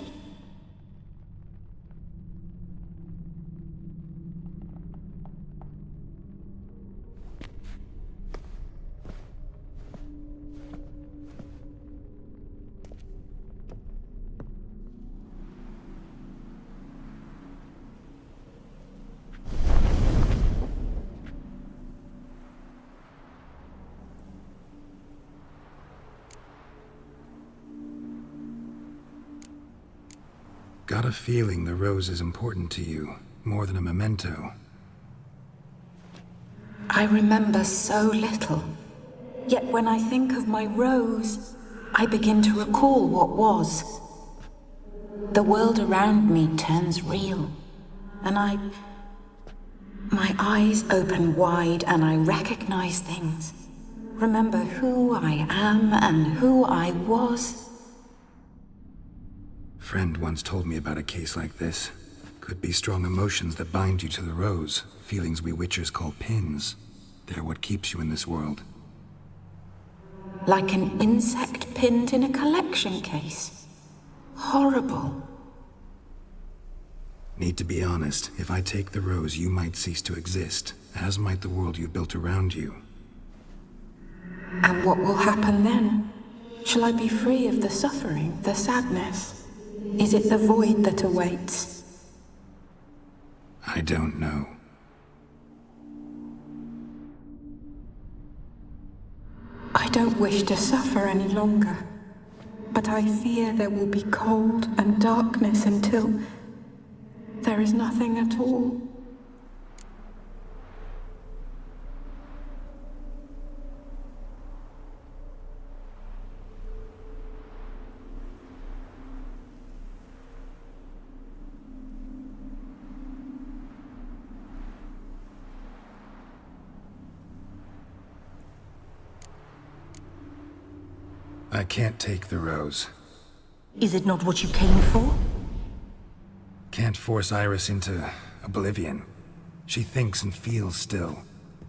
Got a feeling the rose is important to you, more than a memento. I remember so little. Yet when I think of my rose, I begin to recall what was. The world around me turns real, and my eyes open wide and I recognize things. Remember who I am and who I was. Friend once told me about a case like this. Could be strong emotions that bind you to the rose, feelings we witchers call pins. They're what keeps you in this world. Like an insect pinned in a collection case. Horrible. Need to be honest, if I take the rose, you might cease to exist, as might the world you built around you. And what will happen then? Shall I be free of the suffering, the sadness? Is it the void that awaits? I don't know. I don't wish to suffer any longer, but I fear there will be cold and darkness until there is nothing at all. I can't take the rose. Is it not what you came for? Can't force Iris into oblivion. She thinks and feels still,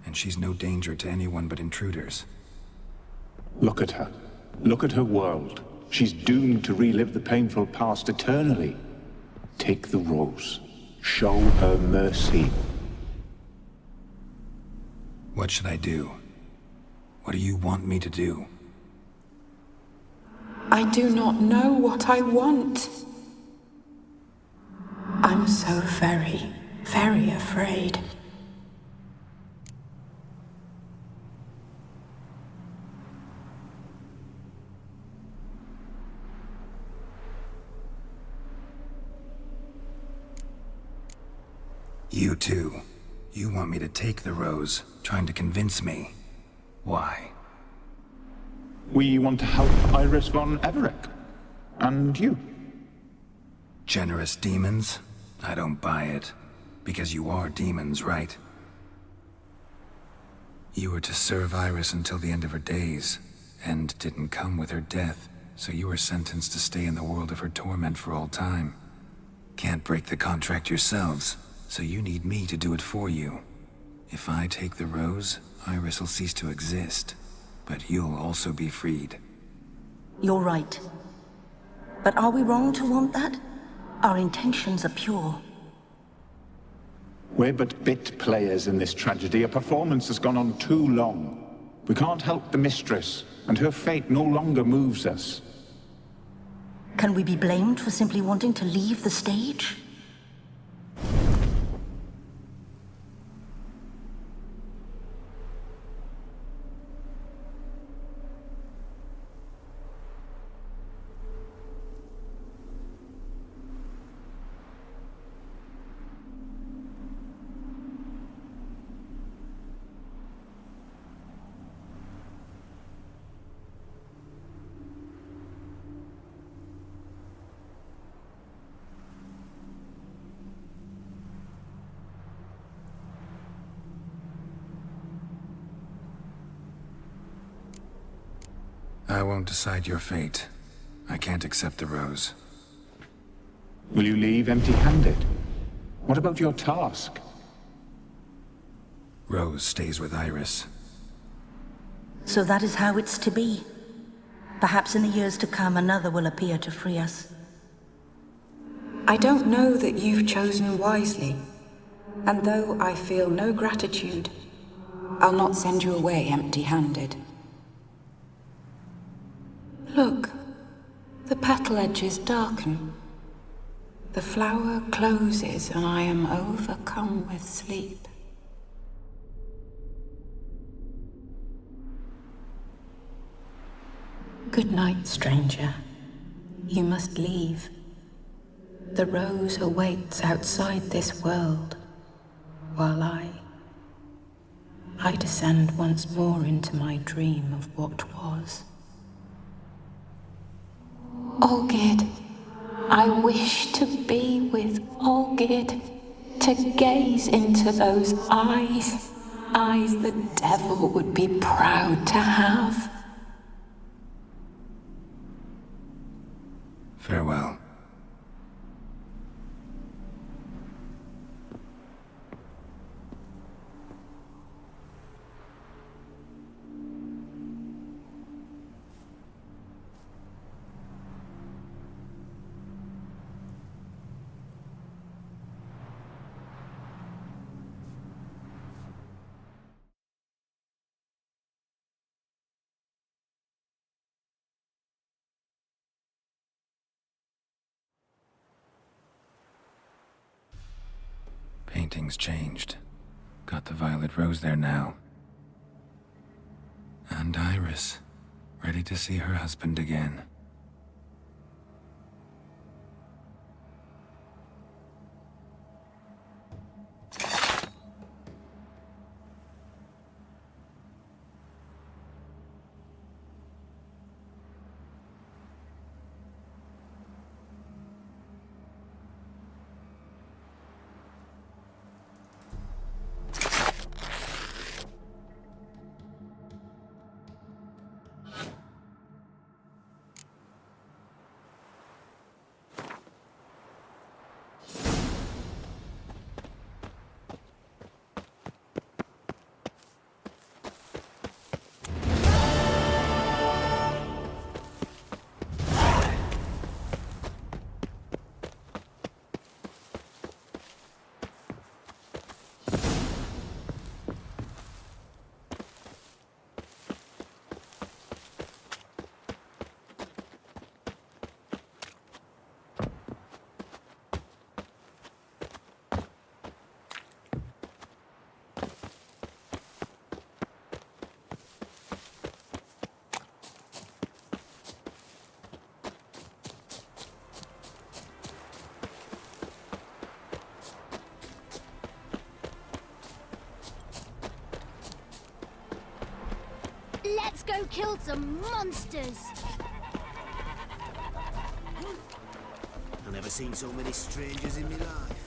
and she's no danger to anyone but intruders. Look at her. Look at her world. She's doomed to relive the painful past eternally. Take the rose. Show her mercy. What should I do? What do you want me to do? I do not know what I want. I'm so very, very afraid. You too. You want me to take the rose, trying to convince me. Why? We want to help Iris von Everec. And you. Generous demons? I don't buy it. Because you are demons, right? You were to serve Iris until the end of her days, and didn't come with her death, so you were sentenced to stay in the world of her torment for all time. Can't break the contract yourselves, so you need me to do it for you. If I take the rose, Iris will cease to exist, but you'll also be freed. You're right. But are we wrong to want that? Our intentions are pure. We're but bit players in this tragedy. A performance has gone on too long. We can't help the mistress, and her fate no longer moves us. Can we be blamed for simply wanting to leave the stage? I won't decide your fate. I can't accept the rose. Will you leave empty-handed? What about your task? Rose stays with Iris. So that is how it's to be. Perhaps in the years to come, another will appear to free us. I don't know that you've chosen wisely. And though I feel no gratitude, I'll not send you away empty-handed. Look, the petal edges darken. The flower closes and I am overcome with sleep. Good night, stranger. You must leave. The rose awaits outside this world, while I descend once more into my dream of what was. Olgid, I wish to be with Olgid, to gaze into those eyes the devil would be proud to have. Farewell. Painting's changed. Got the violet rose there now. And Iris, ready to see her husband again. Let's go kill some monsters! I've never seen so many strangers in my life.